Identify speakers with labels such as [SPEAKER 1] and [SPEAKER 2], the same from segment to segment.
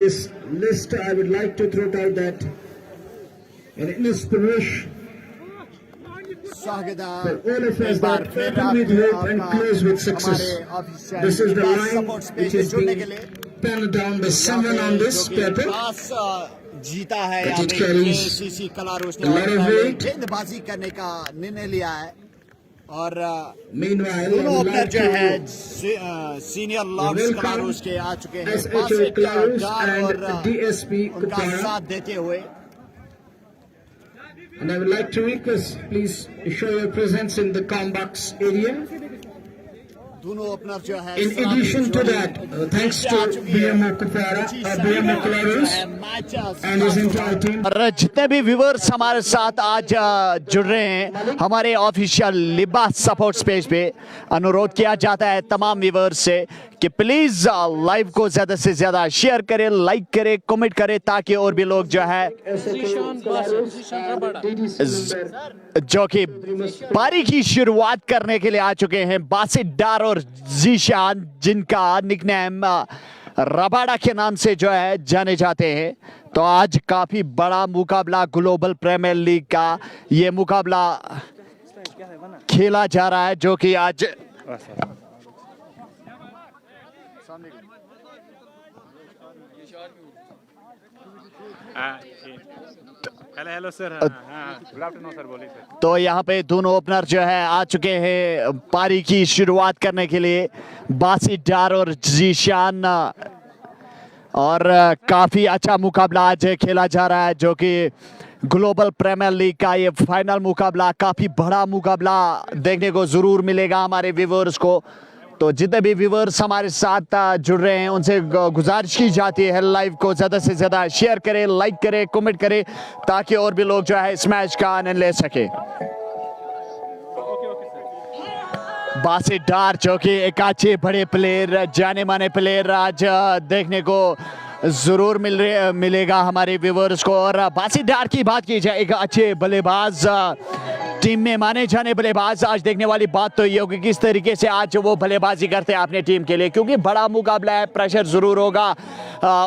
[SPEAKER 1] this list, I would like to throw out that an inspiration
[SPEAKER 2] स्वागत
[SPEAKER 1] for all of us
[SPEAKER 2] एक बार
[SPEAKER 1] that
[SPEAKER 2] फिर
[SPEAKER 1] open with hope and
[SPEAKER 2] आपका
[SPEAKER 1] close with success.
[SPEAKER 2] हमारे official
[SPEAKER 1] This is the line
[SPEAKER 2] supports page
[SPEAKER 1] which
[SPEAKER 2] में
[SPEAKER 1] is
[SPEAKER 2] जुड़ने
[SPEAKER 1] being
[SPEAKER 2] के लिए
[SPEAKER 1] penned down by someone on this
[SPEAKER 2] जो कि
[SPEAKER 1] paper.
[SPEAKER 2] टॉस जीता है
[SPEAKER 1] But
[SPEAKER 2] यहाँ
[SPEAKER 1] it
[SPEAKER 2] पे
[SPEAKER 1] carries
[SPEAKER 2] केसीसी कलारुस
[SPEAKER 1] a
[SPEAKER 2] ने
[SPEAKER 1] lot
[SPEAKER 2] और
[SPEAKER 1] of
[SPEAKER 2] पहले
[SPEAKER 1] weight.
[SPEAKER 2] गेंदबाजी करने का निर्णय लिया है और
[SPEAKER 1] Meanwhile, I
[SPEAKER 2] दोनों
[SPEAKER 1] would
[SPEAKER 2] ओपनर
[SPEAKER 1] like
[SPEAKER 2] जो है
[SPEAKER 1] to
[SPEAKER 2] senior Lord's
[SPEAKER 1] welcome
[SPEAKER 2] Kalaroos के आ चुके हैं
[SPEAKER 1] SHO
[SPEAKER 2] Basit
[SPEAKER 1] Clarus
[SPEAKER 2] Dar
[SPEAKER 1] and
[SPEAKER 2] और
[SPEAKER 1] DSP
[SPEAKER 2] उनका
[SPEAKER 1] Kupara.
[SPEAKER 2] साथ देते हुए
[SPEAKER 1] And I would like to request, please show your presence in the combox area.
[SPEAKER 2] दोनों ओपनर जो है
[SPEAKER 1] In addition to that, thanks to BMO Kupara, BMO Clarus and his entire team.
[SPEAKER 2] और जितने भी व्यूअर्स हमारे साथ आज जुड़ रहे हैं हमारे ऑफिशियल लिबास सपोर्ट्स पेज पे अनुरोध किया जाता है तमाम व्यूअर्स से कि प्लीज लाइव को ज्यादा से ज्यादा शेयर करें, लाइक करें, कमेंट करें ताकि और भी लोग जो है जो कि पारी की शुरुआत करने के लिए आ चुके हैं बासित डार और जीशान जिनका निकनेम रबाड़ा के नाम से जो है जाने जाते हैं। तो आज काफी बड़ा मुकाबला ग्लोबल प्रीमियर लीग का ये मुकाबला खेला जा रहा है जो कि आज
[SPEAKER 3] hello sir. Good afternoon sir, बोलिए सर।
[SPEAKER 2] तो यहाँ पे दोनों ओपनर जो है आ चुके हैं पारी की शुरुआत करने के लिए बासित डार और जीशान और काफी अच्छा मुकाबला आज खेला जा रहा है जो कि ग्लोबल प्रीमियर लीग का ये फाइनल मुकाबला काफी बड़ा मुकाबला देखने को जरूर मिलेगा हमारे व्यूअर्स को। तो जितने भी व्यूअर्स हमारे साथ जुड़ रहे हैं उनसे गुजारिश की जाती है लाइव को ज्यादा से ज्यादा शेयर करें, लाइक करें, कमेंट करें ताकि और भी लोग जो है इस मैच का आनंद ले सके। बासित डार जो कि एक अच्छे बड़े प्लेयर, जाने माने प्लेयर आज देखने को जरूर मिलेगा हमारे व्यूअर्स को। और बासित डार की बात की जाए एक अच्छे बल्लेबाज, टीम में माने जाने बल्लेबाज, आज देखने वाली बात तो ये होगी किस तरीके से आज वो बल्लेबाजी करते हैं अपने टीम के लिए क्योंकि बड़ा मुकाबला है, प्रेशर जरूर होगा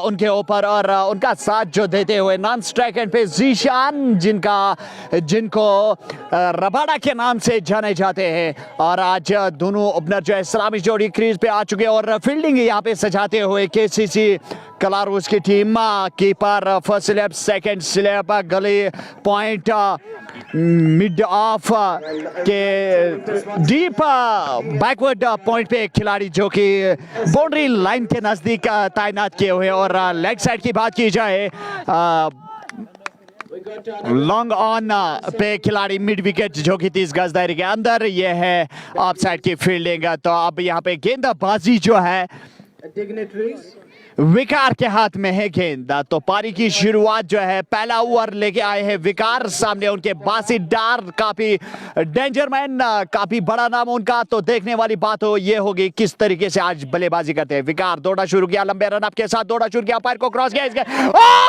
[SPEAKER 2] उनके ऊपर। और उनका साथ जो देते हुए नॉन स्ट्राइक एंड पे जीशान जिनको रबाड़ा के नाम से जाने जाते हैं। और आज दोनों ओपनर जो है सलामी जोड़ी क्रीज पे आ चुके हैं और फील्डिंग यहाँ पे सजाते हुए केसीसी कलारुस की team. Keeper first slip, second slip, gully point, mid off के डीप बैकवर्ड पॉइंट पे खिलाड़ी जो कि बाउंड्री लाइन के नजदीक तैनात किए हुए। और लेग साइड की बात की जाए लॉन्ग ऑन पे खिलाड़ी मिड विकेट जो कि 30 गज दायरे के अंदर, ये है ऑफ साइड की फील्डिंग। तो अब यहाँ पे गेंदबाजी जो है विकार के हाथ में है गेंद। तो पारी की शुरुआत जो है पहला ओवर लेके आए हैं विकार, सामने उनके बासित डार, काफी डेंजर मैन, काफी बड़ा नाम उनका। तो देखने वाली बात हो ये होगी किस तरीके से आज बल्लेबाजी करते हैं। विकार दौड़ा शुरू किया, लंबे रन अप के साथ दौड़ा शुरू किया, पैर को क्रॉस किया,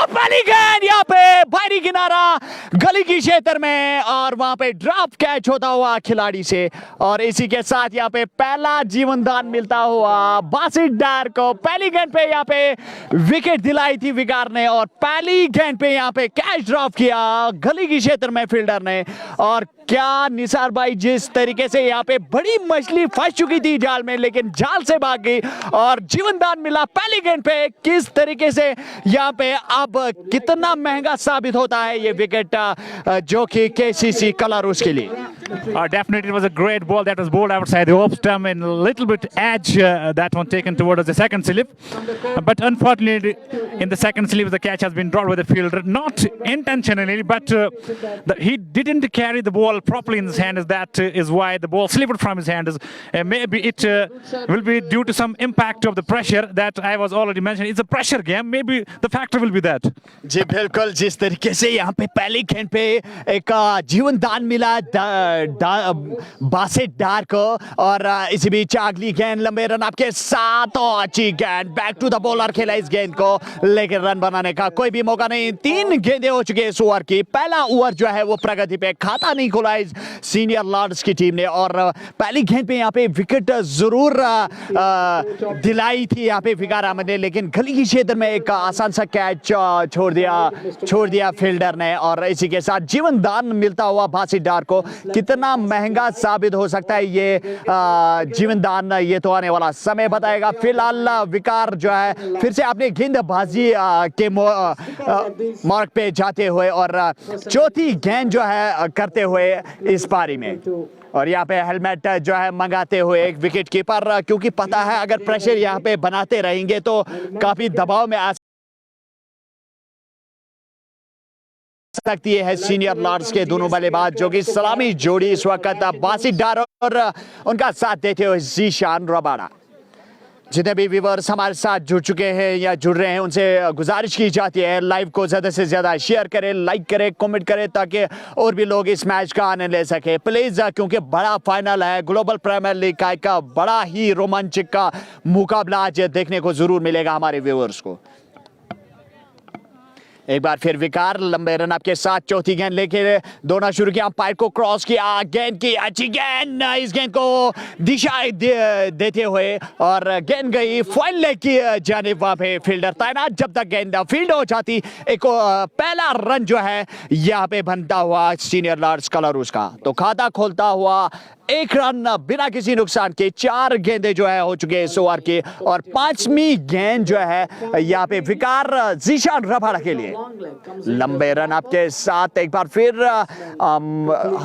[SPEAKER 2] पहली गेंद यहाँ पे बाहरी किनारा गली की क्षेत्र में और वहां पे ड्रॉप कैच होता हुआ खिलाड़ी से। और इसी के साथ यहाँ पे पहला जीवन दान मिलता हुआ बासित डार को। पहली गेंद पे यहाँ पे विकेट दिलाई थी विकार ने और पहली गेंद पे यहाँ पे कैच ड्रॉप किया गली की क्षेत्र में फील्डर ने। और क्या निसार भाई, जिस तरीके से यहाँ पे बड़ी मछली फंस चुकी थी जाल में लेकिन जाल से भाग गई और जीवन दान मिला पहली गेंद पे। किस तरीके से यहाँ पे अब कितना महंगा साबित होता है ये विकेट जो कि केसीसी कलारुस के लिए।
[SPEAKER 3] Definitely it was a great ball that was bowled outside the off stump and a little bit edge that one taken towards the second slip. But unfortunately in the second slip the catch has been dropped by the fielder, not intentionally but he didn't carry the ball properly in his hands. That is why the ball slipped from his hands. Maybe it will be due to some impact of the pressure that I was already mentioning. It's a pressure game, maybe the factor will be that.
[SPEAKER 2] जी बिल्कुल, जिस तरीके से यहाँ पे पहली गेंद पे एक जीवन दान मिला बासित डार को और इसी बीच अगली गेंद लंबे रन आपके साथ अच्छी गेंद बैक टू द बॉलर खेला इस गेंद को लेकिन रन बनाने का कोई भी मौका नहीं। 3 गेंदें हो चुकी है इस ओवर की। पहला ओवर जो है वो प्रगति पे, खाता नहीं खुला इस सीनियर लॉर्ड्स की टीम ने और पहली गेंद पे यहाँ पे विकेट जरूर दिलाई थी यहाँ पे फिकार अहमद ने, लेकिन गली के क्षेत्र में एक आसान सा कैच छोड़ दिया फील्डर ने और इसी के साथ जीवन दान मिलता हुआ बासित डार को। कितना महंगा साबित हो सकता है ये जीवन दान, ये तो आने वाला समय बताएगा। फिलहाल विकार जो है फिर से अपने गेंदबाजी के मार्ग पे जाते हुए और चौथी गेंद जो है करते हुए इस पारी में, और यहाँ पे हेलमेट जो है मंगाते हुए एक विकेट कीपर, क्योंकि पता है अगर प्रेशर यहाँ पे बनाते रहेंगे तो काफी दबाव में आ सकती है सीनियर लॉर्ड्स के दोनों बल्लेबाज, जो कि सलामी जोड़ी इस वक्त बासित डार और उनका साथ देते हुए ज़ीशान रबाडा। जितने भी व्यूअर्स हमारे साथ जुड़ चुके हैं या जुड़ रहे हैं उनसे गुजारिश की जाती है लाइव को ज़्यादा से ज़्यादा शेयर करें, लाइक करें, कमेंट करें ताकि और भी लोग इस मैच का आनंद ले सके प्लीज़, क्योंकि बड़ा फाइनल है। ग्लोबल प्रीमियर लीग का एक बड़ा ही रोमांचक का मुकाबला आज देखने को ज़रूर मिलेगा हमारे व्यूअर्स को। एक बार फिर विकार लंबे रन आपके साथ चौथी गेंद लेके दौड़ना शुरू किया, अंपायर को क्रॉस किया, गेंद की अच्छी गेंद, इस गेंद को दिशा देते हुए और गेंद गई फॉइल लेग की जानिब, वहां पे फील्डर तैनात। जब तक गेंद फील्ड हो जाती एक पहला रन जो है यहाँ पे बनता हुआ सीनियर लॉर्ड्स कलरूस का, तो खाता खोलता हुआ 1 रन बिना किसी नुकसान के। 4 गेंदें जो है हो चुके हैं इस ओवर के और 5वीं गेंद जो है यहाँ पे विकार ज़ीशान रबाडा के लिए। लंबे रन आपके साथ एक बार फिर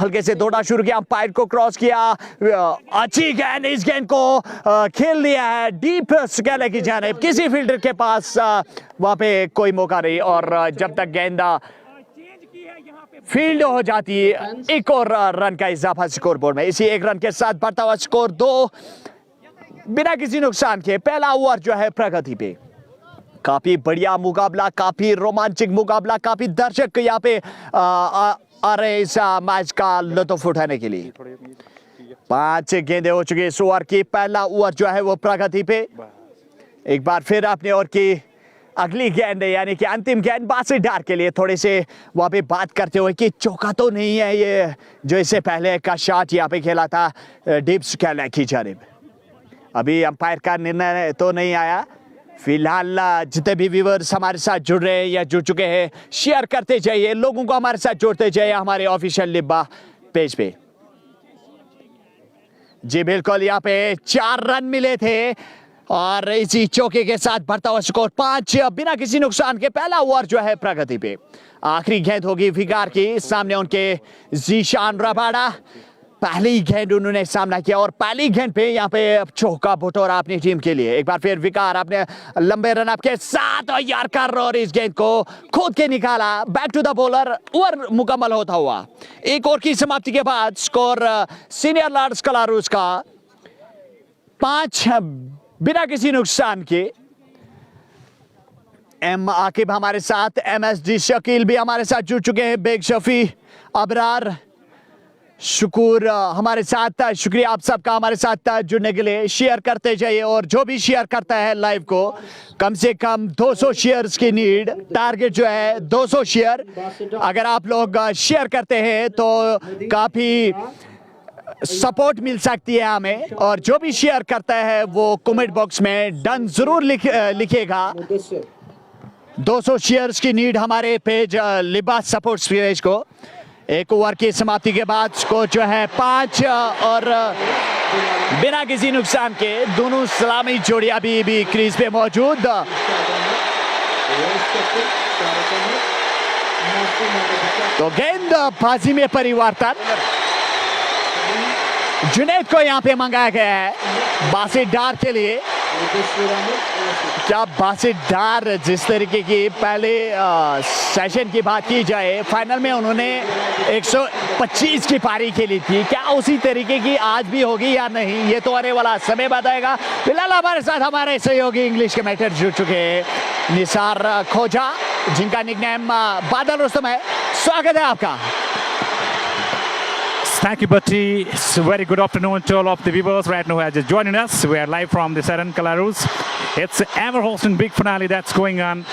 [SPEAKER 2] हल्के से दौड़ना शुरू किया, अंपायर को क्रॉस किया, अच्छी गेंद, इस गेंद को खेल लिया है डीप स्केले की जानिब, किसी फील्डर के पास वहां पे कोई मौका नहीं और जब तक गेंद फील्ड हो जाती है 1 और रन का इजाफा स्कोर बोर्ड में। इसी 1 रन के साथ बढ़ता हुआ स्कोर 2 बिना किसी नुकसान के। पहला ओवर जो है प्रगति पे, काफी बढ़िया मुकाबला, काफी रोमांचक मुकाबला, काफी दर्शक यहाँ पे आ रहे इस मैच का लुत्फ उठाने के लिए। 5 गेंदें हो चुकी इस ओवर की। पहला ओवर जो है वो प्रगति पे। एक बार फिर अपने ओवर की अगली गेंद यानी कि अंतिम गेंद बासित डार के लिए, थोड़े से वहाँ पे बात करते हुए कि चौका तो नहीं है ये जो इससे पहले का शॉट यहाँ पे खेला था डीप स्केले की जानिब। अभी अंपायर का निर्णय तो नहीं आया। फिलहाल जितने भी व्यूअर्स हमारे साथ जुड़ रहे हैं या जुड़ चुके हैं, शेयर करते जाइए, लोगों को हमारे साथ जोड़ते जाइए हमारे ऑफिशियल लिब्बा पेज पे। जी बिल्कुल, यहाँ पे 4 रन मिले थे और इसी चौके के साथ बढ़ता हुआ स्कोर 5 बिना किसी नुकसान के। पहला ओवर जो है प्रगति पे। आखिरी गेंद होगी विकार की, सामने उनके ज़ीशान रबाडा। पहली गेंद उन्होंने सामना किया और पहली गेंद पे यहाँ पे चौका बटोरा अपनी टीम के लिए। एक बार फिर विकार अपने लंबे रन आपके साथ और यार कर और इस गेंद को खोद के निकाला, back to the bowler. Over मुकम्मल होता हुआ 1 ओवर की समाप्ति के बाद स्कोर सीनियर लॉर्ड्स कलरूस का 5 बिना किसी नुकसान के। एम आकिब हमारे साथ, MSD शकील भी हमारे साथ जुड़ चुके हैं, बेग शफी, अबरार, शुक्र हमारे साथ। शुक्रिया आप सबका हमारे साथ जुड़ने के लिए। शेयर करते जाइए और जो भी शेयर करता है लाइव को, कम से कम 200 शेयर्स की नीड, टारगेट जो है 200 शेयर। अगर आप लोग शेयर करते हैं तो काफ़ी सपोर्ट मिल सकती है हमें, और जो भी शेयर करता है वो कमेंट बॉक्स में डन जरूर लिखेगा। 200 शेयर्स की नीड हमारे पेज लिबास सपोर्ट्स पेज को। 1 ओवर की समाप्ति के बाद स्कोर जो है 5 और बिना किसी नुकसान के दोनों सलामी जोड़ी अभी भी क्रीज पे मौजूद। तो गेंदबाजी में परिवर्तन, जुनैद को यहाँ पे मंगाया गया है बासित डार के लिए। क्या बासित डार, जिस तरीके की पहले सेशन की बात की जाए, फाइनल में उन्होंने 125 की पारी खेली थी, क्या उसी तरीके की आज भी होगी या नहीं, ये तो आने वाला समय बताएगा। फिलहाल हमारे साथ हमारे सहयोगी इंग्लिश कमेंटेटर जुड़ चुके हैं, निसार खोजा, जिनका निकनेम बादल रुस्तम है। स्वागत है आपका।
[SPEAKER 3] Thank you, Bhatti. It's a very good afternoon to all of the viewers right now who are just joining us. We are live from the Saran Kalarus. It's ever hosting big finale that's going on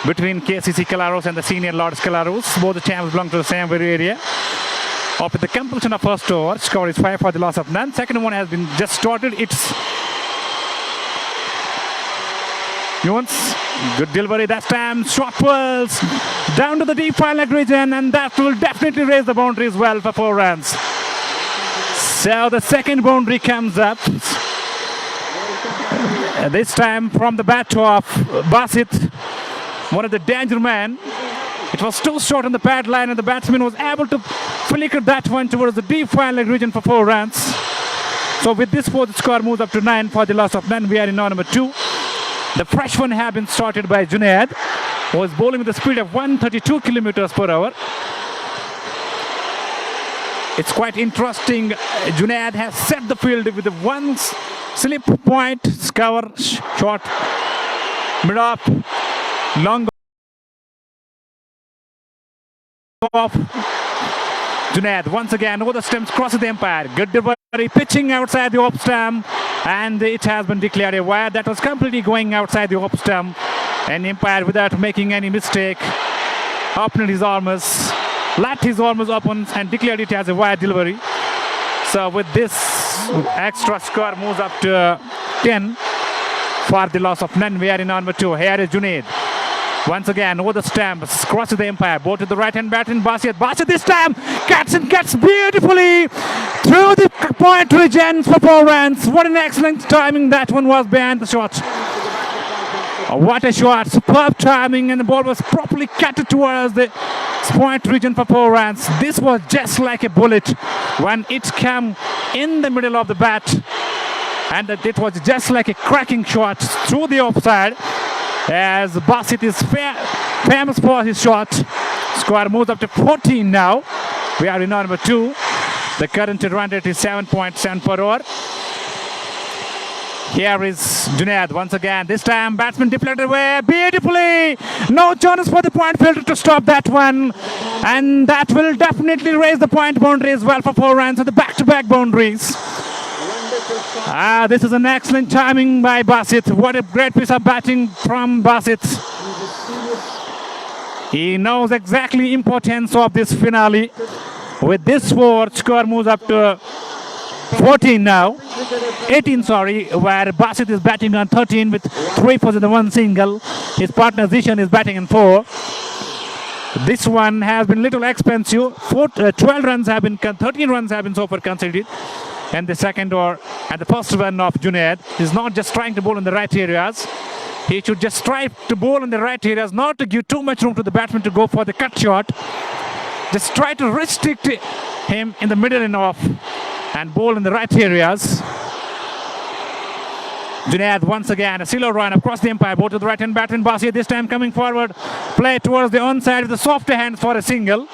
[SPEAKER 3] between KCC Kalaros and the senior Lords Kalaros. Both the champs belong to the same very area. After the completion of first over, score is 5 for the loss of none. Second one has been just started. It's Nuance. Good delivery that time. Short pulls down to the deep fine leg region, and that will definitely raise the boundaries well for 4 runs. So the second boundary comes up. This time from the bat of Basit, one of the danger men. It was too short on the pad line, and the batsman was able to flicker that one towards the deep fine leg region for 4 runs. So with this fourth score moves up to 9 for the loss of none. We are in number 2. The fresh one have been started by Junaid, who was bowling with a speed of 132 kilometers per hour. It's quite interesting. Junaid has set the field with the one slip point, scour, short, mid-off, long off. Junaid once again over the stumps, crosses the umpire. Good delivery, pitching outside the off stump, and it has been declared a wide. That was completely going outside the off stump, and umpire, without making any mistake, opened his arms, let his arms open, and declared it as a wide delivery. So with this, extra score moves up to 10 for the loss of none. We are in number 2. Here is Junaid. Once again, over the stumps, crosses the umpire, ball to the right-hand batsman, Basit. Basit this time cuts beautifully through the point region for 4 runs. What an excellent timing. That one was behind the shot. What a shot. Superb timing, and the ball was properly cut towards the point region for 4 runs. This was just like a bullet when it came in the middle of the bat, and it was just like a cracking shot through the offside, as Basit is famous for his shot. Score moves up to 14 now. We are in number 2. The current run rate is 7.7 per hour. Here is Junaid once again. This time batsman deflected away beautifully. No chance for the point fielder to stop that one. And that will definitely raise the point boundary as well for 4 runs. So the back-to-back boundaries. This is an excellent timing by Basit. What a great piece of batting from Basit. He knows exactly importance of this finale. With this score moves up to 14 now. 18, sorry, where Basit is batting on 13 with 3 fours and 1 single. His partner Zishan is batting in 4. This one has been little expensive. 12 runs have been, 13 runs have been so far conceded. And the second or and the first run of Junaid is not just trying to bowl in the right areas. He should just strive to bowl in the right areas, not to give too much room to the batsman to go for the cut shot. Just try to restrict him in the middle and off, and bowl in the right areas. Junaid once again, a silo run across the umpire, ball to the right-hand batsman Basit, this time coming forward, play towards the onside with the softer hands for a single.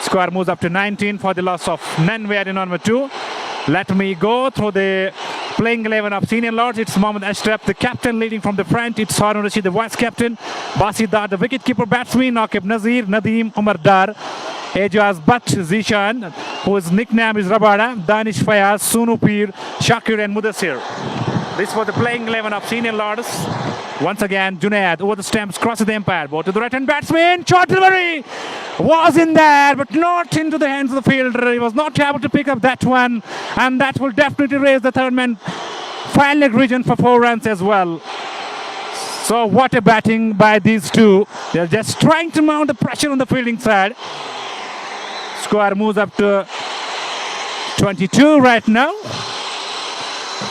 [SPEAKER 3] Score moves up to 19 for the loss of none. We are in number 2. Let me go through the playing 11 of senior Lords. It's Mohammad Ashraf, the captain, leading from the front. It's Harun Rashid, the vice captain. Basit Dar, the wicket-keeper batsman. Naqib Nazir, Nadeem Umar Dar. Ejaz Butt Zishan, whose nickname is Rabada. Danish Fayaz, Sunu Pir, Shakir and Mudassir. This was the playing 11 of senior Lords. Once again, Junaid over the stumps, crosses the umpire. Ball to the right-hand batsman. Short delivery was in there, but not into the hands of the fielder. He was not able to pick up that one, and that will definitely raise the third man fine leg region for 4 runs as well. So what a batting by these two. They're just trying to mount the pressure on the fielding side. Score moves up to 22 right now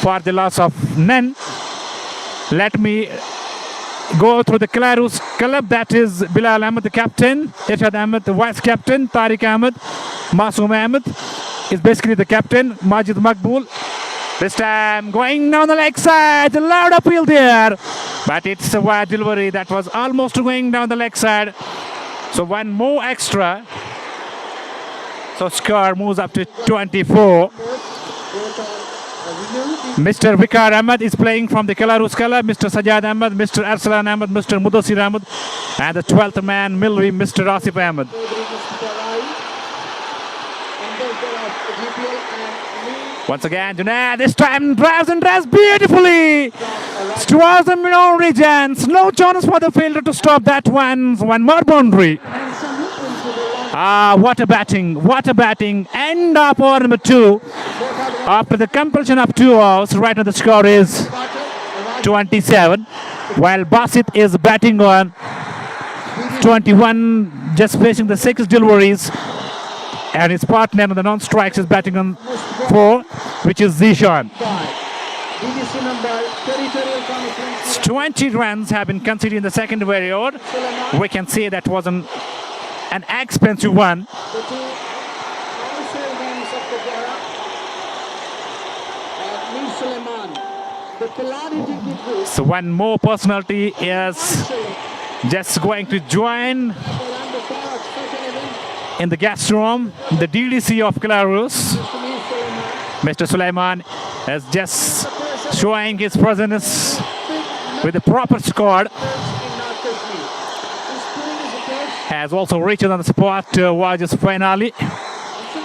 [SPEAKER 3] for the loss of none. Let me go through the Kalarus club. That is Bilal Ahmed, the captain, Irshad Ahmed, the vice captain, Tariq Ahmed, Masoom Ahmed is basically the captain, Majid Makbul. This time going down the leg side, a loud appeal there, but it's a wide delivery that was almost going down the leg side. So one more extra. So score moves up to 24. Mr. Vikar Ahmed is playing from the Kalarus club. Mr. Sajjad Ahmed, Mr. Arsalan Ahmed, Mr. Mudassir Ahmed, and the 12th man, Milwi, Mr. Asif Ahmed. Once again, Junaid this time drives and drives beautifully towards the middle regions. No chance for the fielder to stop that one. One more boundary. What a batting, what a batting. End of over number 2. After the completion of 2 overs, right now the score is 27. While Basit is batting on 21, just facing the 6 deliveries. And his partner on the non-strikes is batting on 4, which is Zishan. 20 runs have been conceded in the second period. We can say that was an expensive one. So one more personality is just going to join in the guest room, the DDC of Belarus. Mr. Sulaiman is just showing his presence with the proper squad. Has also reached on the spot to watch this finale.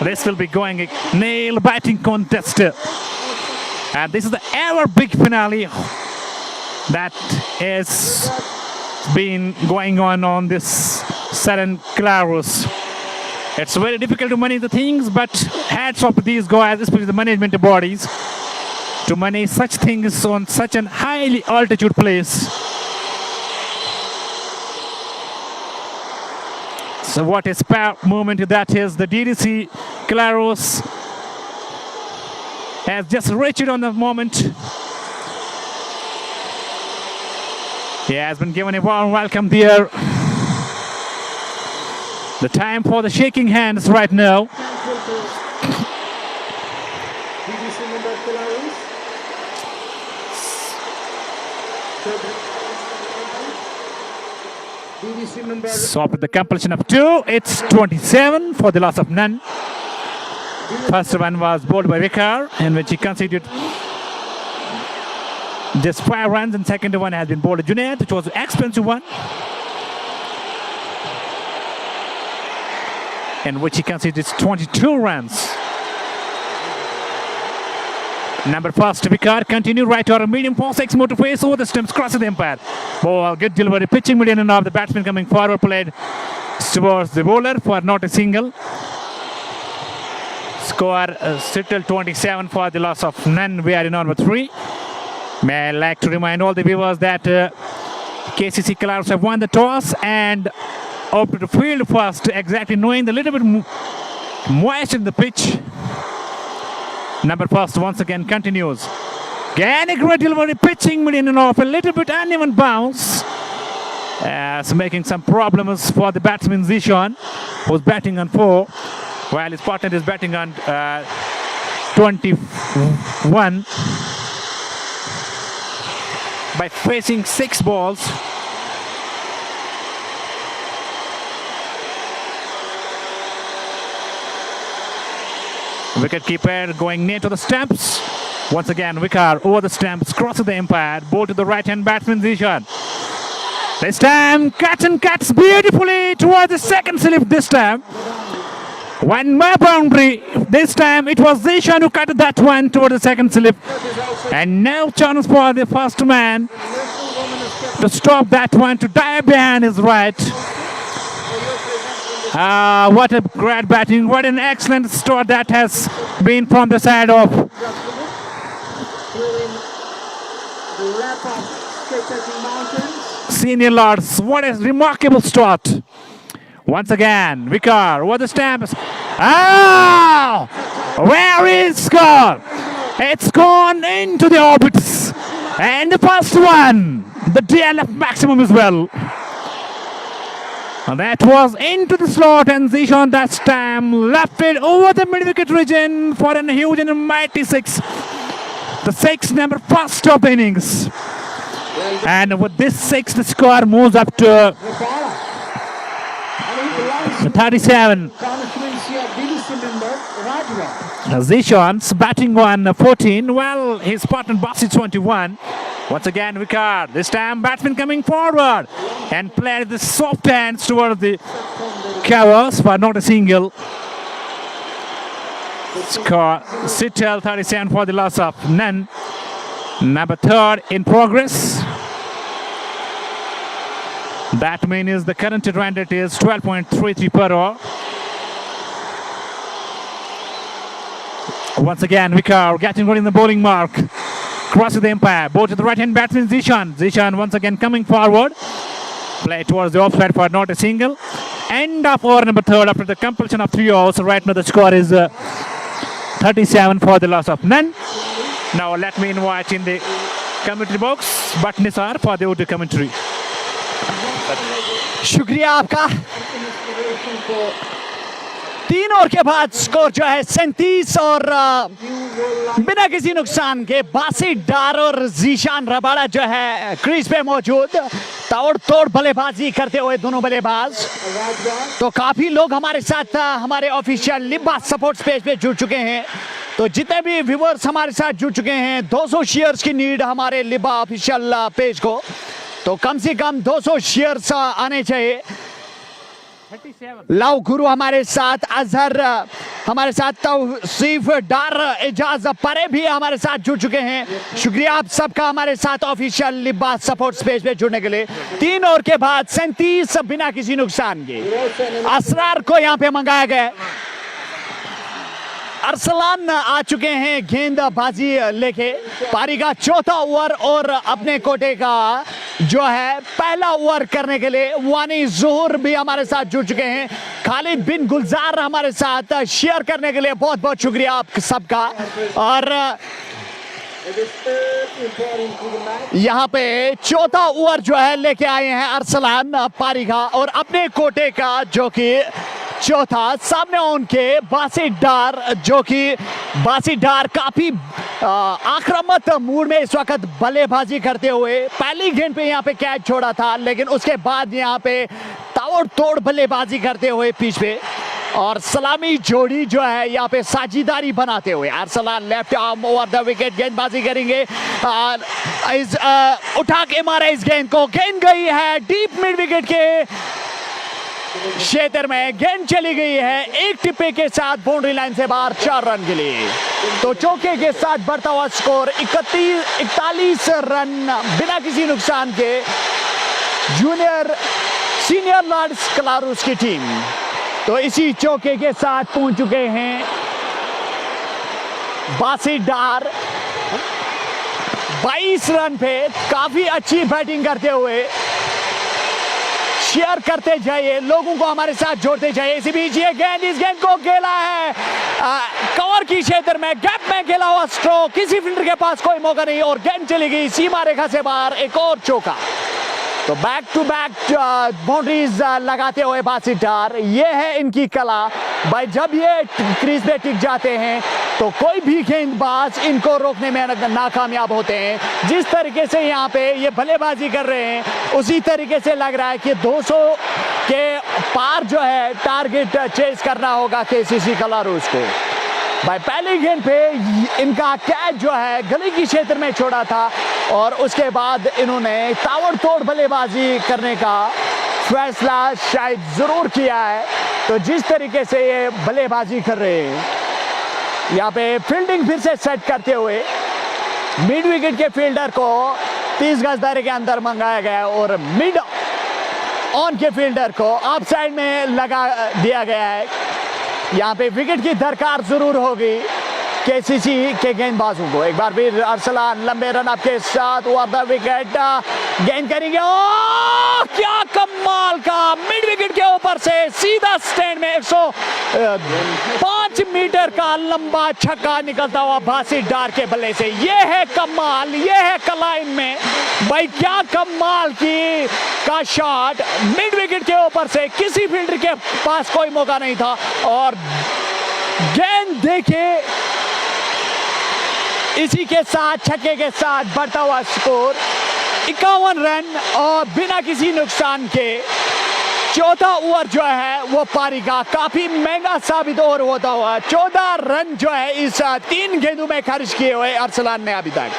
[SPEAKER 3] This will be going a nail batting contest. And this is the ever big finale that is been going on this Southern Belarus. It's very difficult to manage the things, but hats off to these guys, especially the management bodies, to manage such things on such an highly altitude place. So what a spare moment that is. The DDC Belarus has just reached on the moment. He has been given a warm welcome there. The time for the shaking hands right now. So after the completion of 2, it's 27 for the loss of none. First one was bowled by Vikar, in which he conceded just 5 runs, and second one has been bowled by Junaid, which was an expensive one, in which he conceded 22 runs. Number first wicket, continue right order, medium for 6 more to face over the stumps, crossing the umpire. Ball, good delivery, pitching median and off, the batsman coming forward, played towards the bowler for not a single. Score still 27 for the loss of none. We are in number 3. May I like to remind all the viewers that KCC Belarus have won the toss and opted to field first, exactly knowing the little bit moist in the pitch. Number first once again continues. Again a great delivery, pitching median and off, a little bit uneven bounce. So making some problems for the batsman Zishan, who's batting on 4, while his partner is batting on 21 by facing 6 balls. Wicketkeeper going near to the stumps. Once again, Vikar over the stumps, crosses the umpire, ball to the right-hand batsman Zishan. This time, cuts beautifully towards the second slip this time. One more boundary. This time, it was Zishan who cut that one towards the second slip. And now chance for the first man to stop that one, to dive behind his right. What a great batting, what an excellent start that has been from the side of Senior Lords. What a remarkable start. Once again, Vikar, what the stamps. Where is score? It's gone into the orbits. And the first one, the DLF maximum as well. And that was into the slot, and Zishan that time left it over the mid-wicket region for a huge and mighty 6. The 6th number first of the innings. And with this 6, the score moves up to 37. Zishan's batting on 14, while his partner Basit 21. Once again, Vikar. This time, batsman coming forward and played the soft hands towards the covers for not a single. Score Sittel 37 for the loss of Nan. Number 3rd in progress. That means the current run rate is 12.33 per hour. Once again, Vikar getting ready in the bowling mark. Crosses the umpire. Ball to the right-hand batsman Zishan. Zishan once again coming forward. Play towards the offside for not a single. End of over number 3rd after the completion of 3 overs. Right now the score is 37 for the loss of Nan. Now let me invite in the commentary box Bhatt Nisar for the Urdu commentary.
[SPEAKER 2] शुक्रिया आपका। 3 over के बाद score जो है 37 और बिना किसी नुकसान के बासित डार और जीशान रबाड़ा जो है क्रीज पे मौजूद, ताबड़ तोड़ बल्लेबाजी करते हुए दोनों बल्लेबाज। तो काफी लोग हमारे साथ हमारे ऑफिशियल लिबास सपोर्ट्स पेज पे जुड़ चुके हैं। तो जितने भी व्यूअर्स हमारे साथ जुड़ चुके हैं, 200 शेयर्स की नीड हमारे लिबा ऑफिशियल पेज को, तो कम से कम 200 शेयर्स आने चाहिए। लव गुरु हमारे साथ, अजहर हमारे साथ, तौसीफ डार, एजाज परे भी हमारे साथ जुड़ चुके हैं। शुक्रिया आप सबका हमारे साथ ऑफिशियल लिबास सपोर्ट्स पेज पे जुड़ने के लिए। 3 ओवर के बाद 37 बिना किसी नुकसान के। असरार को यहाँ पे मंगाया गया। अरसलान आ चुके हैं गेंदबाजी लेके। पारी का 4था ओवर और अपने कोटे का जो है पहला ओवर करने के लिए वानी ज़ुहूर भी हमारे साथ जुड़ चुके हैं। खालिद बिन गुलजार हमारे साथ शेयर करने के लिए बहुत बहुत शुक्रिया आप सबका। और यहाँ पे 4था ओवर जो है लेके आए हैं अरसलान पारी का और अपने कोटे का जो कि 4था। सामने उनके बासित डार, जो कि बासित डार काफी आक्रामक मूड में इस वक्त बल्लेबाजी करते हुए पहली गेंद पे यहाँ पे कैच छोड़ा था, लेकिन उसके बाद यहाँ पे ताबड़ तोड़ बल्लेबाजी करते हुए पिच पे और सलामी जोड़ी जो है यहाँ पे साझेदारी बनाते हुए Arsalan left arm over the wicket गेंदबाजी करेंगे। उठा के मारा इस गेंद को, गेंद गई है डीप मिड विकेट के क्षेत्र में, गेंद चली गई है एक टिप्पे के साथ बाउंड्री लाइन से बाहर 4 रन के लिए। तो चौके के साथ बढ़ता हुआ स्कोर 41 रन बिना किसी नुकसान के सीनियर लॉर्ड्स कलारूस की टीम। तो इसी चौके के साथ पहुंच चुके हैं बासित डार 22 रन पे। काफी अच्छी बैटिंग करते हुए शेयर करते जाइए, लोगों को हमारे साथ जोड़ते जाइए। इसी बीच ये गेंद, इस गेंद को खेला है कवर की क्षेत्र में, गैप में खेला हुआ स्ट्रोक, किसी फील्डर के पास कोई मौका नहीं और गेंद चली गई सीमा रेखा से बाहर। एक और चौका। तो बैक टू बैक बाउंड्रीज लगाते हुए बासित डार, ये है इनकी कला भाई। जब ये क्रीज पे टिक जाते हैं तो कोई भी गेंदबाज इनको रोकने में नाकामयाब होते हैं। जिस तरीके से यहाँ पे ये बल्लेबाजी कर रहे हैं उसी तरीके से लग रहा है कि 200 के पार जो है टारगेट चेस करना होगा केसीसी कलारूस को। भाई पहली गेंद पे इनका कैच जो है गली की क्षेत्र में छोड़ा था और उसके बाद इन्होंने ताबड़तोड़ बल्लेबाजी करने का फैसला शायद जरूर किया है। तो जिस तरीके से ये बल्लेबाजी कर रहे हैं, यहाँ पे फील्डिंग फिर से सेट करते हुए मिड विकेट के फील्डर को 30 गज दायरे के अंदर मंगाया गया और मिड ऑन के फील्डर को ऑफ साइड में लगा दिया गया है। यहाँ पे विकेट की दरकार जरूर होगी केसीसी के गेंदबाजों को। एक बार फिर अरसलान लंबे रन आपके साथ ओवर द विकेट गेंद करेंगे। ओ क्या कमाल का मिड विकेट के ऊपर से सीधा स्टैंड में 105 मीटर का लंबा छक्का निकलता हुआ बासित डार के बल्ले से। ये है कमाल, ये है कला इनमें भाई। क्या कमाल की का शॉट मिड विकेट के ऊपर से, किसी फील्डर के पास कोई मौका नहीं था और गेंद देखे। इसी के साथ छक्के के साथ बढ़ता हुआ स्कोर 51 रन और बिना किसी नुकसान के। चौथा ओवर जो है वो पारी का काफी महंगा साबित ओवर होता हुआ 14 रन जो है इस 3 गेंदों में खर्च किए हुए अरसलान ने अभी तक।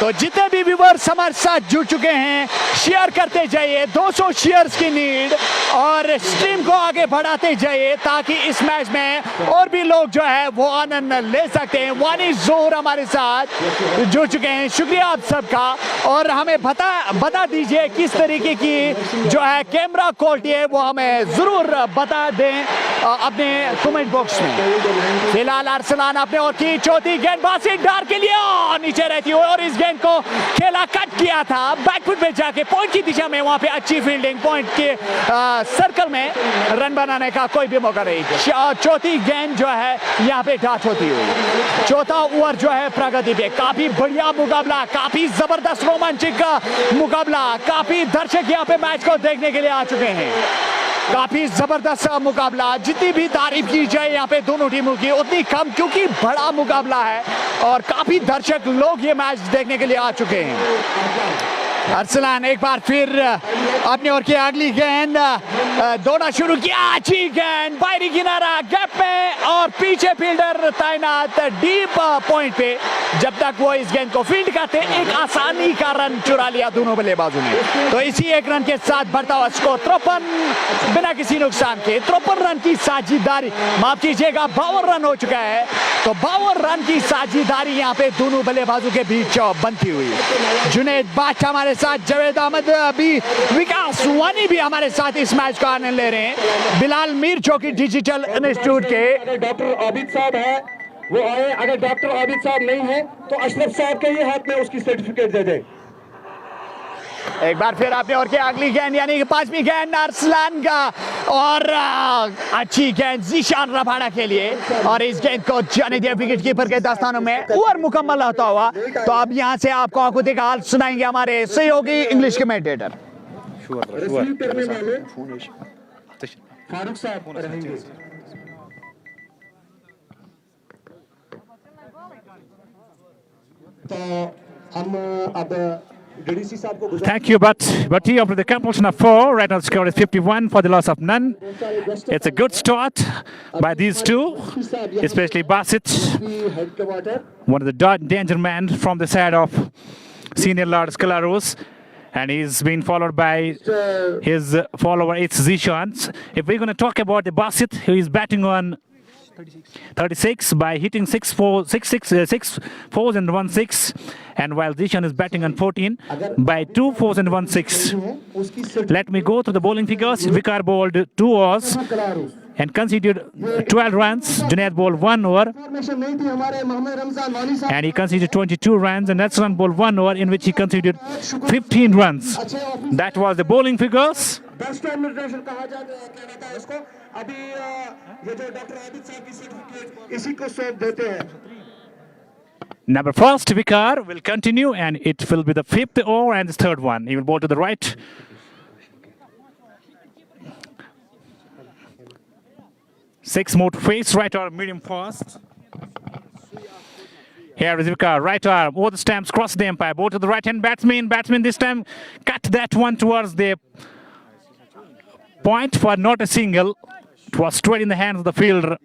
[SPEAKER 2] तो जितने भी व्यूअर्स हमारे साथ जुड़ चुके हैं, शेयर करते जाइए, 200 शेयर्स की नीड, और स्ट्रीम को आगे बढ़ाते जाइए ताकि इस मैच में और भी लोग जो है वो आनंद ले सकते हैं। वानी जोर हमारे साथ जुड़ चुके हैं, शुक्रिया आप सबका। और हमें बता दीजिए किस तरीके की जो है कैमरा क्वालिटी है वो हमें जरूर बता दें अपने कमेंट बॉक्स में। फिलहाल अरसलान अपने और की चौथी गेंद बासित डार के लिए नीचे रहती है और इस गेंद को खेला कट किया था बैकफुट पे जाके पॉइंट की दिशा में, वहां पे अच्छी फील्डिंग, पॉइंट के सर्कल में रन बनाने का कोई भी मौका नहीं। चौथी गेंद जो है यहाँ पे डाट होती हुई। चौथा ओवर जो है प्रगति पे, काफी बढ़िया मुकाबला, काफी जबरदस्त रोमांचक मुकाबला, काफी दर्शक यहाँ पे मैच को देखने के लिए आ चुके हैं। काफी जबरदस्त मुकाबला, जितनी भी तारीफ की जाए यहाँ पे दोनों टीमों की उतनी कम, क्योंकि बड़ा मुकाबला है और काफी दर्शक लोग ये मैच देखने के लिए आ चुके हैं। अरसलान एक बार फिर अपने ओर की अगली गेंद दौड़ना शुरू किया, अच्छी गेंद बाहरी किनारा गैप में और पीछे फील्डर तैनात डीप पॉइंट पे। जब तक वो इस गेंद को फील्ड करते, एक आसानी का रन चुरा लिया दोनों बल्लेबाजों ने। तो इसी एक रन के साथ बढ़ता हुआ स्कोर 53 बिना किसी नुकसान के 53 रन की साझेदारी, माफ कीजिएगा 52 रन हो चुका है। तो 52 रन की साझेदारी यहाँ पे दोनों बल्लेबाजों के बीच बनती हुई। जुनैद बादशाह हमारे साथ, जावेद अहमद भी, विकास वानी भी हमारे साथ इस मैच का आनंद ले रहे हैं। बिलाल मीर जो कि डिजिटल इंस्टीट्यूट के
[SPEAKER 1] डॉक्टर आबिद साहब है वो आए, अगर डॉक्टर आबिद साहब नहीं है तो अशरफ साहब के ही हाथ में उसकी सर्टिफिकेट दे दे।
[SPEAKER 2] एक बार फिर आपने और क्या अगली गेंद यानी कि पांचवी गेंद अरसलान का, और अच्छी गेंद जीशान रबाड़ा के लिए, और इस गेंद को जाने दिया विकेट कीपर के दस्तानों में। ओवर मुकम्मल होता हुआ तो अब यहाँ से आपको आंखों का हाल सुनाएंगे हमारे सहयोगी इंग्लिश कमेंटेटर
[SPEAKER 1] फारूक साहब रहेंगे। तो हम अब
[SPEAKER 3] Thank you, but here after the completion of 4, right now the score is 51 for the loss of none. It's a good start by these two, especially Basit, one of the danger men from the side of senior Lord Scalaros, and he's been followed by his follower, it's Zishan. If we're going to talk about the Basit, who is batting on 36 by hitting 6 fours and 1 6, and while Zishan is batting on 14 by 2 fours and 1 6. Let me go through the bowling figures. Vikar bowled 2 overs and conceded 12 runs. Junaid bowled 1 over and he conceded 22 runs, and Nasran bowled 1 over in which he conceded 15 runs. That was the bowling figures. Number first, Vikar will continue, and it will be the 5th over and the 3rd one. He will bowl to the right. Six more to face, right arm, medium fast. Here is Vikar, right arm, over the stamps, cross the umpire, bowl to the right-hand batsman. Batsman this time cut that one towards the point for not a single. It was straight in the hands of the fielder.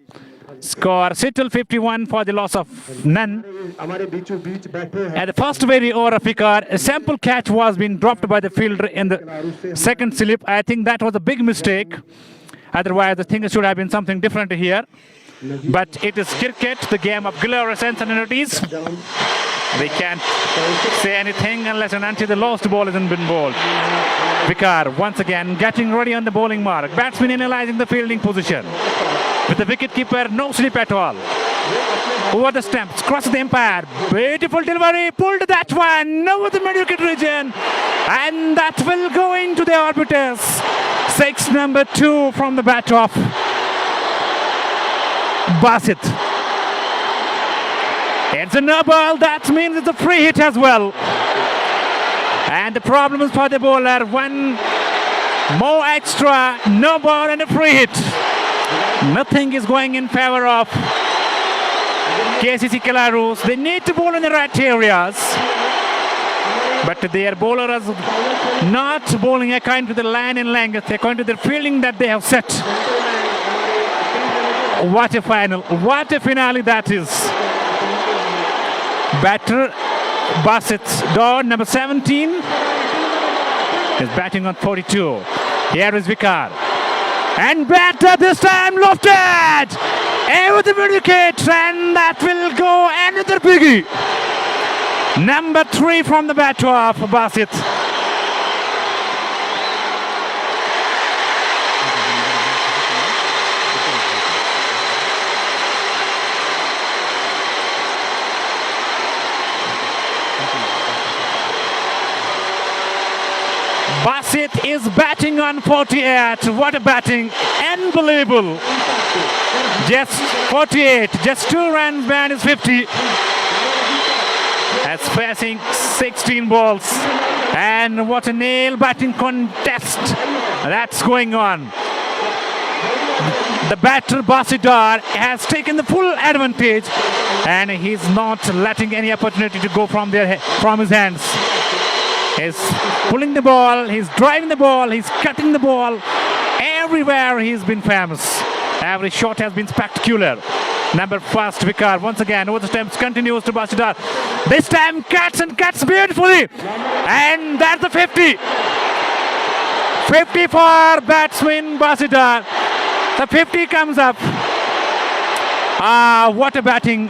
[SPEAKER 3] Score still 51 for the loss of none. At the first very over of Vikar, a sample catch was being dropped by the fielder in the second slip. I think that was a big mistake. Otherwise, I think it should have been something different here. But it is cricket, the game of glorious uncertainties. They can't say anything unless and until the last ball hasn't been bowled. Vikar once again getting ready on the bowling mark. Batsman analyzing the fielding position. With the wicketkeeper, no slip at all. Over the stumps, cross the umpire. Beautiful delivery, pulled that one over the mid-wicket region. And that will go into the orbiters. 6 number 2 from the bat of Basit. It's a no ball, that means it's a free hit as well. And the problems for the bowler, one more extra, no ball and a free hit. Nothing is going in favor of KCC Calaros. They need to bowl in the right areas. But their bowler is not bowling according to the line and length, according to the fielding that they have set. What a final, what a finale that is. Batter Basit Dar, number 17, is batting on 42. Here is Vikar. And batter this time lofted! Over the wicket, and that will go another biggie. Number 3 from the bat of Basit. Basit is batting on 48. What a batting! Unbelievable. Just 48. Just 2 runs behind is 50. As facing 16 balls. And what a nail batting contest that's going on. The batter Basit Dar has taken the full advantage, and he's not letting any opportunity to go from his hands. He's pulling the ball, he's driving the ball, he's cutting the ball. Everywhere he's been famous. Every shot has been spectacular. Number 1, Vikar, once again, over the stumps, continues to Basit Dar. This time cuts and cuts beautifully. And that's the 50. 50 for batsman Basit Dar. The 50 comes up. What a batting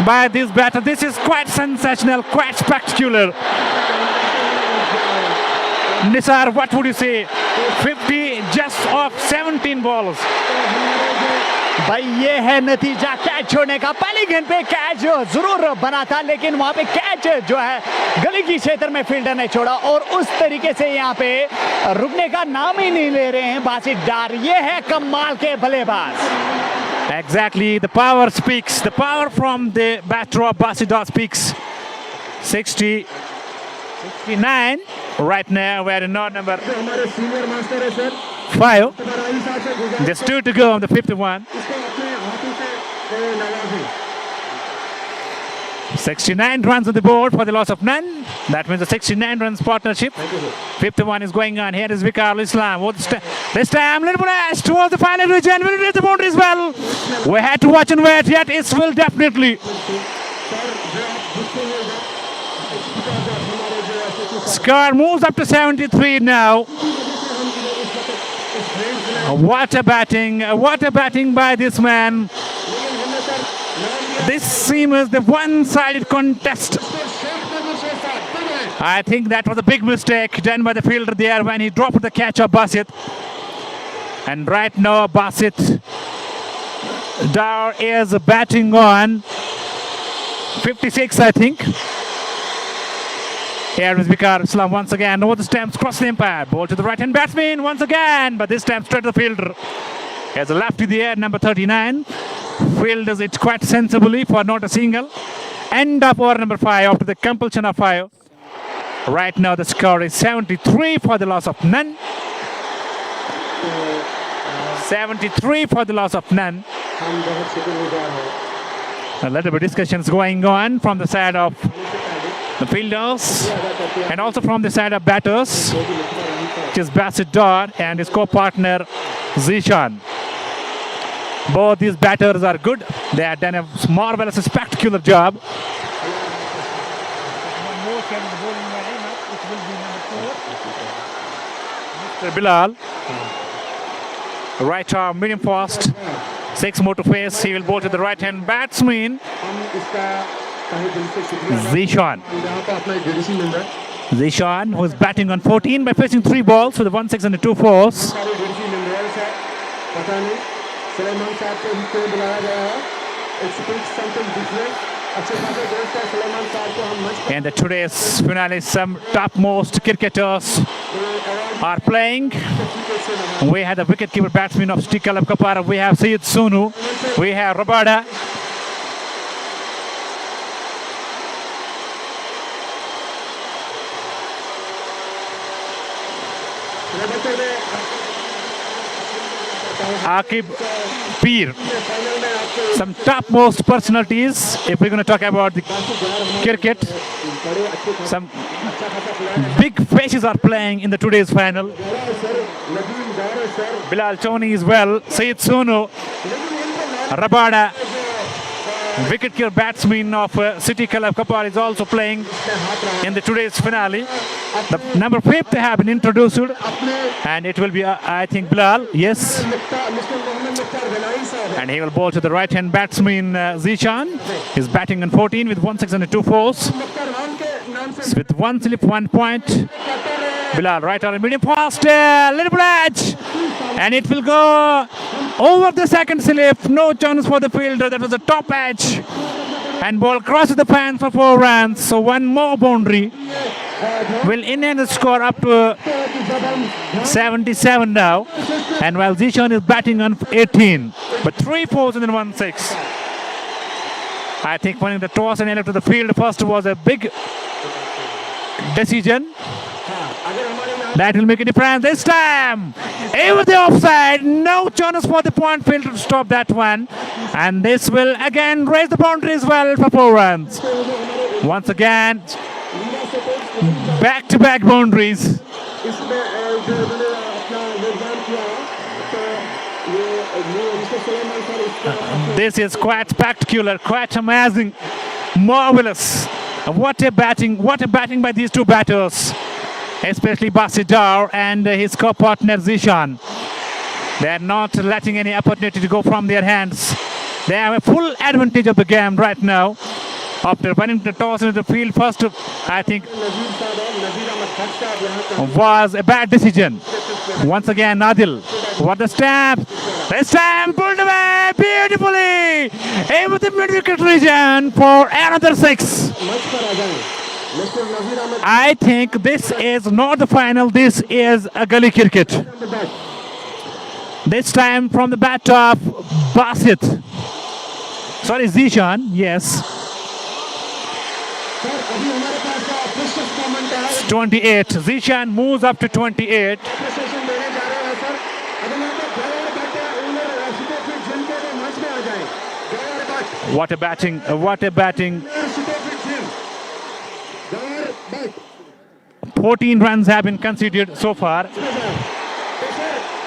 [SPEAKER 3] by this batter. This is quite sensational, quite spectacular. Nisar, what would you say? 50 just off 17 balls.
[SPEAKER 2] भाई ये है नतीजा catch छोड़ने का। पहली गेंद पे catch जरूर बना था, लेकिन वहां पे कैच जो है गली की क्षेत्र में फील्डर ने छोड़ा, और उस तरीके से यहाँ पे रुकने का नाम ही नहीं ले रहे हैं बासित डार। ये है कमाल के बल्लेबाज।
[SPEAKER 3] Exactly, the power speaks. The power from the batter of Basit Dar speaks. 60, 69 right now. We're in odd number 5. Just 2 to go on the 51. 69 runs on the board for the loss of none. That means a 69 runs partnership. 51 is going on. Here is Vikar Islam. This time, little blast towards the final region. Will it reach the boundary as well? We had to watch and wait. Yet it will definitely. Score moves up to 73 now. What a batting by this man. This seems the one-sided contest. I think that was a big mistake done by the fielder there when he dropped the catch of Basit. And right now Basit Dar is batting on 56, I think. Here is Vikar Islam once again. Over the stumps, cross the umpire. Ball to the right-hand batsman once again, but this time straight to the fielder. Here's a left to the air, number 39. Fielders it quite sensibly for not a single. End of over number 5 after the compulsion of 5. Right now the score is 73 for the loss of none. 73 for the loss of none. A little bit of discussions going on from the side of the fielders and also from the side of batters, which is Basit Dar and his co-partner Zishan. Both these batters are good. They have done a marvelous, spectacular job. Mr. Bilal, right arm, medium fast, 6 more to face. He will bowl to the right-hand batsman, Zishan. Zishan, who is batting on 14 by facing 3 balls with a 1-6 and a 2-4. And today's finale, some topmost cricketers are playing. We have the wicketkeeper batsman of Stikalab Kapara. We have Syed Sunu. We have Rabada. Akib Peer. Some topmost personalities, if we're going to talk about the cricket. Some big faces are playing in the today's final. Bilal Tony as well, Syed Sunu, Rabada, wicket-keeper batsman of City Club Kapar is also playing in the today's finale. The number 5 they have been introduced, and it will be I think Bilal. Yes, and he will bowl to the right-hand batsman Zishan. He's batting on 14 with 1 6 and 2 4s. With 1 slip, 1 point. Bilal right arm medium fast, little edge, and it will go over the second slip. No chance for the fielder. That was the top edge, and ball crosses the fence for 4 runs. So one more boundary will in the score up to 77 now. And while Zishan is batting on 18, but 3 4s and then 1 6. I think winning the toss and left to the field first was a big decision. That will make a difference this time. Over the offside, no chance for the point fielder to stop that one. And this will again raise the boundary as well for 4 runs. Once again, back-to-back boundaries. This is quite spectacular, quite amazing, marvelous. What a batting by these 2 batters, especially Basit Dar and his co-partner Zishan. They are not letting any opportunity to go from their hands. They have a full advantage of the game right now. After winning the toss into the field first, I think was a bad decision. Once again, Nadil. What the stamp? The stamp pulled away beautifully over the mid-wicket region for another 6. I think this is not the final. This is a gully cricket. This time from the bat of Basit. Sorry, Zishan. Yes. 28. Zishan moves up to 28. What a batting. What a batting. 14 runs have been conceded so far.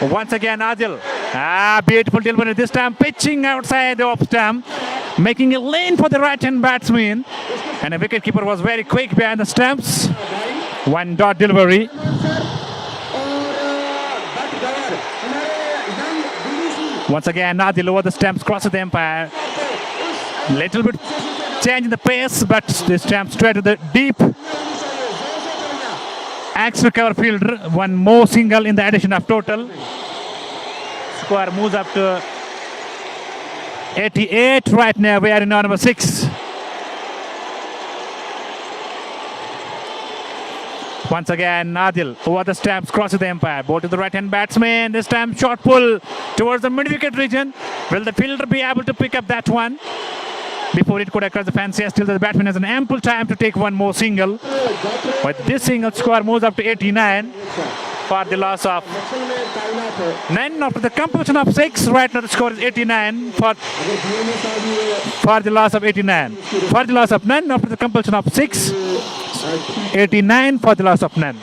[SPEAKER 3] Once again, Adil. Beautiful delivery. This time pitching outside the off stump, making a lane for the right-hand batsman. And the wicketkeeper was very quick behind the stumps. 1 dot delivery. Once again, Adil over the stumps, crosses the umpire. Little bit change in the pace, but this time straight to the deep. Extra cover fielder, 1 more single in the addition of total. Score moves up to 88 right now. We are in number 6. Once again, Nadil over the stumps, crosses the umpire. Ball to the right-hand batsman. This time short pull towards the mid-wicket region. Will the fielder be able to pick up that one before it could across the fence? Yes, still the batsman has an ample time to take 1 more single. But this single score moves up to 89 for the loss of 9 after the completion of 6. Right now the score is 89 for the loss of 89. For the loss of 9 after the completion of 6. 89 for the loss of 9.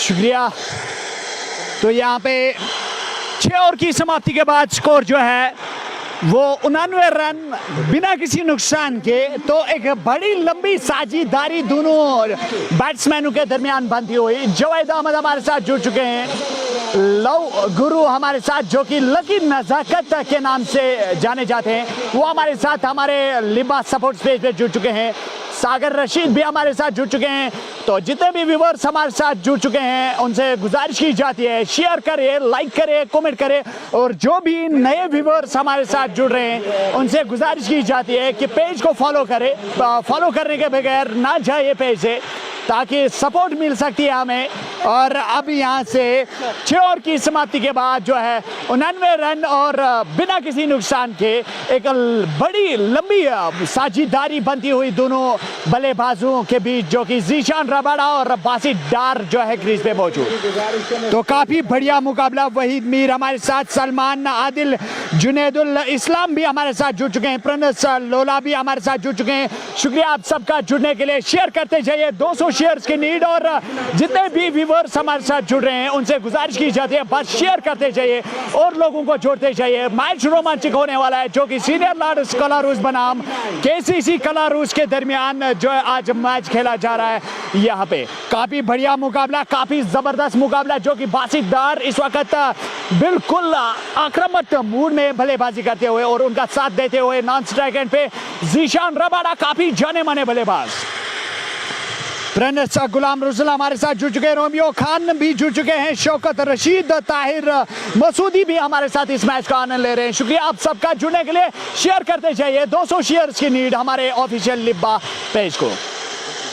[SPEAKER 2] शुक्रिया। तो यहाँ पे 6 over की समाप्ति के बाद score जो है वो 89 रन बिना किसी नुकसान के। तो एक बड़ी लंबी साझेदारी दोनों बैट्समैनों के दरमियान बनती हुई। जवेद अहमद हमारे साथ जुड़ चुके हैं, लव गुरु हमारे साथ जो कि लकी नज़ाकत के नाम से जाने जाते हैं, वो हमारे साथ हमारे लिबास सपोर्ट पेज पे जुड़ चुके हैं। सागर रशीद भी हमारे साथ जुड़ चुके हैं। तो जितने भी व्यूअर्स हमारे साथ जुड़ चुके हैं उनसे गुजारिश की जाती है शेयर करें, लाइक करें, कमेंट करें। और जो भी नए व्यूअर्स हमारे साथ जुड़ रहे हैं उनसे गुजारिश की जाती है कि पेज को फॉलो करें। फॉलो करने के बगैर ना जाइए पेज से, ताकि सपोर्ट मिल सकती है हमें और अब यहाँ से 6 ओवर की समाप्ति के बाद जो है 89 रन और बिना किसी नुकसान के एक बड़ी लंबी साझेदारी बनती हुई दोनों बल्लेबाजों के बीच, जो कि जीशान रबाडा और बासित डार जो है क्रीज पे मौजूद। तो काफी बढ़िया मुकाबला। वहीद मीर हमारे साथ, सलमान, आदिल, जुनैदुल इस्लाम भी हमारे साथ जुड़ चुके हैं, प्रणस लोला भी हमारे साथ जुड़ चुके हैं। शुक्रिया आप सबका जुड़ने के लिए। शेयर करते जाइए, 200 शेयर्स की नीड, और जितने भी व्यूअर्स हमारे साथ जुड़ रहे हैं उनसे गुजारिश की जाती है बस शेयर करते जाइए और लोगों को जोड़ते जाइए। मैच रोमांचक होने वाला है, जो कि सीनियर लॉर्ड्स कलारूस बनाम केसीसी कलारूस के दरमियान जो है आज मैच खेला जा रहा है। यहाँ पे काफी बढ़िया मुकाबला, काफी जबरदस्त मुकाबला, जो कि बासित डार इस वक्त बिल्कुल आक्रामक मूड में बल्लेबाजी करते हुए और उनका साथ देते हुए नॉन स्ट्राइक एंड पे जीशान रबाडा काफी जाने माने बल्लेबाज। प्रणस गुलाम रसूल हमारे साथ जुड़ चुके हैं, रोमियो खान भी जुड़ चुके हैं, शौकत रशीद, ताहिर मसूदी भी हमारे साथ इस मैच का आनंद ले रहे हैं। शुक्रिया आप सबका जुड़ने के लिए। शेयर करते जाइए, 200 शेयर्स की नीड हमारे ऑफिशियल लिब्बा पेज को।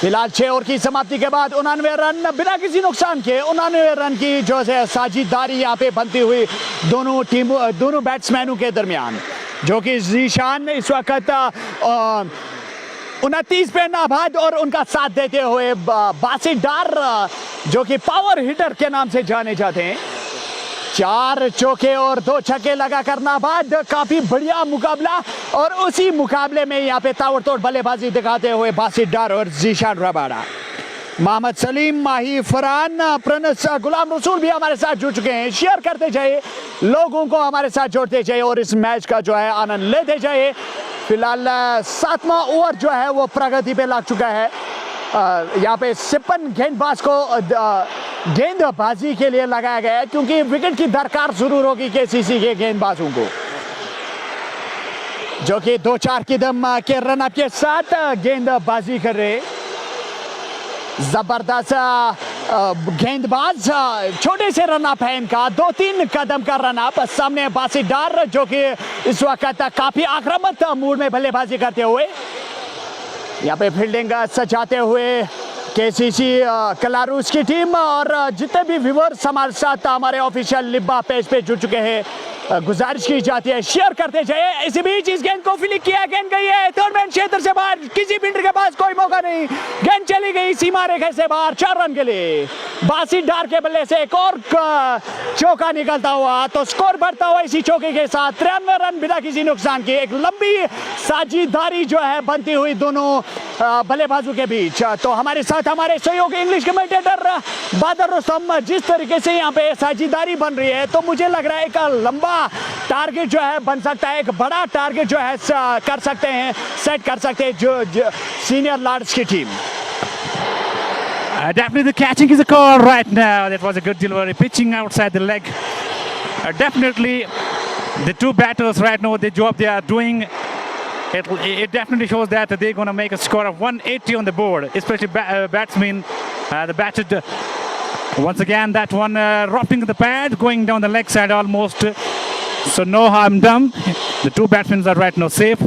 [SPEAKER 2] फिलहाल 6 ओवर की समाप्ति के बाद 89 रन बिना किसी नुकसान के, 89 रन की जो है साझेदारी यहाँ पे बनती हुई दोनों बैट्समैनों के दरमियान, जो कि जीशान इस वक्त 29 पे नाबाद और उनका साथ देते हुए बासित डार, जो कि पावर हिटर के नाम से जाने जाते हैं। 4 चौके और 2 छक्के लगा कर नाबाद। काफी बढ़िया मुकाबला, और उसी मुकाबले में यहाँ पे ताबड़तोड़ बल्लेबाजी दिखाते हुए बासित डार और जीशान रबाडा। मोहम्मद सलीम, माही फरहान, प्रणस गुलाम रसूल भी हमारे साथ जुड़ चुके हैं। शेयर करते जाइए, लोगों को हमारे साथ जोड़ते जाइए और इस मैच का जो है आनंद लेते जाइए। फिलहाल 7वां ओवर जो है वो प्रगति पे लग चुका है। यहाँ पे सिपन गेंदबाज को गेंदबाजी के लिए लगाया गया है, क्योंकि विकेट की दरकार जरूर होगी केसीसी के गेंदबाजों को, जो कि 2-4 कदम के रन अप के साथ गेंदबाजी कर रहे। जबरदस्त गेंदबाज, छोटे से रन अप है इनका, 2-3 कदम का रन अप। सामने बासित डार, जो कि इस वक्त काफी आक्रामक मूड में बल्लेबाजी करते हुए यहाँ पे फील्डिंग सजाते हुए केसीसी कलारूस की टीम। और जितने भी व्यूअर्स हमारे साथ हमारे ऑफिशियल लिब्बा पेज पे जुड़ चुके हैं, गुजारिश की जाती है शेयर करते जाइए। इसी बीच इस गेंद को फ्लिक किया, गेंद गई है थर्ड मैन क्षेत्र से बाहर, किसी फील्डर के पास कोई मौका नहीं, गेंद चली गई सीमा रेखा से बाहर। 4 रन के लिए बासित डार के बल्ले से एक और चौका निकलता हुआ, तो स्कोर बढ़ता हुआ इसी चौके के साथ 93 रन बिना किसी नुकसान के। एक लंबी साझेदारी जो है बनती हुई दोनों बल्लेबाजों के बीच। तो हमारे साथ हमारे सहयोगी इंग्लिश कमेंटेटर बादर रस्तम, जिस तरीके से यहाँ पे साझेदारी बन रही है, तो मुझे लग रहा है एक लंबा टारगेट जो है बन सकता है, एक बड़ा टारगेट जो है कर सकते हैं, सेट कर सकते हैं जो सीनियर लॉर्ड्स की team.
[SPEAKER 3] Definitely the catching is a call right now. That was a good delivery, pitching outside the leg. Definitely the two batters right now, the job they are doing, it definitely shows that they're going to make a score of 180 on the board, especially batsmen. The batted once again, that one roughing the pad, going down the leg side almost. So no harm done. The two batsmen are right now safe.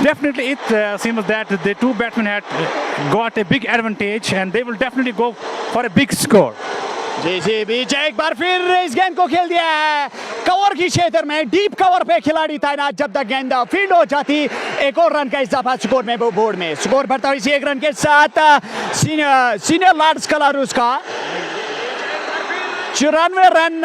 [SPEAKER 3] Definitely it seems that the two batsmen had got a big advantage and they will definitely go for a big score.
[SPEAKER 2] जी बीच एक बार फिर इस गेंद को खेल दिया है cover की क्षेत्र में, डीप कवर पे खिलाड़ी तैनात। जब तक गेंद फील्ड हो जाती, एक और रन का इजाफा स्कोर में बोर्ड में। स्कोर बढ़ता हुआ इसी 1 रन के साथ सीनियर लॉर्ड्स कलारूस का 94 रन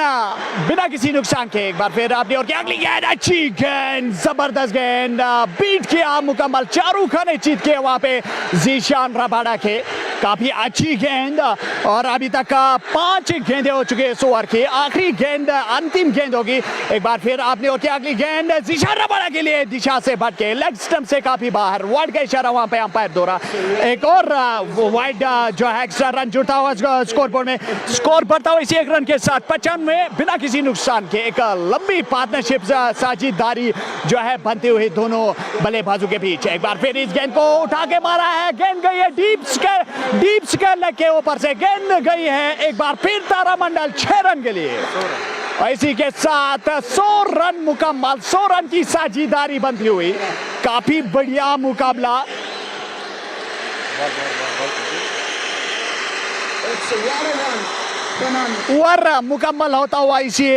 [SPEAKER 2] बिना किसी नुकसान के। एक बार फिर आपने और क्या अगली गेंद, अच्छी गेंद, जबरदस्त गेंद, बीट किया मुकम्मल, शाहरुख खान ने जीत के वहां पे जीशान रबाडा के। काफी अच्छी गेंद, और अभी तक 5 गेंदें हो चुके हैं इस ओवर की। आखिरी गेंद अंतिम गेंद होगी। एक बार फिर आपने और क्या अगली गेंद जीशान रबाडा के लिए दिशा से भटके, लेग स्टंप से काफी बाहर, वाइड का इशारा वहां पे अंपायर द्वारा। एक और वाइड जो है एक्स्ट्रा रन जुड़ता हुआ स्कोर बोर्ड में। स्कोर बढ़ता हुआ इसी 1 रन के साथ 95 बिना किसी नुकसान के। एक लंबी पार्टनरशिप साझेदारी जो है बनती हुई दोनों बल्लेबाजों के बीच। एक बार फिर इस गेंद को उठा के मारा है, गेंद गई है डीप स्क्वायर लेग के ऊपर से, गेंद गई है एक बार फिर तारामंडल 6 रन के लिए। इसी के साथ 100 रन मुकम्मल, 100 रन की साझेदारी बनती हुई। काफी बढ़िया मुकाबला। ओवर मुकम्मल होता हुआ इसी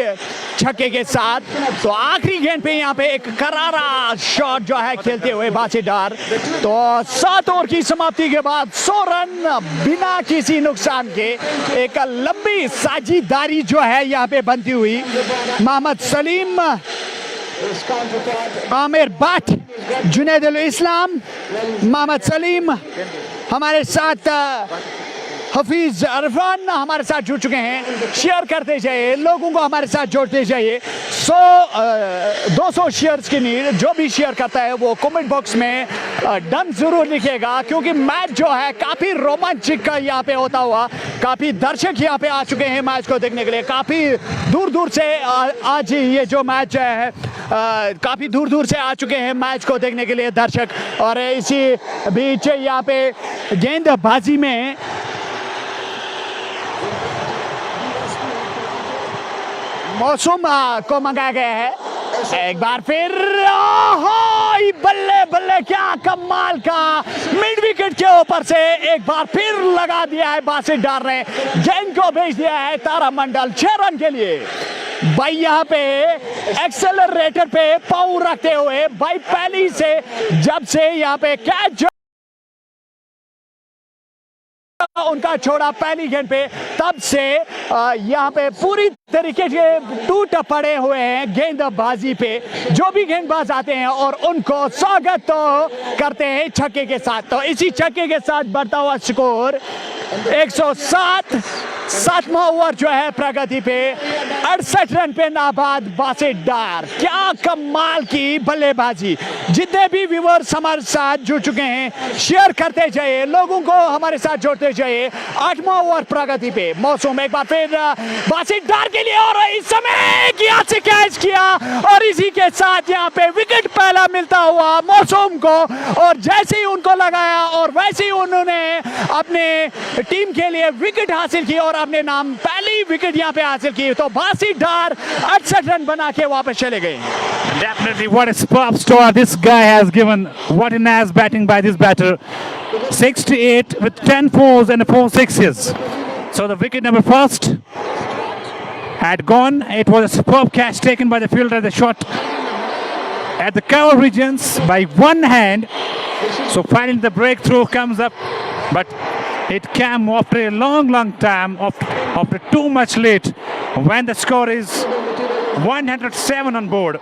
[SPEAKER 2] छक्के के साथ। तो आखिरी गेंद पे यहाँ पे एक करारा शॉट जो है खेलते हुए बासीडार। तो 7 ओवर की समाप्ति के बाद 100 रन बिना किसी नुकसान के, एक लंबी साझेदारी जो है यहाँ पे बनती हुई। मोहम्मद सलीम, आमिर भट्ट, जुनैद उल इस्लाम, मोहम्मद सलीम हमारे साथ, हफीज अरफान हमारे साथ जुड़ चुके हैं। शेयर करते जाइए, लोगों को हमारे साथ जोड़ते जाइए। 200 शेयर्स की नीड, जो भी शेयर करता है वो कमेंट बॉक्स में डन जरूर लिखेगा, क्योंकि मैच जो है काफ़ी रोमांचक यहाँ पे होता हुआ। काफ़ी दर्शक यहाँ पे आ चुके हैं मैच को देखने के लिए। काफ़ी दूर दूर से आज ये जो मैच है काफ़ी दूर दूर से आ चुके हैं मैच को देखने के लिए दर्शक। और इसी बीच यहाँ पे गेंदबाजी में मौसम को मंगाया गया है। एक बार फिर बल्ले बल्ले, क्या कमाल का मिड विकेट के ऊपर से एक बार फिर लगा दिया है बासीडार ने। गेंद को भेज दिया है तारामंडल 6 रन के लिए। भाई यहाँ पे एक्सेलरेटर पे पाँव रखते हुए भाई पहली से जब से यहाँ पे कैच उनका छोड़ा पहली गेंद पे, तब से यहाँ पे पूरी तरीके से टूट पड़े हुए हैं गेंदबाजी पे। जो भी गेंदबाज आते हैं और उनको स्वागत तो करते हैं छक्के के साथ। तो इसी छक्के के साथ बढ़ता हुआ स्कोर 107। 7वां ओवर जो है प्रगति पे, 68 रन पे नाबाद बासीडार। क्या कमाल की बल्लेबाजी। जितने भी व्यूअर्स हमारे साथ जुड़ चुके हैं शेयर करते जाइए, लोगों को हमारे साथ जोड़ते जाइए। 8वां ओवर प्रगति पे, मौसम एक बार फिर बासीडार के लिए, और इस समय किया से कैच किया और इसी के साथ यहाँ पे विकेट पहला मिलता हुआ मौसम को। और जैसे ही उनको लगाया और वैसे ही उन्होंने अपने टीम के लिए विकेट हासिल की और अपने नाम पहली विकेट यहाँ पे हासिल की। तो बासीडार 68 रन बना के वापस चले गए।
[SPEAKER 3] Definitely, what a superb start this guy has given. What a nice batting by this batter. 68 with 10 fours and 4 sixes. So the wicket number first had gone. It was a superb catch taken by the fielder. The shot at the cover regions by one hand. So finally the breakthrough comes up, but it came after a long time, after too much late, when the score is 107 on board.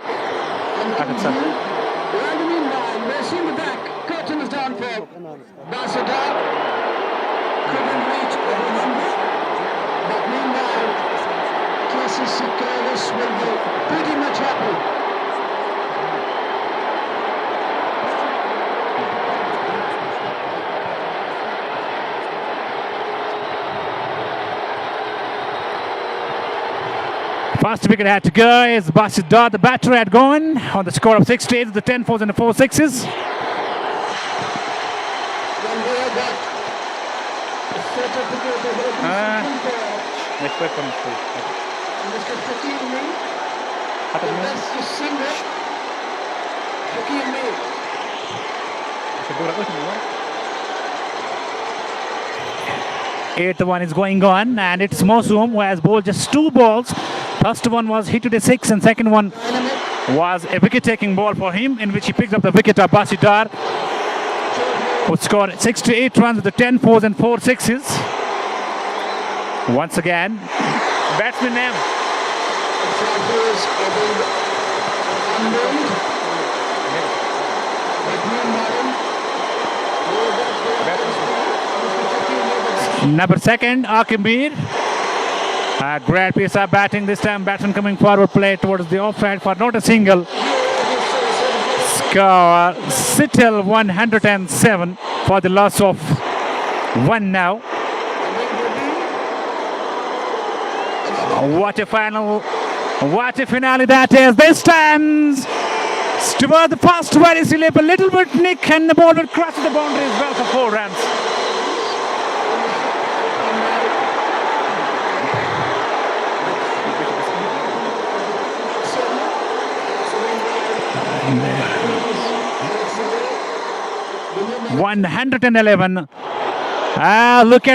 [SPEAKER 3] First wicket had to go is Basidar. The batter had gone on the score of 68, the 10 fours and the 4 sixes. Eighth one is going on, and it's Mosum who has bowled just 2 balls. First one was hit to the 6, and second one was a wicket-taking ball for him, in which he picked up the wicket of Basidar, who scored 68 runs with the 10 fours and 4 sixes. Once again, batsman name. Number second, Akimir. A great piece of batting this time. Batsman coming forward, play towards the offside for not a single. Score still 107 for the loss of 1 now. What a final, what a finale that is. This time toward the first very slip, a little bit nick, and the ball will cross the boundary as well for 4 runs. $111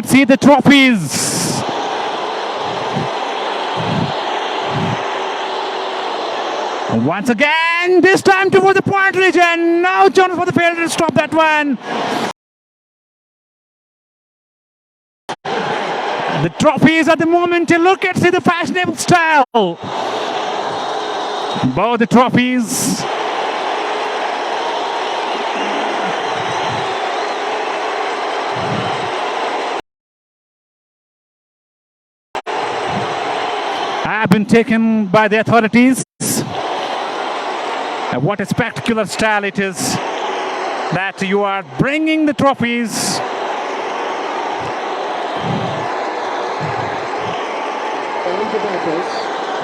[SPEAKER 3] See the trophies. Once again, this time toward the point region. Now Jonas for the fielder to stop that one. The trophies at the moment. See the fashionable style. Both the trophies. Have been taken by the authorities. And what a spectacular style it is that you are bringing the trophies.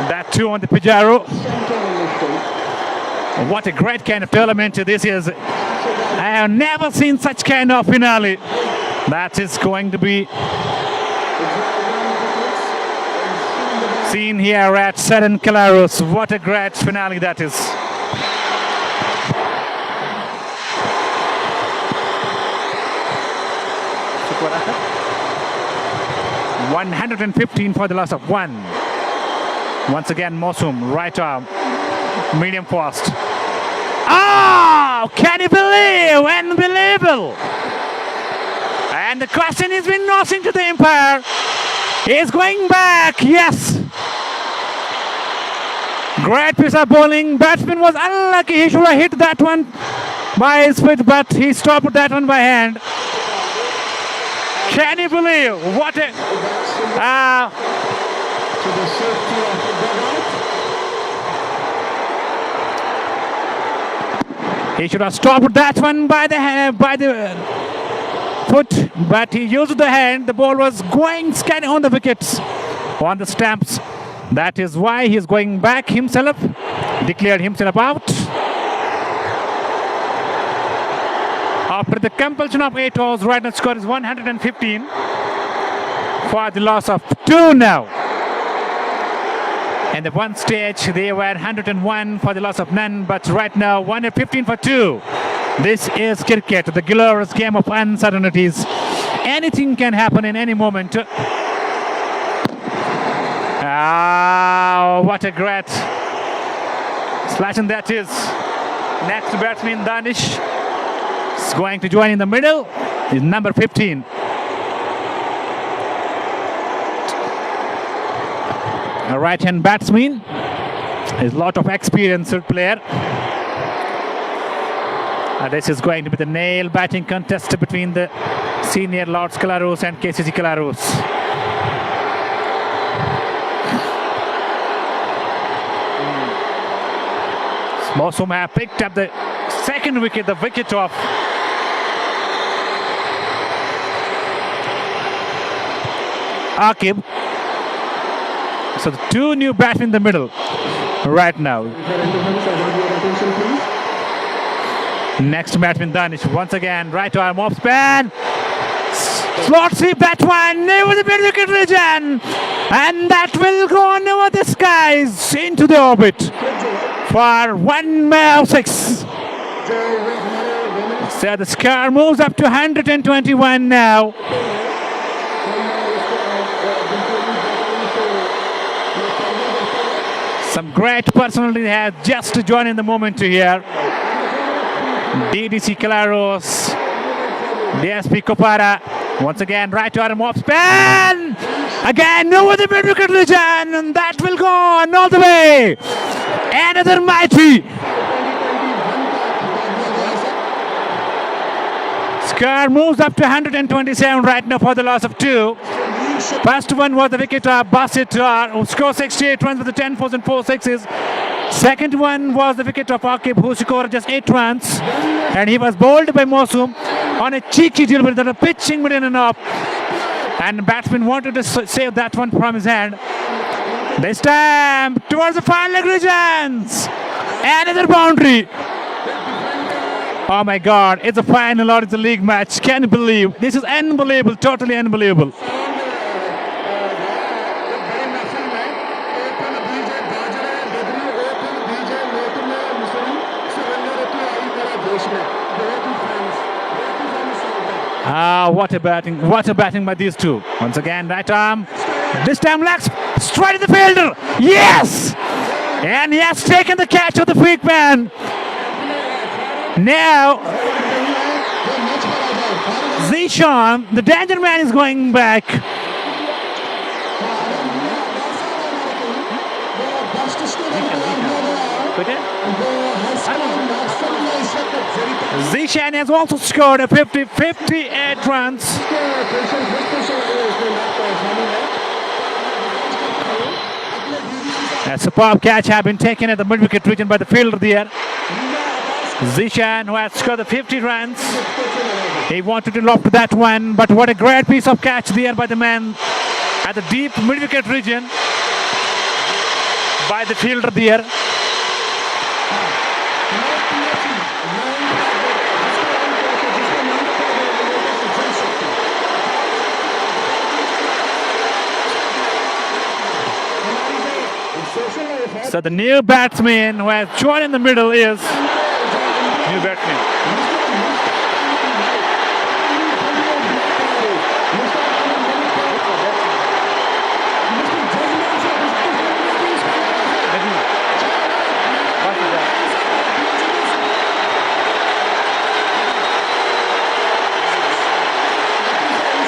[SPEAKER 3] That too on the Pajaro. What a great kind of tournament this is. I have never seen such kind of finale. That is going to be seen here at Seven Calaros. What a great finale that is. $115 for the loss of 1. Once again, Mosum, right arm, medium fast. Oh, can you believe? Unbelievable. And the question has been nothing to the umpire. He's going back, yes. Great piece of bowling. Batsman was unlucky. He should have hit that one by his foot, but he stopped that one by hand. Can you believe what a he should have stopped that one by the foot, but he used the hand. The ball was going scanning on the wickets, on the stamps. That is why he is going back himself, declared himself out. After the compulsion of 8 overs, right now score is 115 for the loss of 2 now. And at one stage they were 101 for the loss of none, but right now 115 for 2. This is cricket, the glorious game of uncertainties. Anything can happen in any moment. What a great slash, and that is next batsman Danish is going to join in the middle. Is number 15. A right-hand batsman. Is a lot of experienced player. This is going to be the nail batting contest between the senior Lords Calaros and KCC Calaros. Mosum have picked up the second wicket, the wicket of Akib. So the 2 new batsmen in the middle right now. Next batsman Danish once again, right arm off span. Slot sweep that one over the mid wicket region, and that will go on over the skies into the orbit for 106. So the score moves up to 121 now. Some great personality have just joined in the moment here. DDC Calaros, DSP Kopara, once again right arm off span. Again over the mid wicket region, and that will go on all the way. Another mighty. Score moves up to 127 right now for the loss of 2. First one was the wicket of Basit, who scored 68 runs with the 10 fours and 4 sixes. Second one was the wicket of Akib, who scored just 8 runs, and he was bowled by Mosum on a cheeky delivery that was pitching mid and up, and the batsman wanted to save that one from his hand. They stamp towards the final leg regions. Another boundary. Oh my God, it's a final or it's a league match. Can you believe? This is unbelievable, totally unbelievable. What a batting by these two. Once again, right arm. This time legs straight in the fielder. Yes! And he has taken the catch of the quick man. Now, Zishan, the danger man, is going back. Zishan has also scored a 58 runs. A superb catch has been taken at the mid-wicket region by the fielder there. Zishan, who has scored the 50 runs. He wanted to lob to that one, but what a great piece of catch there by the man at the deep mid-wicket region by the fielder there. So the new batsman who has joined in the middle is new batsman.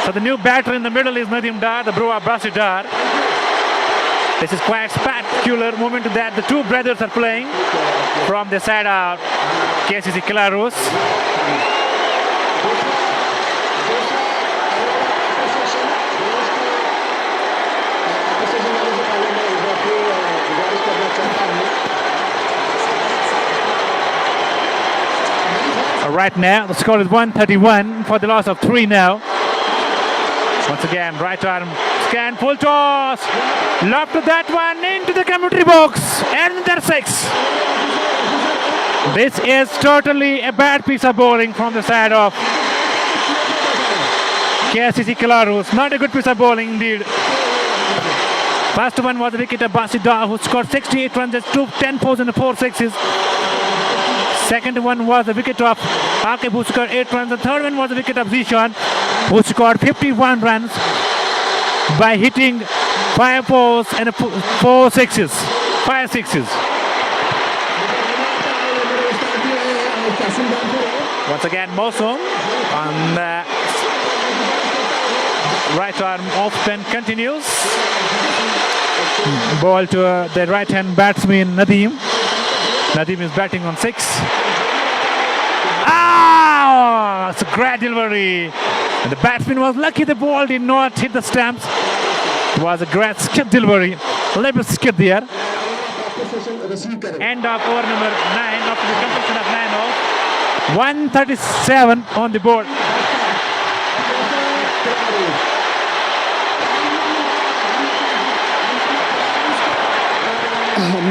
[SPEAKER 3] So the new batter in the middle is Nadeem Dar, the Brewer Basit Dar. This is quite spectacular moment that the two brothers are playing from the side of KCC Kilarus. Right now, the score is 131 for the loss of 3 now. Once again, right arm scan, full toss. Lob to that one into the commentary box. And there's 6. This is totally a bad piece of bowling from the side of KCC Kilarus. Not a good piece of bowling indeed. First one was the wicket of Basit Dar, who scored 68 runs, just 10 fours and 4 sixes. Second one was the wicket of Aqib, who scored 8 runs. The third one was the wicket of Zishan, who scored 51 runs by hitting 5 fours and 4 sixes. 5 sixes. Once again, Mosum on the right arm off spin continues. Ball to the right hand batsman Nadeem. Nadeem is batting on 6. It's a great delivery. And the batsman was lucky the ball did not hit the stumps. It was a great skip delivery. A little skip there. End of over number 9 after the completion of 9 overs. 137 on the board.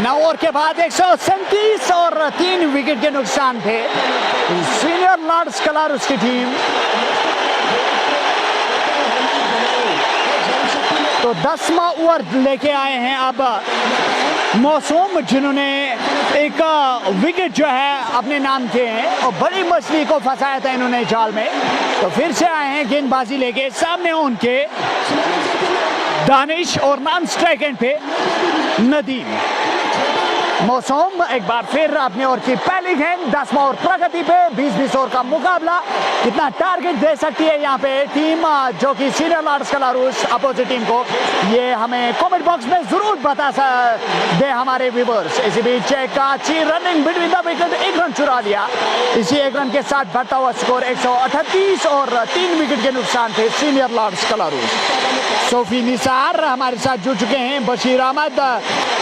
[SPEAKER 2] Now over के बाद 137 और 3 wicket के नुकसान थे senior Lord's Kalaroos की team. तो 10वां over लेके आए हैं अब मौसम, जिन्होंने एक विकेट जो है अपने नाम किए हैं और बड़ी मछली को फंसाया था इन्होंने जाल में। तो फिर से आए हैं गेंदबाजी लेके, सामने उनके दानिश और नॉन स्ट्राइक एंड पे नदीम। मौसम एक बार फिर अपने ओवर की पहली गेंद, 10वां ओवर प्रगति पे 20-20 ओवर का मुकाबला। कितना टारगेट दे सकती है यहाँ पे टीम जो कि senior Lord's Kalaroos opposite team को, ये हमें कमेंट बॉक्स में जरूर बता दे हमारे व्यूअर्स। इसी बीच एक अच्छी running between the wicket, 1 run चुरा लिया। इसी 1 रन के साथ बढ़ता हुआ स्कोर 138 और 3 विकेट के नुकसान थे senior Lord's Kalaroos. Sophie Nisar हमारे साथ जुड़ चुके हैं, बशीर अहमद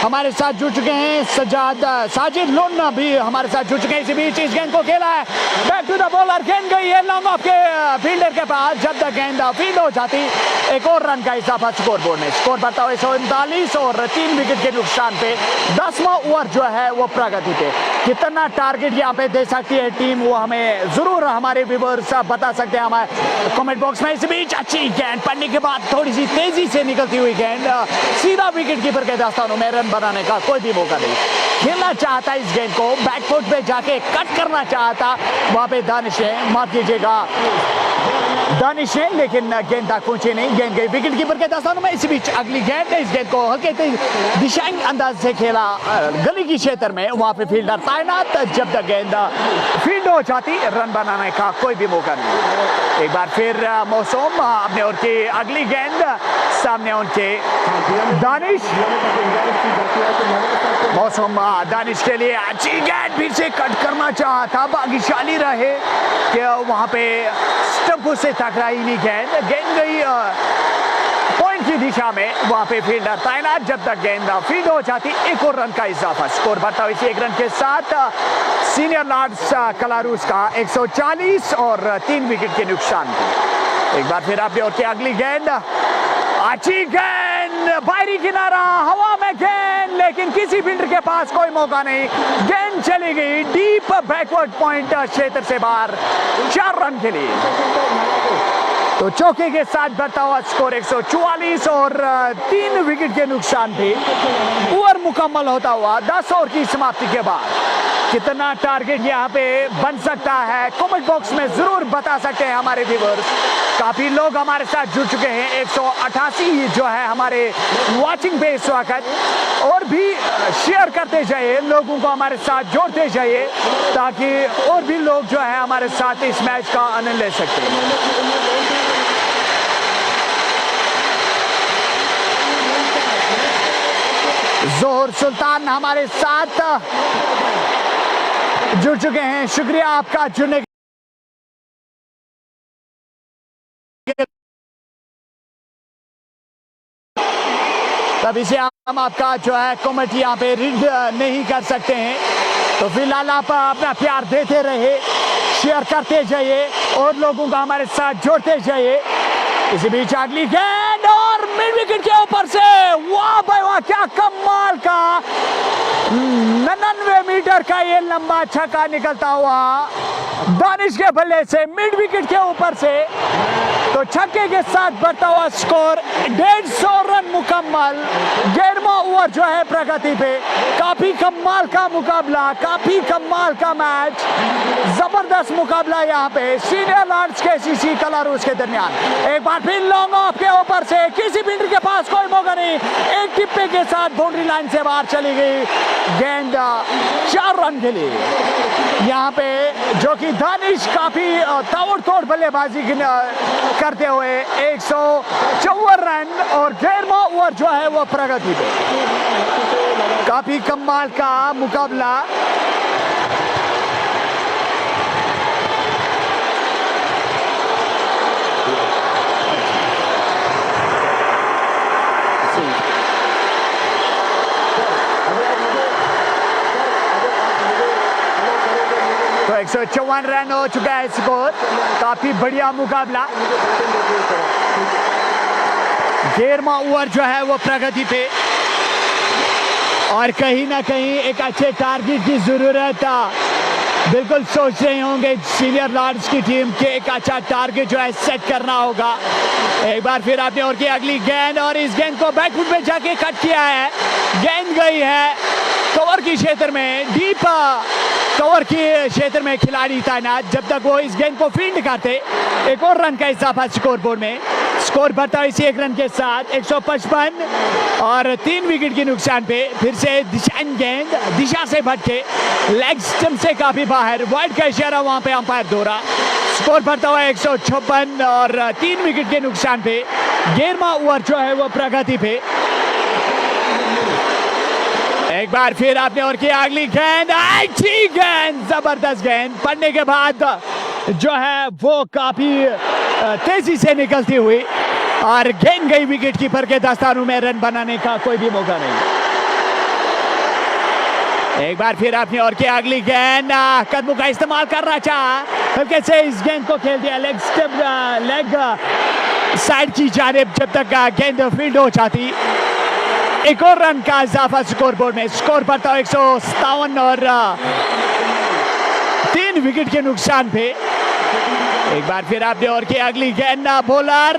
[SPEAKER 2] हमारे साथ जुड़ चुके हैं, सजाद साजिद लोन भी हमारे साथ जुड़ चुके हैं। इसी बीच इस गेंद को खेला है, बैक टू द बॉलर, गेंद गई है लॉन्ग ऑफ के फील्डर के पास। जब तक गेंद फील्ड हो जाती, एक और रन का इजाफा स्कोर बोर्ड में। स्कोर बढ़ता हुआ 139 और 3 विकेट के नुकसान पे 10वां ओवर जो है वो प्रगति पे। कितना टारगेट यहाँ पे दे सकती है टीम, वो हमें जरूर हमारे व्यूअर्स बता सकते हैं हमारे कमेंट बॉक्स में। इस बीच अच्छी गेंद पड़ने के बाद थोड़ी सी तेजी से निकलती हुई गेंद सीधा विकेट कीपर के दस्तानों में, रन बनाने का कोई भी मौका नहीं। खेलना चाहता इस गेंद को, बैकफुट पे जाके कट करना चाहता, वहां पे दानिश है, माफ कीजिएगा दानिश ने, लेकिन गेंद तक पहुंचे नहीं, गेंद गई विकेट कीपर के दस्तानों में। इसी बीच अगली गेंद, इस गेंद को हल्के दिशाई अंदाज से खेला गली की क्षेत्र में, वहां पे फील्डर तैनात। जब तक गेंद फील्ड हो जाती, रन बनाने का कोई भी मौका नहीं। एक बार फिर मौसम अपने ओर की अगली गेंद, सामने उनके दानिश। मौसम दानिश के लिए अच्छी गेंद, फिर से कट करना चाहा था, भाग्यशाली रहे कि वहां पे स्टंप से टकराई नहीं गेंद, गेंद गई पॉइंट की दिशा में, वहां पे फील्डर तैनात। जब तक गेंद फील्ड हो जाती, एक और रन का इजाफा। स्कोर बढ़ता हुआ 1 रन के साथ सीनियर लॉर्ड्स कलारूस का 140 और 3 विकेट के नुकसान। एक बार फिर आपने और की अगली गेंद, अच्छी गेंद, बाहरी किनारा, हवा में गेंद, लेकिन किसी फील्डर के पास कोई मौका नहीं, गेंद चली गई डीप बैकवर्ड पॉइंट क्षेत्र से बाहर, 4 रन के लिए। तो चौके के साथ बढ़ता हुआ स्कोर 144 और 3 विकेट के नुकसान थे। ओवर मुकम्मल होता हुआ 10 ओवर की समाप्ति के बाद कितना टारगेट यहाँ पे बन सकता है, कमेंट बॉक्स में जरूर बता सकते हैं हमारे व्यूअर्स। काफी लोग हमारे साथ जुड़ चुके हैं, 188 जो है हमारे वॉचिंग पे इस वक्त। और भी शेयर करते जाइए, लोगों को हमारे साथ जोड़ते जाइए, ताकि और भी लोग जो है हमारे साथ इस मैच का आनंद ले सकते हैं। जोहर सुल्तान हमारे साथ जुड़ चुके हैं, शुक्रिया आपका जुड़ने तभी से हम आपका जो है कमेंट यहाँ पे रीड नहीं कर सकते हैं, तो फिलहाल आप अपना प्यार देते रहे, शेयर करते जाइए और लोगों को हमारे साथ जोड़ते जाइए। इसी बीच अगली गेंद और मिड विकेट के ऊपर से, वाह भाई वाह, क्या कमाल का 99 मीटर का ये लंबा छक्का निकलता हुआ दानिश के बल्ले से मिड विकेट के ऊपर से। तो छक्के के साथ बढ़ता हुआ स्कोर 150 रन मुकम्मल। 11वां ओवर जो है प्रगति पे, काफी कमाल का मुकाबला, काफी कमाल का मैच, जबरदस्त मुकाबला यहाँ पे सीनियर लॉर्ड्स के सीसी कलारूस के दरमियान। एक बार फिर लॉन्ग ऑफ के ऊपर से, किसी फील्डर के पास कोई मौका नहीं, एक टिप्पे के साथ बाउंड्री लाइन से बाहर चली गई गेंद, 4 रन के लिए। यहाँ पे जो कि दानिश काफी ताबड़तोड़ बल्लेबाजी करते हुए 154 रन और 11वां ओवर जो है वो प्रगति पे, काफी कमाल का मुकाबला। तो 154 रन हो चुका है स्कोर, काफी बढ़िया मुकाबला। 13वां ओवर जो है वो प्रगति पे, और कहीं ना कहीं एक अच्छे टारगेट की जरूरत बिल्कुल सोच रहे होंगे सीनियर लॉर्ड्स की टीम के, एक अच्छा टारगेट जो है सेट करना होगा। एक बार फिर आपने और की अगली गेंद, और इस गेंद को बैकफुट में जाके कट किया है, गेंद गई है कवर की क्षेत्र में, डीप कवर के क्षेत्र में खिलाड़ी तैनात। जब तक वो इस गेंद को फील्ड करते, एक और रन का इजाफा स्कोर बोर्ड में। स्कोर बढ़ता है इसी 1 रन के साथ 155 और 3 विकेट के नुकसान पे। फिर से गेंद दिशा से भटके, लेग स्टंप से काफी बाहर, वाइड का इशारा वहां पे अंपायर दोहरा। स्कोर बढ़ता हुआ 156 और 3 विकेट के नुकसान पे। 11वां ओवर जो है वो प्रगति पे। एक बार फिर आपने और की अगली गेंद, अच्छी गेंद, जबरदस्त गेंद पड़ने के बाद जो है वो काफी तेजी से निकलती हुई, और गेंद गई विकेट कीपर के दस्तानों में, रन बनाने का कोई भी मौका नहीं। एक बार फिर आपने और की अगली गेंद, कदमों का इस्तेमाल करना चाहा, हल्के से इस गेंद को खेल दिया लेग स्टेप, लेग साइड की जानिब। जब तक गेंद फील्ड हो जाती, एक और रन का इजाफा स्कोर बोर्ड में। स्कोर बढ़ता है 157 और 3 विकेट के नुकसान पे। एक बार फिर आपने और की अगली गेंद, बॉलर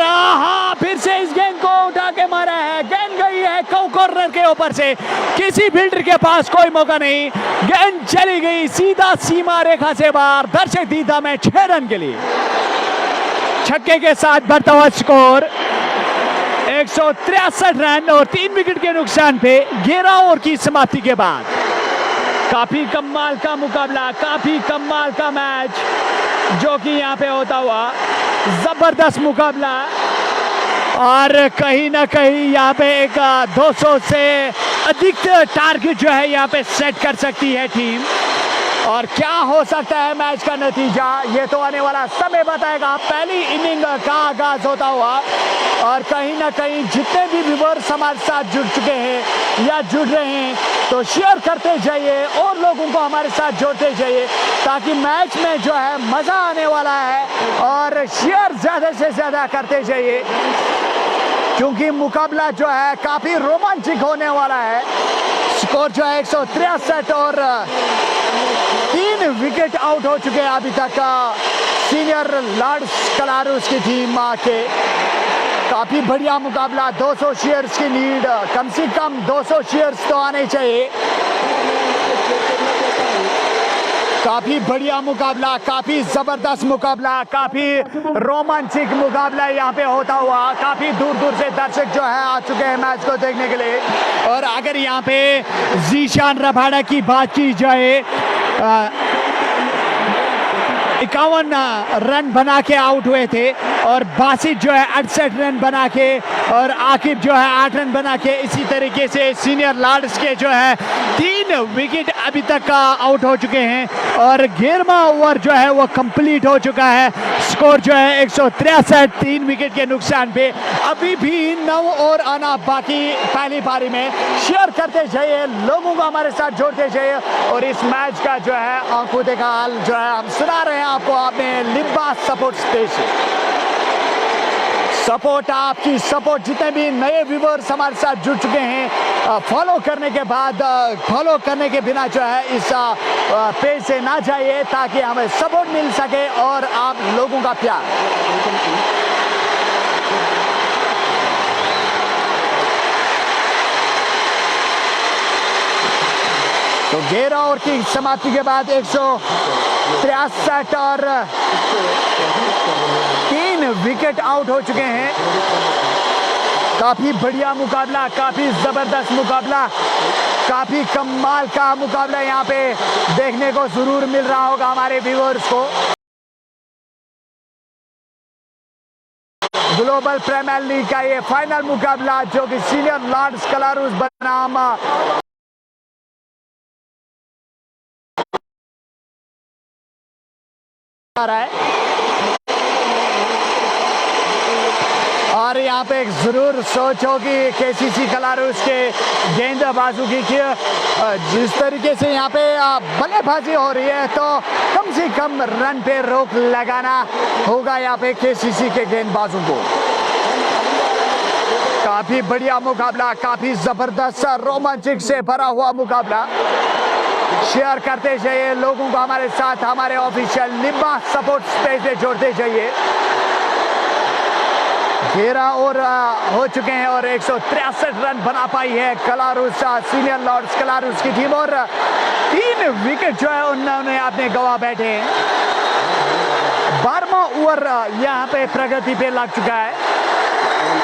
[SPEAKER 2] फिर से इस गेंद को उठा के मारा है, गेंद गई है कॉर्नर के ऊपर से, किसी फील्डर के पास कोई मौका नहीं, गेंद चली गई सीधा सीमा रेखा से बाहर, दर्शक दीदा में 6 रन के लिए। छक्के के साथ बढ़ता हुआ स्कोर 163 रन और 3 विकेट के नुकसान पे 11 ओवर की समाप्ति के बाद। काफी कमाल का मुकाबला, काफी कमाल का मैच जो कि यहाँ पे होता हुआ, जबरदस्त मुकाबला। और कहीं ना कहीं यहाँ पे एक 200 से अधिक टारगेट जो है यहाँ पे सेट कर सकती है टीम। और क्या हो सकता है मैच का नतीजा, ये तो आने वाला समय बताएगा। पहली इनिंग का आगाज होता हुआ और कहीं ना कहीं जितने भी व्यूअर्स हमारे साथ जुड़ चुके हैं या जुड़ रहे हैं तो शेयर करते जाइए और लोगों को हमारे साथ जोड़ते जाइए ताकि मैच में जो है मजा आने वाला है। और शेयर ज्यादा से ज्यादा करते जाइए क्योंकि मुकाबला जो है काफी रोमांचक होने वाला है। स्कोर जो है 163 और 3 विकेट आउट हो चुके हैं अभी तक सीनियर लॉर्ड्स कलारुस की टीम के। काफी बढ़िया मुकाबला, 200 शेयर्स की लीड, कम से कम 200 शेयर्स तो आने चाहिए। काफी बढ़िया मुकाबला, काफी जबरदस्त मुकाबला, काफी रोमांचक मुकाबला यहाँ पे होता हुआ। काफी दूर दूर से दर्शक जो है आ चुके हैं मैच को देखने के लिए। और अगर यहाँ पे जीशान रबाडा की बात की जाए, 51 रन बना के आउट हुए थे और बासित जो है 68 रन बना के और आकिब जो है 8 रन बना के। इसी तरीके से सीनियर लॉर्ड्स के जो है 3 विकेट अभी तक आउट हो चुके हैं और 11वां ओवर जो है वो कंप्लीट हो चुका है। स्कोर जो है 163, 3 विकेट के नुकसान पे। अभी भी 9 ओवर आना बाकी पहली पारी में। शेयर करते जाइए, लोगों को हमारे साथ जोड़ते जाइए और इस मैच का जो है आंखों देखा हाल जो है हम सुना रहे हैं आपको अपने लिब्बा सपोर्ट स्टेशन। सपोर्ट, आपकी सपोर्ट, जितने भी नए व्यूअर्स हमारे साथ जुड़ चुके हैं फॉलो करने के बाद, फॉलो करने के बिना जो है इस पेज से ना जाइए ताकि हमें सपोर्ट मिल सके और आप लोगों का प्यार। तो 11 ओवर की समाप्ति के बाद 163 और 3 विकेट आउट हो चुके हैं। काफी बढ़िया मुकाबला, काफी जबरदस्त मुकाबला, काफी कमाल का मुकाबला यहाँ पे देखने को जरूर मिल रहा होगा हमारे व्यूअर्स को। ग्लोबल प्रीमियर लीग का ये फाइनल मुकाबला जो कि सीनियर लॉर्ड्स कलारुस बनाम रहा है। और यहाँ पे एक जरूर सोच होगी केसीसी कलारुस के गेंदबाजों की कि जिस तरीके से यहाँ पे बल्लेबाजी हो रही है तो कम से कम रन पे रोक लगाना होगा यहाँ पे केसीसी के गेंदबाजों को। काफी बढ़िया मुकाबला, काफी जबरदस्त रोमांचक से भरा हुआ मुकाबला। शेयर करते जाइए, लोगों को हमारे साथ हमारे ऑफिशियल लिब्बा सपोर्ट पेज से जोड़ते जाइए। 13 ओवर हो चुके हैं और 163 रन बना पाई है कलारुस, सीनियर लॉर्ड्स कलारुस की टीम। और 3 विकेट जो है उन्होंने अपने गवा बैठे हैं। 12वां ओवर यहाँ पे प्रगति पे लग चुका है।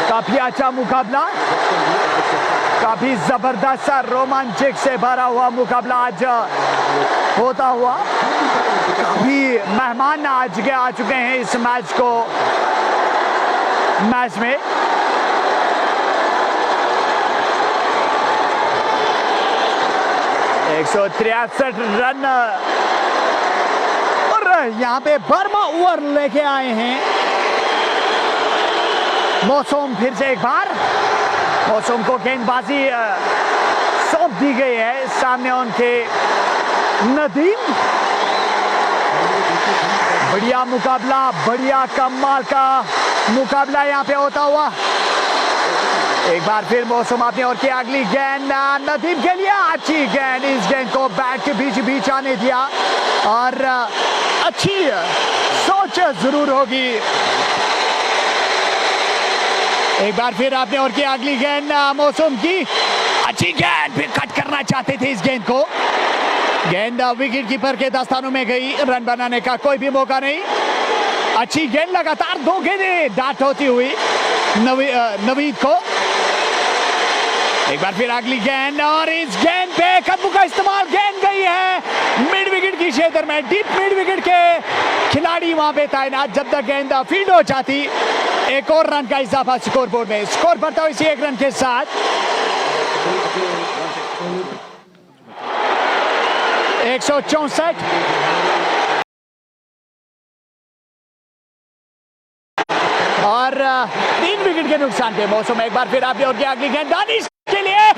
[SPEAKER 2] काफी अच्छा मुकाबला, काफी जबरदस्त रोमांचक से भरा हुआ मुकाबला आज होता हुआ। काफी मेहमान आज के आ चुके हैं इस मैच में। एक 163 रन और यहाँ पे 12वां ओवर लेके आए हैं मौसम। फिर से एक बार मौसम को गेंदबाजी सौंप दी गई है, सामने उनके नदीम। बढ़िया मुकाबला, बढ़िया कमाल का मुकाबला यहाँ पे होता हुआ। एक बार फिर मौसम आपने और की अगली गेंद नदीम के लिए अच्छी गेंद, इस गेंद को बैट के बीच आने दिया और अच्छी सोच जरूर होगी। एक बार फिर आपने और की अगली गेंद मौसम की अच्छी गेंद, फिर कट करना चाहते थे इस गेंद को। गेंद विकेट कीपर के दस्तानों में गई, रन बनाने का कोई भी मौका नहीं। अच्छी गेंद, लगातार 2 गेंदें डाट होती हुई नवीद को। एक बार फिर अगली गेंद और इस गेंद पे कदमों का इस्तेमाल, गेंद गई है मिड विकेट की क्षेत्र में। डीप मिड विकेट के खिलाड़ी वहां पे तैनात। जब तक गेंद फील्ड हो जाती, एक और रन का इजाफा स्कोर बोर्ड में। स्कोर बढ़ता हुआ इसी 1 रन के साथ 164 और 3 विकेट के नुकसान पे मौसम। एक बार फिर आपने और क्या अगली गेंद दानिश के लिए,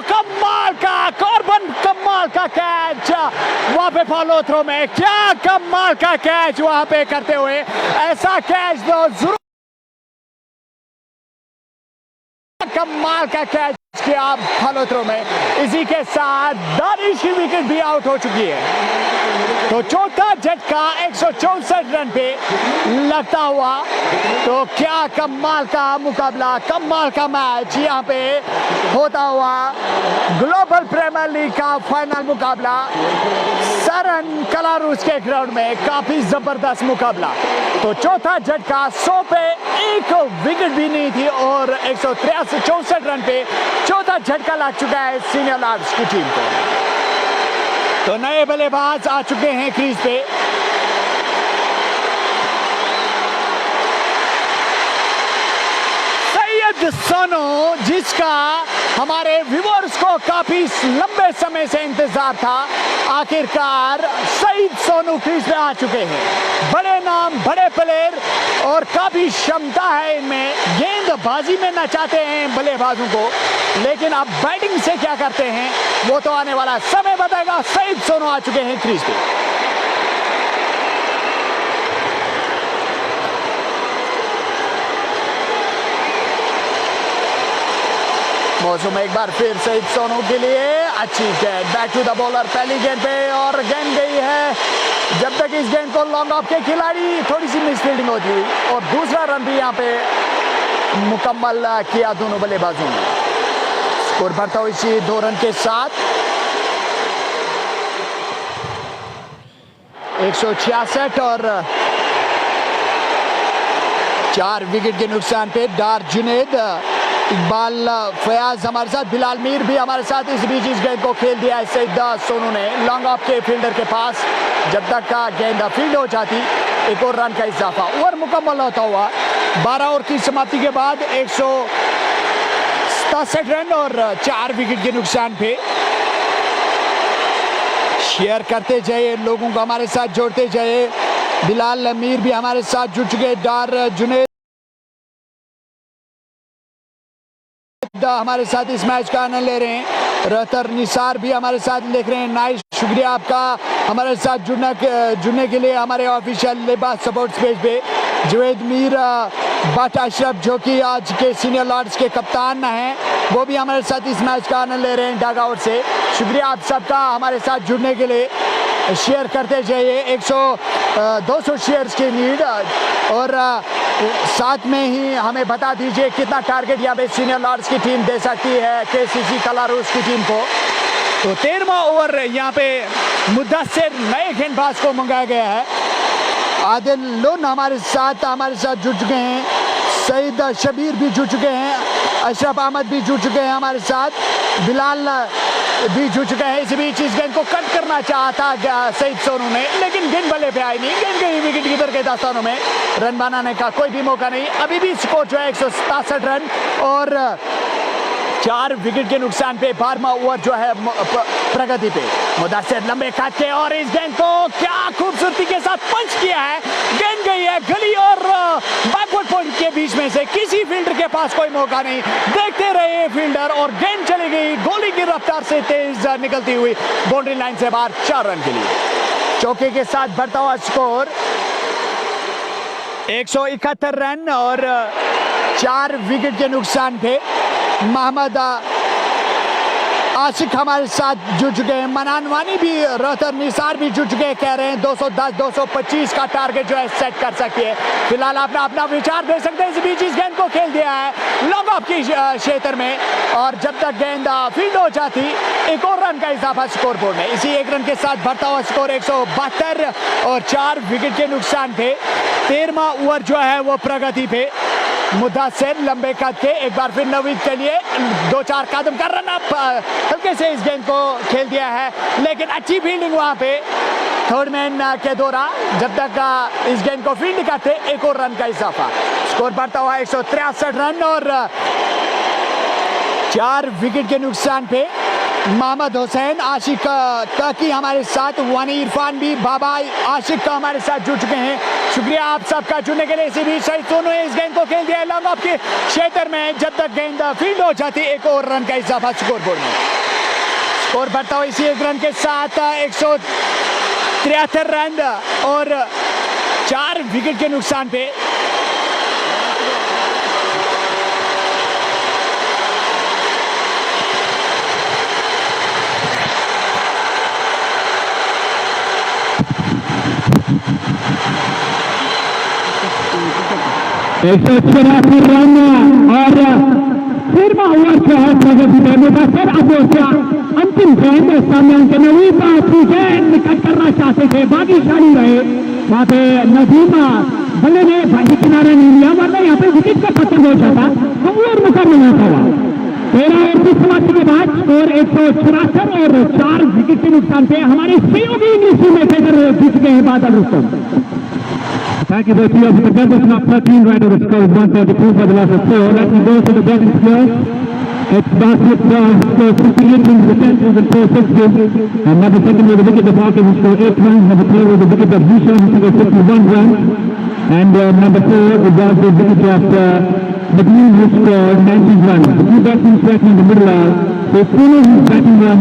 [SPEAKER 2] कमाल का कॉर्बन, कमाल का कैच वहां पे फॉलो थ्रो में। क्या कमाल का कैच वहां पे करते हुए, ऐसा कैच तो जरूर, कमाल का कैच किया फॉलो थ्रो में। इसी के साथ दानिश की विकेट भी आउट हो चुकी है। तो चौथा झटका 164 रन पे लगता हुआ। तो क्या कमाल का मुकाबला, कमाल का मैच यहाँ पे होता हुआ। ग्लोबल प्रीमियर लीग का फाइनल मुकाबला सरन कलारूस के ग्राउंड में, काफी जबरदस्त मुकाबला। तो चौथा झटका 100 पे 1 विकेट भी नहीं थी और 163 रन पे चौथा झटका लग चुका है सीनियर लार्ड्स की टीम को। तो नए बल्लेबाज आ चुके हैं क्रीज पे। सैयद सोनू, जिसका हमारे व्यूअर्स को काफी लंबे समय से इंतजार था, आखिरकार सईद सोनू क्रीज में आ चुके हैं। बड़े नाम, बड़े प्लेयर और काफी क्षमता है इनमें। गेंदबाजी में नचाते हैं बल्लेबाजों को, लेकिन अब बैटिंग से क्या करते हैं वो तो आने वाला समय बताएगा। सईद सोनू आ चुके हैं क्रीज पे। मौसम एक बार फिर सईद सोनू के लिए अच्छी गेंद, बैक टू द बॉलर पहली गेंद पे और गेंद गई है। जब तक इस गेंद को लॉन्ग ऑफ के खिलाड़ी, थोड़ी सी मिसफील्डिंग होती हुई और दूसरा रन भी यहाँ पे मुकम्मल किया दोनों बल्लेबाजों ने। स्कोर बढ़ता हुआ इसी 2 रन के साथ 166 और 4 विकेट के नुकसान पे डार जुनेद, इकबाल फयाज हमारे साथ, बिलाल मीर भी हमारे साथ। इस बीच इस गेंद को खेल दिया है सईद सोनू ने लॉन्ग ऑफ के फील्डर के पास। जब तक का गेंद फील्ड हो जाती, एक और रन का इजाफा। ओवर मुकम्मल होता हुआ 12 ओवर की समाप्ति के बाद 167 रन और 4 विकेट के नुकसान पे। शेयर करते जाइए, लोगों को हमारे साथ जोड़ते जाइए। बिलाल मीर भी हमारे साथ जुड़ चुके, डार जुनेद हमारे साथ इस मैच का आनंद ले रहे हैं। रहतर निसार भी हमारे साथ देख रहे हैं। नाइस, शुक्रिया आपका हमारे साथ जुड़ने के लिए हमारे ऑफिशियल लिबास सपोर्ट्स पेज पे। जुवेद मीर भट्ट अशरफ, जो कि आज के सीनियर लॉर्ड्स के कप्तान हैं, वो भी हमारे साथ इस मैच का आनंद ले रहे हैं डग आउट से। शुक्रिया आप सबका हमारे साथ जुड़ने के लिए। शेयर करते जाइए, 200 शेयर्स की नीड। और साथ में ही हमें बता दीजिए कितना टारगेट यहाँ पे सीनियर लॉर्ड्स की टीम दे सकती है केसीसी कलारूस की टीम को। तो 13वां ओवर यहाँ पे मुद्दस्सिर नए गेंदबाज को मंगाया गया है। आदिल लोन हमारे साथ जुड़ चुके हैं। सईद शबीर भी जुड़ चुके हैं। अशरफ अहमद भी जुड़ चुके हैं हमारे साथ। बिलाल भी जुड़ चुके हैं। इस बीच इस गेंद को कट करना चाहता सईद सोनू ने, लेकिन गेंद बल्ले पे आई नहीं। गेंद गई विकेट कीपर के दास्तानों में। रन बनाने का कोई भी मौका नहीं। अभी भी स्कोर जो है 167 रन और 4 विकेट के नुकसान पे 12वां ओवर जो है प्रगति पे। मुदस्सिर लंबे खाते और इस गेंद को क्या खूबसूरती के साथ पंच किया है। गेंद गई है गली और बैकवर्ड पॉइंट के बीच में से। किसी फील्डर के पास कोई मौका नहीं। देखते रहे फील्डर और गेंद चली गई गोली की रफ्तार से तेज निकलती हुई बाउंड्री लाइन से बाहर 4 रन के लिए। चौके के साथ बढ़ता हुआ स्कोर 171 रन और 4 विकेट के नुकसान पे। मोहम्मद आशिक हमारे साथ जुड़ चुके हैं, मनान वानी भी, रोहतन निसार भी जुड़ चुके हैं, कह रहे हैं 210 225 का टारगेट जो है सेट कर सकती है। फिलहाल अपना अपना विचार दे सकते हैं। इस बीच इस गेंद को खेल दिया है लॉन्ग ऑफ की क्षेत्र में, और जब तक गेंद फील्ड हो जाती एक और रन का इजाफा स्कोर बोर्ड में। इसी एक रन के साथ बढ़ता हुआ स्कोर 172 और 4 विकेट के नुकसान पे 13वां ओवर जो है वो प्रगति पे। मुद्दासिर लंबे कद के एक बार फिर नवीद के लिए 2-4 कदम का रन अप, हल्के से इस गेंद को खेल दिया है, लेकिन अच्छी फील्डिंग वहां पे थर्ड मैन के द्वारा। जब तक इस गेंद को फील्ड करते एक और रन का इजाफा, स्कोर बढ़ता हुआ 163 रन और 4 विकेट के नुकसान पे। मोहम्मद हुसैन, आशिक ताकी हमारे साथ, वानी इरफान भी, बाबा आशिक का हमारे साथ जुड़ चुके हैं। शुक्रिया आप सबका जुड़ने के लिए। इसी बीच सईद सोनू ने इस गेंद को खेल दिया लॉन्ग ऑफ के क्षेत्र में, जब तक गेंद फील्ड हो जाती एक और रन का इजाफा स्कोर बोर्ड में। स्कोर बढ़ता हुआ इसी एक रन के साथ 173 रन और 4 विकेट के नुकसान पे।
[SPEAKER 1] एक सौ 84 रन और फिर ओवर का है प्रगति करने का। सर अब अंतिम गेंद सामने के नवीमा गेंद कट करना चाहते थे, भाग्यशाली रहे वहां पे नजीमा, बल्ले ने भाई किनारे नहीं लिया, वरना यहाँ पे विकेट का खत्म हो जाता, कमजोर मुकाबला था। 13 और 30 समाप्ति के बाद स्कोर 174 और 4 विकेट के नुकसान पे हमारे सहयोगी इंग्लिश में जीत गए हैं बादल Rustam. Thank you both of you. The Devils now 13 right over score is 132 for the loss of 4. Let me go to the batting players. It's Basket score 58 runs, the 10 runs and 460. And number 2 with the wicket of Hawkins who scored 8 runs. Number 3 with the wicket of Bhushan who scored 51 runs. And number 4 was the wicket of McNeil who scored 19 runs. The two batsmen striking in the middle are so Pune who's batting on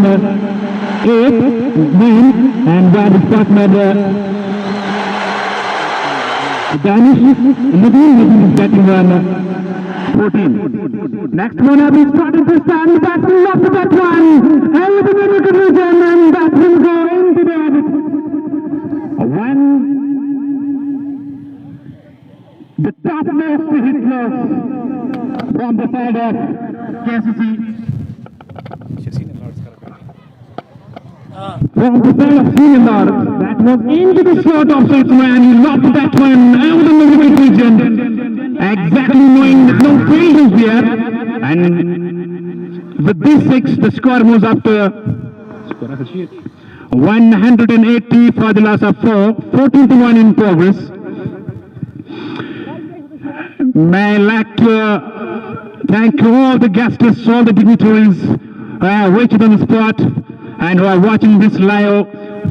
[SPEAKER 1] 8, 9 and his partner Danish Naveen making his batting run 14. Next one up is starting to stand. The batsman lost the bat one. And with the middle region and batsman go into bed. When the topmost hit from the side of KCC. From the side of Srinagar, that was into the short of Sultan. He lost that one out in the middle region, exactly knowing that no field is there. And with this 6, the score moves up to 180 for the loss of 4, 14-1 in progress. May I like to thank all the guests, all the dignitaries who are waiting on the spot and who are watching this live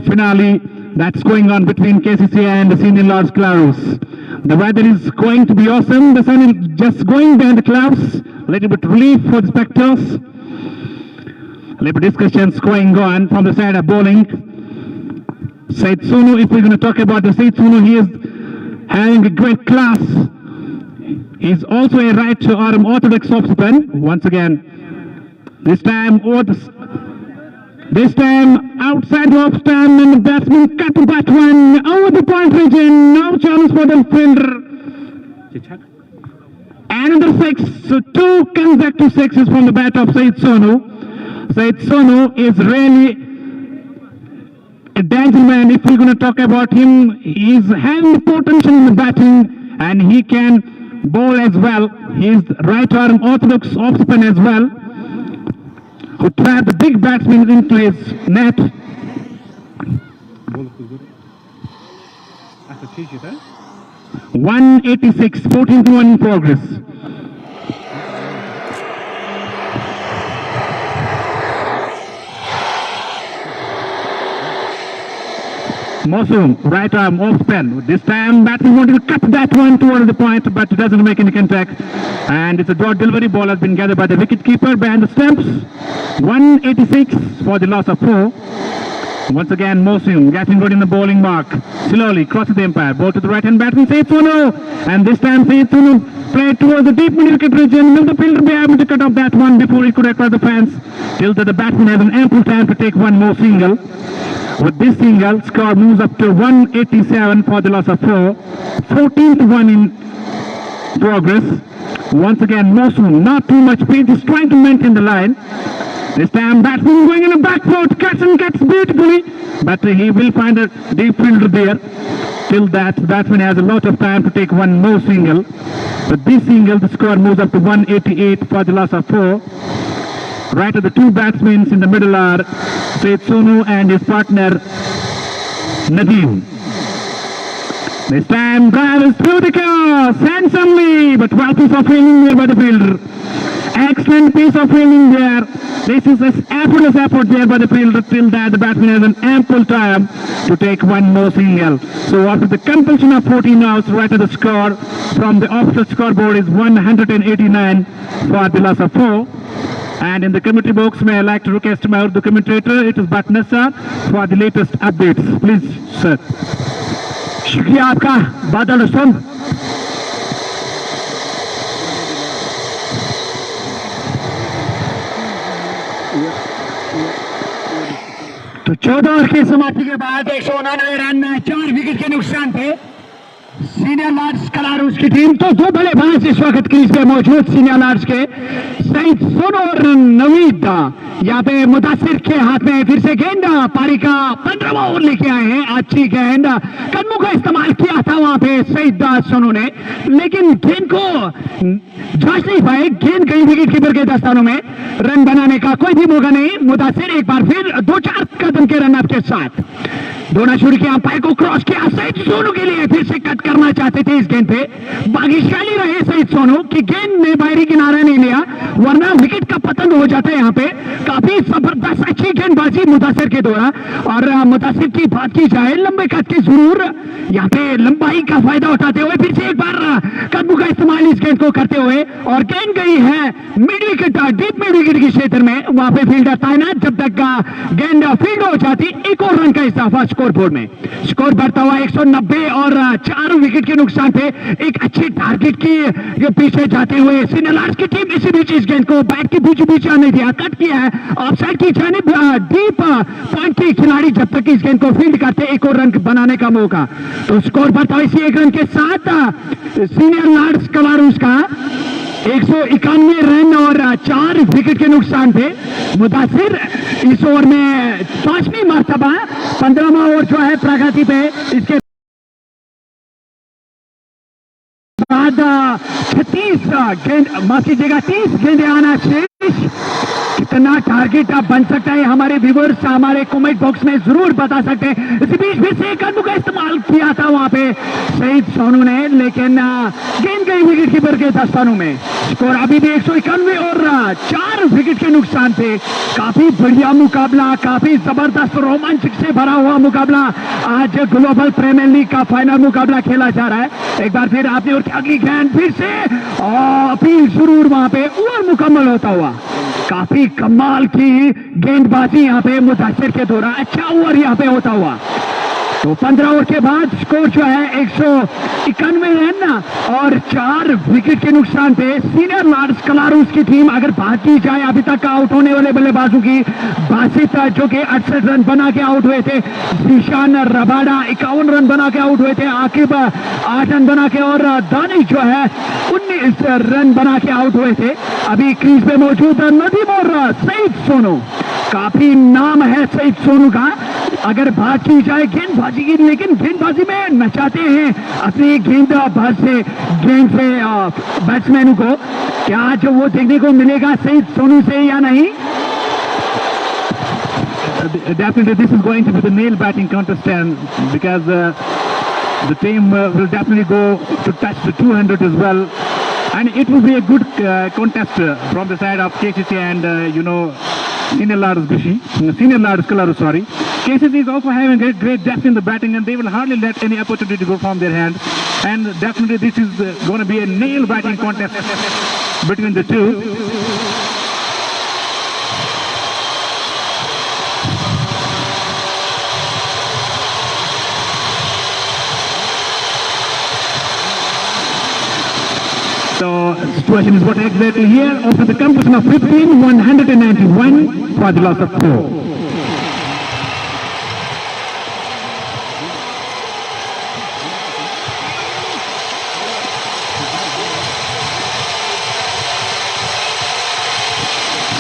[SPEAKER 1] finale that's going on between KCC and the Senior Lords Claros. The weather is going to be awesome. The sun is just going behind the clouds. A little bit relief for the spectators. A little bit discussions going on from the side of bowling. Said Sunu, if we're going to talk about the Said Sunu, he is having a great class. He's also a right arm orthodox off spin. Once again, this time outside off stand and the batsman cut that one over the point region. Now challenge for the fielder. Another 6, so 2 consecutive 6s from the bat of Said Sonu. Said Sonu is really a danger man. If we're going to talk about him, he's having potential in the batting and he can bowl as well. He's right arm orthodox off spin as well, who trapped the big batsman into his net. 186, 14-1 in progress. Mosum, right arm off spin. This time batsman wanted to cut that one towards the point, but it doesn't make any contact. And it's a dot delivery. Ball has been gathered by the wicket keeper behind the stumps. 186 for the loss of 4. Once again, Mohsin getting good in the bowling mark. Slowly crosses the umpire. Ball to the right-hand batsman, Syed Sonu. And this time, Syed Sonu played towards the deep mid-wicket region. Will the fielder be able to cut off that one before he could across the fence? Till that the batsman has an ample time to take one more single. With this single, score moves up to 187 for the loss of 4. 14th one in progress. Once again, Mohsin, not too much speed, just trying to maintain the line. This time batsman going in a back foot, cuts and gets beautifully, but he will find a deep fielder there. Till that, batsman has a lot of time to take one more single. But this single, the score moves up to 188 for the loss of 4. Right at the two batsmen in the middle are Syed Sonu and his partner Nadeem. This time drive is through the curve, handsomely, but well piece of fielding there by the fielder. Excellent piece of fielding there. This is an effortless effort there by the fielder. Till that the batsman has an ample time to take one more single. So after the completion of 14 outs, right at the score from the official scoreboard is 189 for the loss of 4. And in the commentary box, may I like to request my Urdu commentator, it is Bhatnasa, for the latest updates. Please, sir. शुक्रिया आपका बादल हुसैन। तो 14 over की समाप्ति के बाद 199 run 4 wicket के नुकसान पे सीनियर लार्ड्स कलारूस की टीम। तो दो बल्लेबाज इस वक्त क्रीज पे मौजूद सीनियर लार्ड्स के सईद सोनू और नवीद यहाँ पे मुदासिर के हाथ में फिर से गेंद पारी का 15वां ओवर लेके आए हैं। अच्छी गेंद कदमों का इस्तेमाल किया था वहां पे सईद सोनू ने, लेकिन गेंद को जांच नहीं पाए। गेंद गई विकेट कीपर के दस्तानों में, रन बनाने का कोई भी मौका नहीं। मुदासिर एक बार फिर 2-4 कदम के रन अप के साथ दोनों शुरू किया, अंपायर को क्रॉस किया सईद सोनू के लिए, फिर से कट करना चाहते थे इस गेंद पे। भाग्यशाली रहे सईद सोनू कि गेंद ने बाहरी किनारा नहीं लिया, वरना विकेट का पतन हो जाता है यहाँ पे। काफी जबरदस्त अच्छी गेंदबाजी मुदासिर के द्वारा। और मुदासिर की बात की जाए, लंबे कद की जरूर यहाँ पे लंबाई का फायदा उठाते हुए फिर से एक बार कदमों का इस्तेमाल इस गेंद को करते हुए, और गेंद गई है mid wicket, deep mid wicket के क्षेत्र में। वहां पे फील्डर तैनात, जब तक गेंद फील्ड हो जाती एक और रन का इजाफा स्कोर बोर्ड में। स्कोर बढ़ता हुआ 190 और 4 विकेट के नुकसान पे एक अच्छी टारगेट की पीछे जाते हुए सीनियर लार्ड्स की टीम इसी बीच इस गेंद को बैट के बीच बीच आने दिया, कट किया है ऑफसाइड की जानिब। डीप पॉइंट के खिलाड़ी जब तक इस गेंद को फील्ड करते एक और रन बनाने का मौका। तो स्कोर बढ़ता हुआ इसी एक रन के साथ सीनियर लार्ड्स कलारूस का 191 रन और 4 विकेट के नुकसान पे। मुदासिर इस ओवर में 5वीं मर्तबा 15वां ओवर जो है प्रगति पे, इसके बाद 36 गेंद, माफ कीजिएगा 30 गेंदे आना शेष। कितना टारगेट अब बन सकता है हमारे व्यूअर्स हमारे कमेंट बॉक्स में जरूर बता सकते हैं। इसी बीच फिर से कदमों का इस्तेमाल किया था वहां पे सईद सोनू ने, लेकिन गेंद गई विकेट कीपर के दस्तानों में। स्कोर अभी भी 191 और 4 विकेट के नुकसान पे। काफी बढ़िया मुकाबला, काफी जबरदस्त रोमांचक से भरा हुआ मुकाबला। आज ग्लोबल प्रीमियर लीग का फाइनल मुकाबला खेला जा रहा है। एक बार फिर आपने और अगली गेंद फिर से अपील जरूर वहां पे ओवर मुकम्मल होता हुआ। काफी कमाल की गेंदबाजी यहाँ पे मुदासिर के द्वारा, अच्छा ओवर यहाँ पे होता हुआ। तो 15 ओवर के बाद स्कोर जो है 191 रन और 4 विकेट के नुकसान पे सीनियर लार्ड्स कलारूस की टीम। अगर बात की जाए अभी तक आउट होने वाले बल्लेबाजों की, बासित जो कि 68 रन बना के आउट हुए थे, जीशान रबाडा 51 रन बना के आउट हुए थे, आकिब 8 रन बना के, और दानिश जो है 19 रन बना के आउट हुए थे। अभी क्रीज पे मौजूद नदीम और सईद सोनू, काफी नाम है सईद सोनू का अगर बात की जाए गेंदबाजी की, लेकिन गेंदबाजी में नचाते हैं अपनी गेंदबाज से बैट्समैनों को। क्या जो वो देखने को मिलेगा सईद सोनू से या नहीं? Definitely this is going to be the nail batting contest, and because the team will definitely go to touch the 200 as well, and it will be a good contest from the side of KCC and Senior Lads Kalaru, sorry. KCC is also having great depth in the batting, and they will hardly let any opportunity to go from their hand. And definitely this is going to be a nail batting contest between the two. So situation is what exactly here. After the completion of 15, 191 for the loss of 4.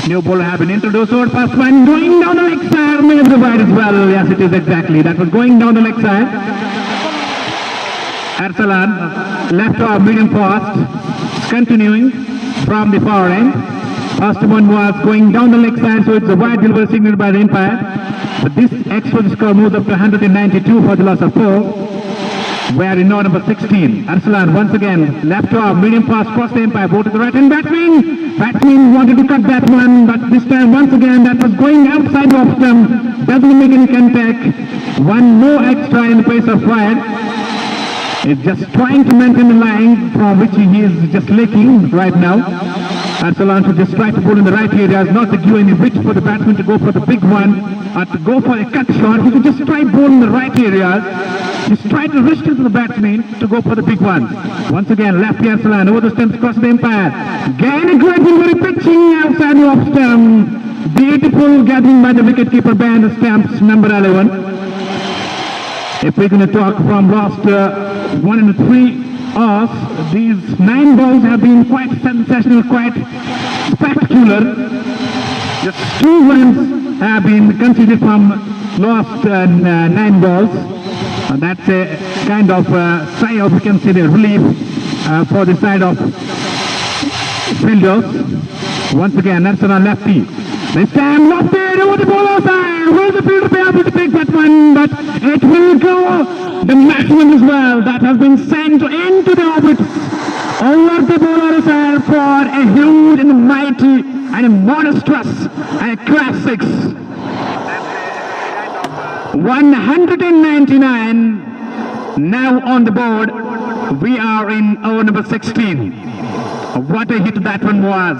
[SPEAKER 1] New bowler have been introduced over first one, going down the leg side, maybe the wide as well. Yes, it is exactly. That was going down the leg side. Arsalan, left off medium fast, continuing from the far end. First one was going down the leg side, so it's a wide delivery signaled by the umpire. But this extra score moves up to 192 for the loss of 4. We are in number 16. Arsalan once again left off medium fast cross the umpire, ball to the right hand batsman. Batsman wanted to cut that one, but this time once again that was going outside the off stump. Doesn't make any contact. One more extra in the place of wide. He's just trying to maintain the line from which he is just leaking right now. Arsalan should just try to put in the right areas, not to give any width for the batsman to go for the big one or to go for a cut shot. He should just try ball in the right areas. Just try to restrict the batsman to go for the big one. Once again, left Arsalan over the stumps, cross the umpire. Again a great delivery, pitching outside the off stump. Beautiful gathering by the wicketkeeper behind the stumps, number 11. If we're going to talk from last 1 and 3 hours, these 9 balls have been quite sensational, quite spectacular. Just 2 runs have been conceded from last 9 balls. That's a kind of sigh of, you can say, the relief for the side of fielders. Once again, Arsalan lefty. This time lofted over the bowler side. Will the fielder be able to take that one? But it will go the maximum as well. That has been sent into the orbit over the bowler side for a huge and mighty and a monstrous and a classic 199 now on the board. We are in over number 16. What a hit that one was.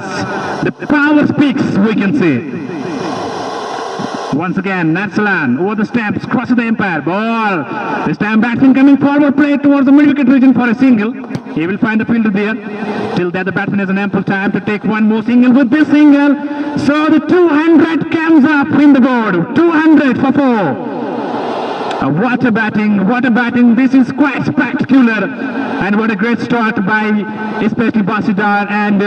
[SPEAKER 1] The power speaks, we can say. Once again, Arsalan over the steps, crosses the umpire. Ball. This time batsman coming forward, play towards the middle wicket region for a single. He will find the fielder there. Till there the batsman has an ample time to take one more single with this single. So the 200 comes up in the board. 200 for 4. What a batting, this is quite spectacular, and what a great start by especially Basidar and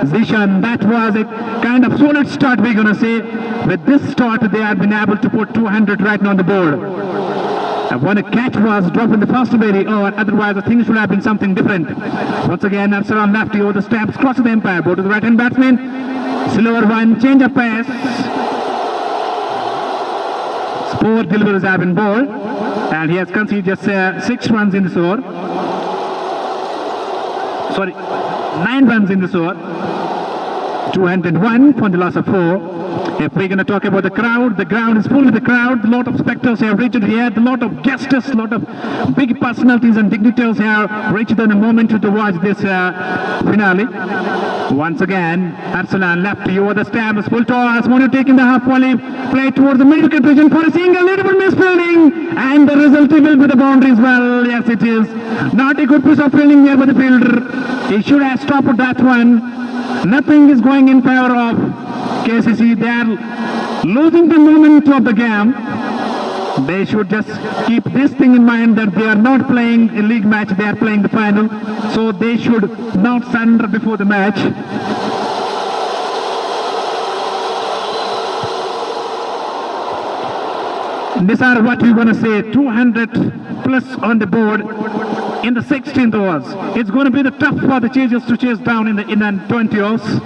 [SPEAKER 1] Zishan. That was a kind of solid start, we're going to say. With this start they have been able to put 200 right now on the board. When a catch was dropped in the first overs, or otherwise the things should have been something different. Once again, Arsalan lefty over the steps, crosses the umpire, ball to the right hand batsman. Slower one, change of pace. 4 deliveries have been bowled, and he has conceded just 6 runs in this over. Sorry, 9 runs in this over. 201 for the loss of 4. If we're going to talk about the crowd, the ground is full with the crowd. A lot of spectators have reached here. A lot of guests, a lot of big personalities and dignitaries have reached in a moment to watch this finale. Once again, Arsalan lefty over the stamps, full toss, Monu taking the half volley, play towards the middle wicket region for a single, little bit misfielding, and the result will be the boundary as well. Yes, it is. Not a good piece of fielding here by the fielder. He should have stopped that one. Nothing is going in favor of KCC. They are losing the momentum of the game. They should just keep this thing in mind, that they are not playing a league match, they are playing the final. So they should not surrender before the match. These are what we're going to say, 200 plus on the board in the 16th overs. It's going to be the tough for the chasers to chase down in the 20 overs.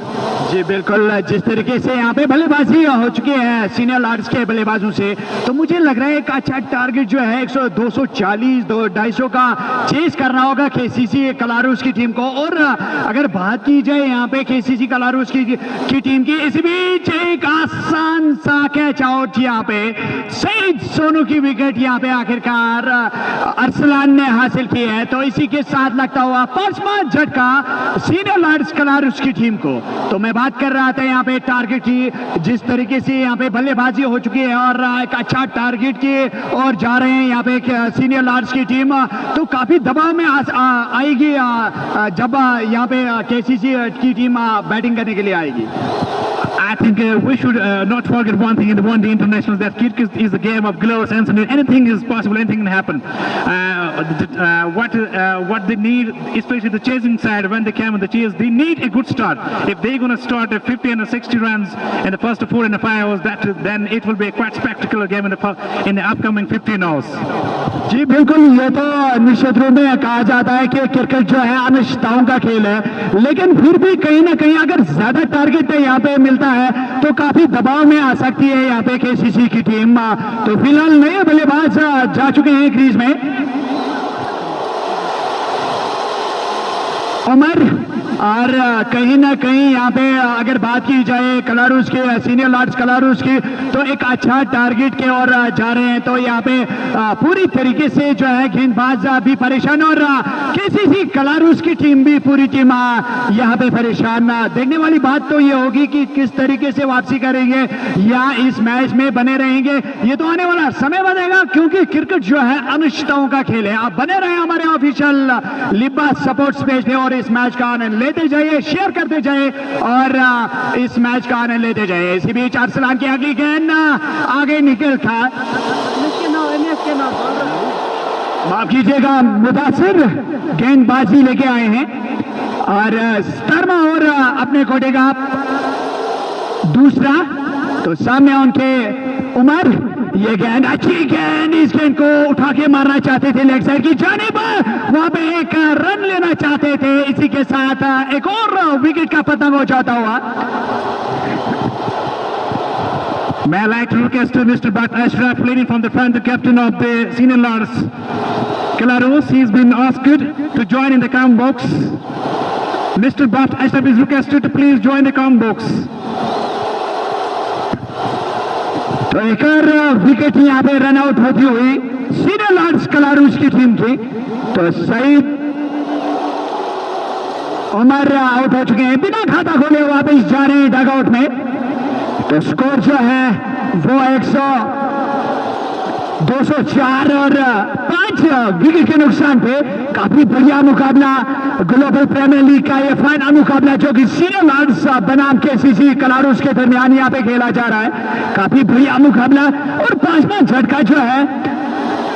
[SPEAKER 2] जी बिल्कुल, जिस तरीके से यहाँ पे बल्लेबाजी हो चुकी है सीनियर लार्ड्स के बल्लेबाजों से, तो मुझे लग रहा है एक अच्छा टारगेट जो है 240 250 का चेस करना होगा केसीसी कलारूस की टीम को। और अगर बात की जाए यहाँ पे केसीसी कलारूस की टीम की, इस बीच एक आसान सा कैच आउट यहाँ पे सईद सोनू की विकेट यहाँ पे आखिरकार
[SPEAKER 1] अरसलान ने हासिल की है। तो इसी के साथ लगता हुआ पांचवा झटका सीनियर लायंस कलारुस की टीम को। तो मैं बात कर रहा था यहाँ पे टारगेट की, जिस तरीके से यहाँ पे बल्लेबाजी हो चुकी है और एक अच्छा टारगेट की और जा रहे हैं यहाँ पे सीनियर लायंस की टीम, तो काफी दबाव में आएगी जब यहाँ पे केसीसी की टीम बैटिंग करने के लिए आएगी।
[SPEAKER 4] I think we should not forget one thing in the one-day internationals, that cricket is a game of gloves and anything is possible, anything can happen. What they need, especially the chasing side, when they come in the chase, they need a good start. If they're going to start at 50 and 60 runs in the first 4 and 5 hours, then it will be a quite spectacular game in the upcoming 15 hours.
[SPEAKER 1] जी बिल्कुल, ये तो निश्चित रूप में कहा जाता है कि क्रिकेट जो है अनिश्चितताओं का खेल है, लेकिन फिर भी कहीं ना कहीं अगर ज्यादा टारगेट यहाँ पे मिलता है तो काफी दबाव में आ सकती है यहाँ पे केसीसी की टीम। तो फिलहाल नए बल्लेबाज जा चुके हैं क्रीज में। उमर, और कहीं ना कहीं यहाँ पे अगर बात की जाए कलारुस के सीनियर लायंस कलारुस की, तो एक अच्छा टारगेट के और जा रहे हैं। तो यहाँ पे पूरी तरीके से जो है गेंदबाज भी परेशान और केसीसी कलारुस की टीम भी पूरी टीम यहाँ पे परेशान। देखने वाली बात तो ये होगी कि किस तरीके से वापसी करेंगे या इस मैच में बने रहेंगे, ये तो आने वाला समय बनेगा, क्योंकि क्रिकेट जो है अनिश्चितताओं का खेल है। आप बने रहे हमारे ऑफिशियल लिब्बा सपोर्ट्स पेज पे और इस मैच का आनंद लेते जाइए, शेयर करते जाइए और इस मैच का आनंद लेते जाइए। इसी बीच अरसलान की अगली गेंद आगे निकल था, माफ कीजिएगा, मुदासिर गेंदबाजी लेके आए हैं और शर्मा और अपने कोटे का दूसरा। तो सामने उनके उमर, ये गेंद अच्छी गेंद, इस गेंद को उठा के मारना चाहते थे लेग साइड की जानिब, वहां पे एक रन लेना चाहते थे। इसी के साथ एक और विकेट का पतंग हो जाता हुआ।
[SPEAKER 4] May I like to request to Mr. Butt Ashraf, leading from the front, the captain of the senior lads Belarus. He's been asked to join in the count box. Mr. Butt Ashraf is requested to please join the count box.
[SPEAKER 1] तो एक और wicket यहाँ पे run out होती हुई senior Lions Kalaroos की team की। तो सईद उमर आउट हो चुके हैं, बिना खाता खोले वापस जा रहे हैं डगआउट में। तो स्कोर जो है वो 204 और 5 विकेट के नुकसान पे काफी बढ़िया मुकाबला ग्लोबल प्रीमियर लीग का ये फाइनल मुकाबला जो कि सीनियर लायंस बनाम केसीसी कलारुस के दरमियान यहाँ पे खेला जा रहा है। काफी बढ़िया मुकाबला और पांचवा झटका जो है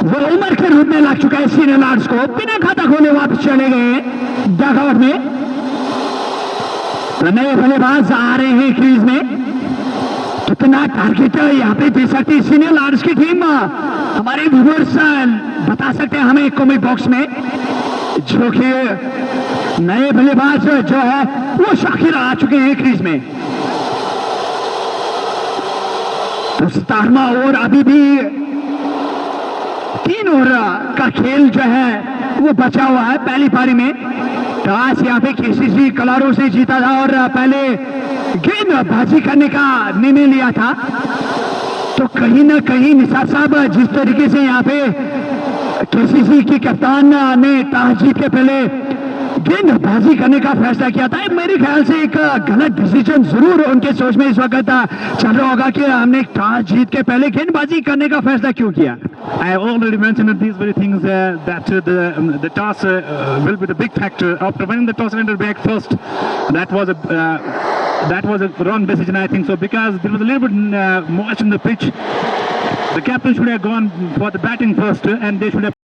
[SPEAKER 1] वो उमर के रूप में लग चुका है सीनियर लायंस को। बिना खाता खोले वापस चले गए डगआउट में। नए बल्लेबाज आ रहे हैं क्रीज में। कितना टारगेट यहाँ पे दे सकती है सीनियर लायंस की टीम, हमारे व्यूअर्स बता सकते हैं हमें कमेंट बॉक्स में। जो कि नए बल्लेबाज जो है वो शाकिर आ चुके हैं क्रीज में। तो 17वां ओवर अभी भी 3 ओवर का खेल जो है वो बचा हुआ है। पहली पारी में टॉस यहाँ पे केसीसी कलारुस से जीता था और पहले गेंदबाजी करने का निर्णय लिया था। तो कहीं ना कहीं निसार साहब, जिस तरीके से यहाँ पे केसीसी की कप्तान ने टॉस जीत के पहले गेंदबाजी करने का फैसला किया था, मेरे ख्याल से एक गलत डिसीजन जरूर उनके सोच में इस वक्त चल रहा होगा कि हमने टॉस जीत के पहले गेंदबाजी करने का फैसला क्यों किया।
[SPEAKER 4] I have already mentioned these very things that the toss will be the big factor. After winning the toss and entered back first, that was a wrong decision, I think so, because there was a little bit moisture in the pitch. The captain should have gone for the batting first, and they should have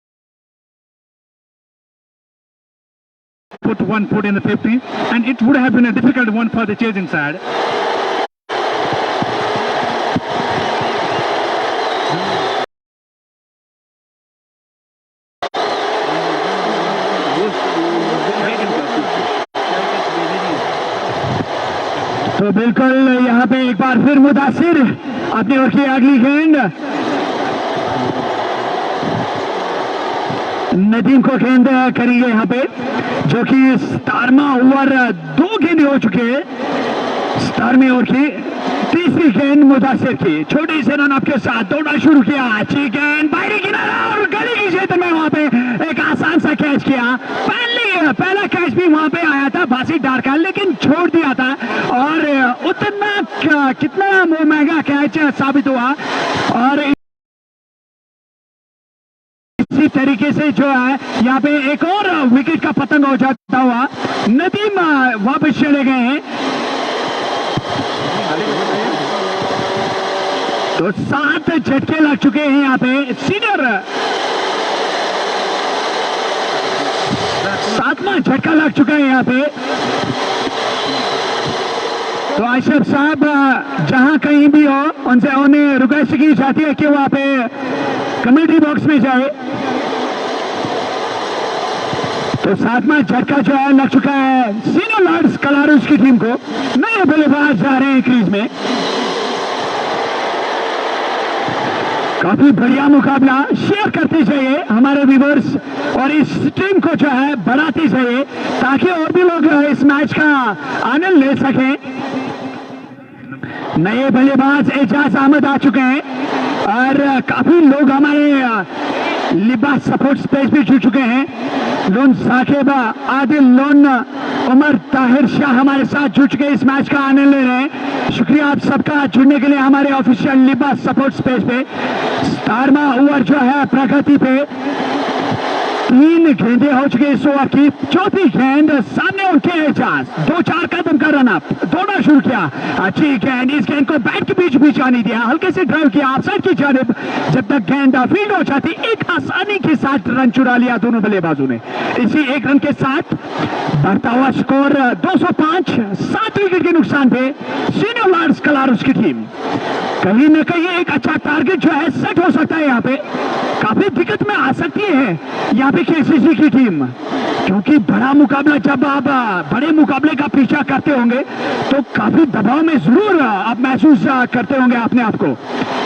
[SPEAKER 4] put one foot in the 50, and it would have been a difficult one for the chasing side.
[SPEAKER 1] तो बिल्कुल यहाँ पे एक बार फिर मुदासिर अपनी ओर की अगली गेंद नदीम को गेंद करेंगे यहाँ पे, जो कि 17वां ओवर 2 गेंद हो चुके हैं 17वें ओवर की। तीसरी गेंद मुदासिर की, छोटी से रन के साथ दौड़ना शुरू किया। अच्छी गेंद बाहरी किनारा और गली के क्षेत्र में वहां पे एक आसान सा कैच किया। पहला कैच भी वहां पे आया था बासी डार का, लेकिन छोड़ दिया था और उतना कितना महंगा कैच साबित हुआ। और इसी तरीके से जो है यहाँ पे एक और विकेट का पतंग हो जाता हुआ नदीम वापस चले गए हैं। तो 7 झटके लग चुके हैं यहाँ पे। सीनियर 7वां झटका लग चुका है यहाँ पे। तो अशरफ साहब जहां कहीं भी हो उनसे उन्हें रिक्वेस्ट की जाती है कि वहां पे कमेटी बॉक्स में जाए। तो 7वां झटका जो है लग चुका है सीनियर लॉर्ड्स कलारुस की टीम को। नए बल्लेबाज जा रहे हैं क्रीज में। काफी बढ़िया मुकाबला, शेयर करते जाइए हमारे व्यूअर्स और इस टीम को जो है बढ़ाते जाइए ताकि और भी लोग इस मैच का आनंद ले सकें। नए बल्लेबाज एजाज अहमद आ चुके हैं और काफी लोग हमारे लिबास सपोर्ट स्पेस पे जुड़ चुके हैं। लोन साकेबा, आदिल लोन, उमर ताहिर शाह हमारे साथ जुड़ चुके हैं, इस मैच का आनंद ले रहे हैं। शुक्रिया आप सबका जुड़ने के लिए हमारे ऑफिशियल लिबास सपोर्ट स्पेस पे। 17वां ओवर जो है प्रगति पे 3 गेंदें हो चुकी इस ओवर की। चौथी गेंद सामने उनके एजाज, 2-4 कदम का रन अप, दौड़ना शुरू किया। अच्छी गेंद, इस गेंद को बैट के बीच आने दिया, हल्के से ड्राइव किया ऑफसाइड की जानिब। जब तक गेंद फील्ड हो जाती एक आसानी के साथ रन चुरा लिया दोनों बल्लेबाजों ने। इसी 1 रन के साथ बढ़ता हुआ स्कोर 205, 7 विकेट के नुकसान पे सीनियर लॉर्ड्स कलारुस की टीम। कहीं न कहीं एक अच्छा टारगेट जो है सेट हो सकता है। यहाँ पे काफी दिक्कत में आ सकती है यहाँ पे केसीसी की टीम, क्योंकि बड़ा मुकाबला जब आप बड़े मुकाबले का पीछा करते होंगे तो काफी दबाव में जरूर आप महसूस करते होंगे अपने आप को।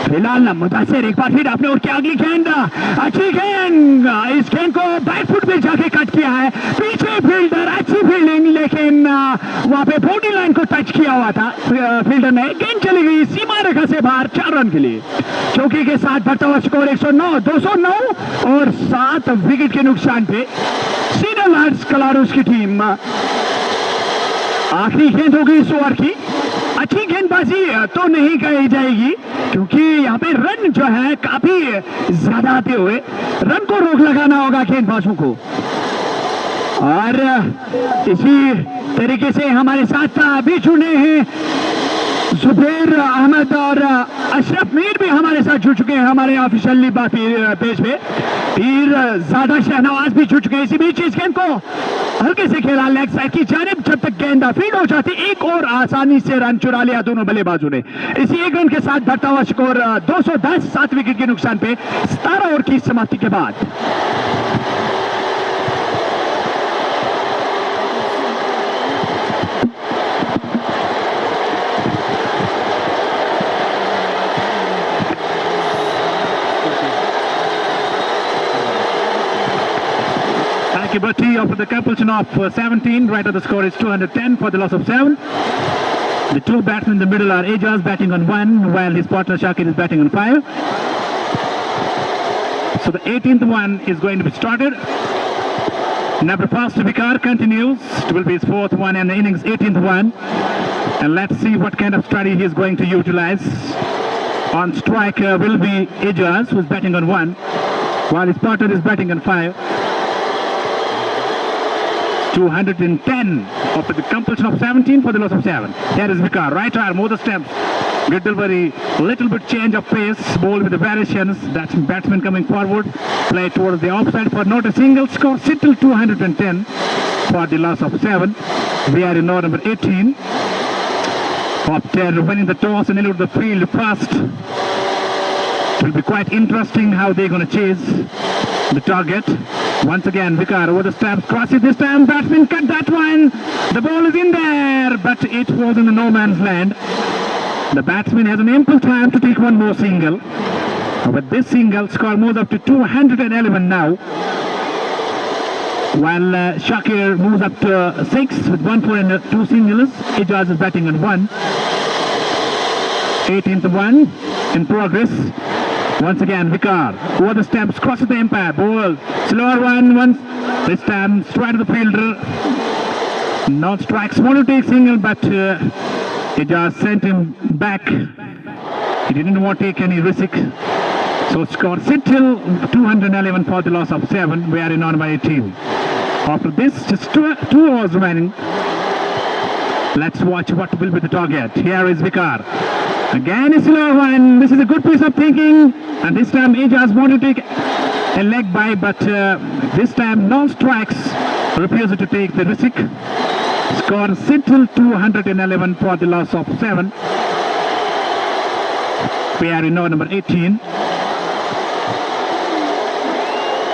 [SPEAKER 1] फिलहाल मुदासिर एक बार फिर आपने और क्या अगली गेंद, अच्छी गेंद, इस गेंद को बैक फुट पे जाके कट किया है। पीछे फील्डर, अच्छी फील्डिंग, लेकिन वहां पे बॉडी लाइन को टच किया हुआ था फील्डर ने। गेंद चली गई सीमा रेखा से बाहर 4 रन के लिए। चौकी के साथ बढ़ता हुआ स्कोर 209 और 7 विकेट के नुकसान पे सीनियर लॉर्ड्स कलारुस की टीम। आखिरी गेंद होगी इस ओवर की। अच्छी गेंदबाजी तो नहीं कही जाएगी क्योंकि यहाँ पे रन जो है काफी ज्यादा आते हुए रन को रोक लगाना होगा गेंदबाजों को। और इसी तरीके से हमारे साथ अभी जुड़े हैं जुबैर अहमद और अशरफ मीर भी हमारे साथ जुड़ चुके हैं हमारे ऑफिशियल लिबा पेज पे। पीर ज्यादा शहनवाज भी जुड़ चुके हैं। इसी बीच इस गेंद को हल्के से खेला लेग साइड की जानिब। जब तक गेंद फील्ड हो जाती एक और आसानी से रन चुरा लिया दोनों बल्लेबाजों ने। इसी 1 रन के साथ बढ़ता हुआ स्कोर 210, 7 विकेट के नुकसान पे 17 ओवर की समाप्ति के बाद।
[SPEAKER 4] Kibati of the compulsion of 17, right of the score is 210 for the loss of 7. The 2 batsmen in the middle are Ejaz batting on 1 while his partner Shakir is batting on 5. So the 18th one is going to be started. Number pass to Vikar continues. It will be his 4th one and the innings 18th one. And let's see what kind of strategy he is going to utilize. On strike will be Ejaz, who is batting on 1 while his partner is batting on 5. 210 after the compulsion of 17 for the loss of 7. Here is Vikar, right arm over the stumps. Good delivery, little bit change of pace, ball with the variations. That's batsman coming forward, play towards the offside for not a single score. Still 210 for the loss of 7. We are in over number 18. Top 10 winning the toss and into the field fast. It will be quite interesting how they're going to chase the target. Once again, Vikar over the stumps, crosses this time, batsman cut that one. The ball is in there, but it was in the no man's land. The batsman has an ample time to take one more single. But this single score moves up to 211 now. While Shakir moves up to 6 with 1 4 and 2 singles. Ejaz is batting on 1. 18th one in progress. Once again, Vikar over the steps, crosses the umpire. Ball, slower one once. This time, straight to the fielder. Non-strikes, want to take single, but it just sent him back. He didn't want to take any risk. So score sit till 211 for the loss of 7. We are in on by 18. After this, just two hours remaining. Let's watch what will be the target. Here is Vikar. Again, it's slow one. This is a good piece of thinking. And this time, Ijaz wanted to take a leg by, but this time, non-strikes refused to take the risk. Score sit till 211 for the loss of 7. We are in over number 18.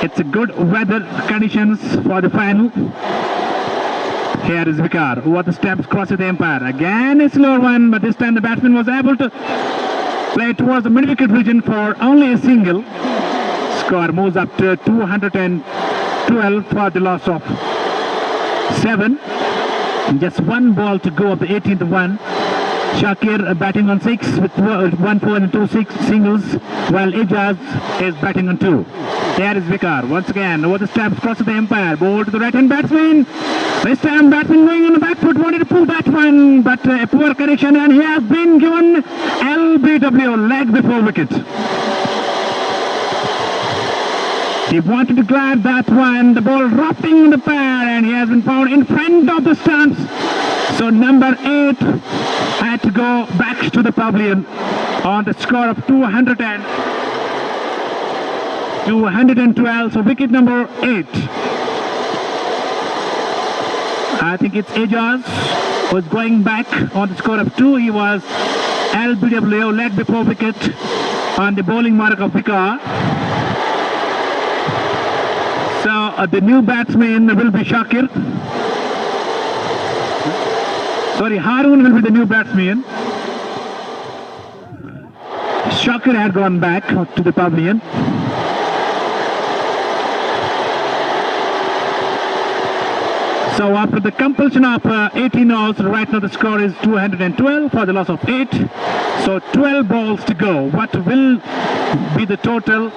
[SPEAKER 4] It's a good weather conditions for the final. Here is Vikar, over the steps, crosses the umpire. Again a slower one, but this time the batsman was able to play towards the mid-wicket region for only a single. Score moves up to 212 for the loss of 7. Just one ball to go of the 18th one. Shakir batting on 6 with 1 4 and 2 6 singles, while Ijaz is batting on 2. There is Vikar once again over the steps, crosses the umpire. Ball to the right-hand batsman. This time batsman going on the back foot, wanted to pull that one, but a poor connection, and he has been given LBW, leg before wicket. He wanted to grab that one, the ball dropping in the pair, and he has been found in front of the stumps. So number 8 had to go back to the pavilion on the score of 212. So wicket number 8. I think it's Ijaz was going back on the score of 2. He was LBW, leg before wicket on the bowling mark of Vikar. So the new batsman will be Shakir. Sorry, Harun will be the new batsman. Shakir had gone back to the pavilion. So after the compulsion of 18 balls, right now the score is 212 for the loss of 8. So 12 balls to go. What will be the total?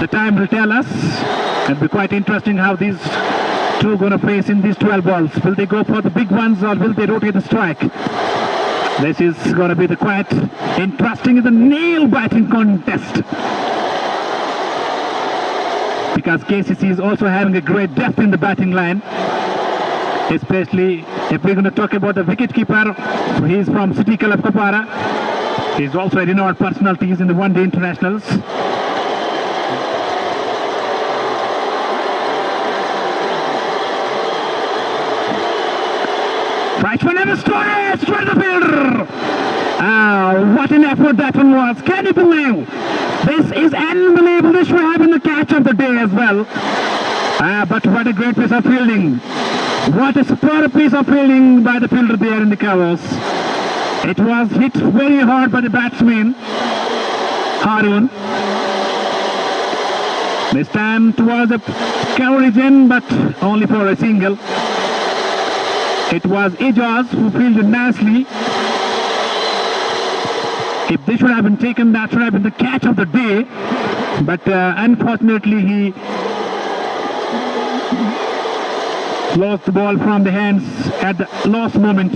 [SPEAKER 4] The time will tell us. It'll be quite interesting how these two are going to face in these 12 balls. Will they go for the big ones or will they rotate the strike? This is going to be the quite interesting, the nail biting contest. Because KCC is also having a great depth in the batting line. Especially if we're going to talk about the wicketkeeper, he's from City Club Kupwara. He's also a renowned personality in the one-day internationals. Right one and a straight to the fielder. What an effort that one was. Can you believe? This is unbelievable. This should have been the catch of the day as well. But what a great piece of fielding. What a superb piece of fielding by the fielder there in the covers. It was hit very hard by the batsman, Harun. This time towards the cover region, but only for a single. It was Ijaz who fielded nicely. If this should have been taken, that should have been the catch of the day. But unfortunately, he lost the ball from the hands at the last moment.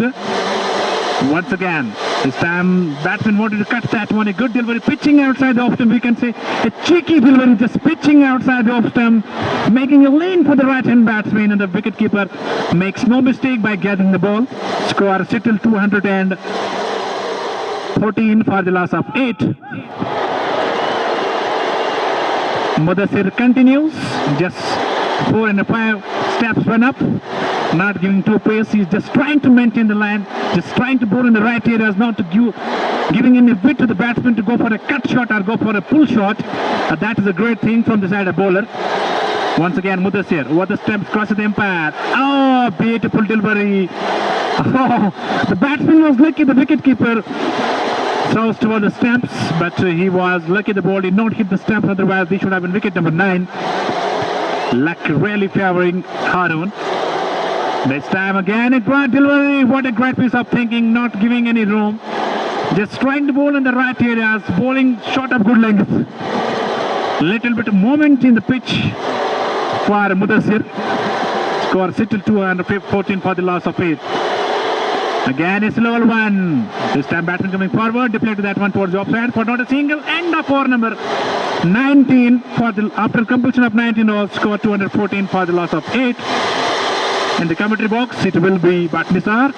[SPEAKER 4] Once again, this time batsman wanted to cut that one. A good delivery, pitching outside the off stump. We can say a cheeky delivery, just pitching outside the off stump, making a lane for the right-hand batsman, and the wicketkeeper makes no mistake by gathering the ball. Score still 214 for the loss of 8. Mudassir continues, just 4 and 5 steps went up, not giving too pace. He's just trying to maintain the line, just trying to bowl in the right areas, not to giving any bit to the batsman to go for a cut shot or go for a pull shot. That is a great thing from the side of bowler. Once again, Mudassir over the steps, crosses the umpire. Oh, beautiful delivery. Oh, the batsman was lucky, the wicketkeeper throws toward the stumps, but he was lucky the ball did not hit the stumps, otherwise this should have been wicket number 9. Luck really favoring Harun. This time again a great delivery. What a great piece of thinking, not giving any room Just trying to bowl in the right areas, bowling short of good length. Little bit of moment in the pitch for Mudassir. Score settled to 14 for the loss of 8. Again a slow one. This time batsman coming forward, deflected that one towards the offside for not a single. End of over number 19 for the after completion of 19 overs, score 214 for the loss of 8. In the commentary box, it will be Batnisar.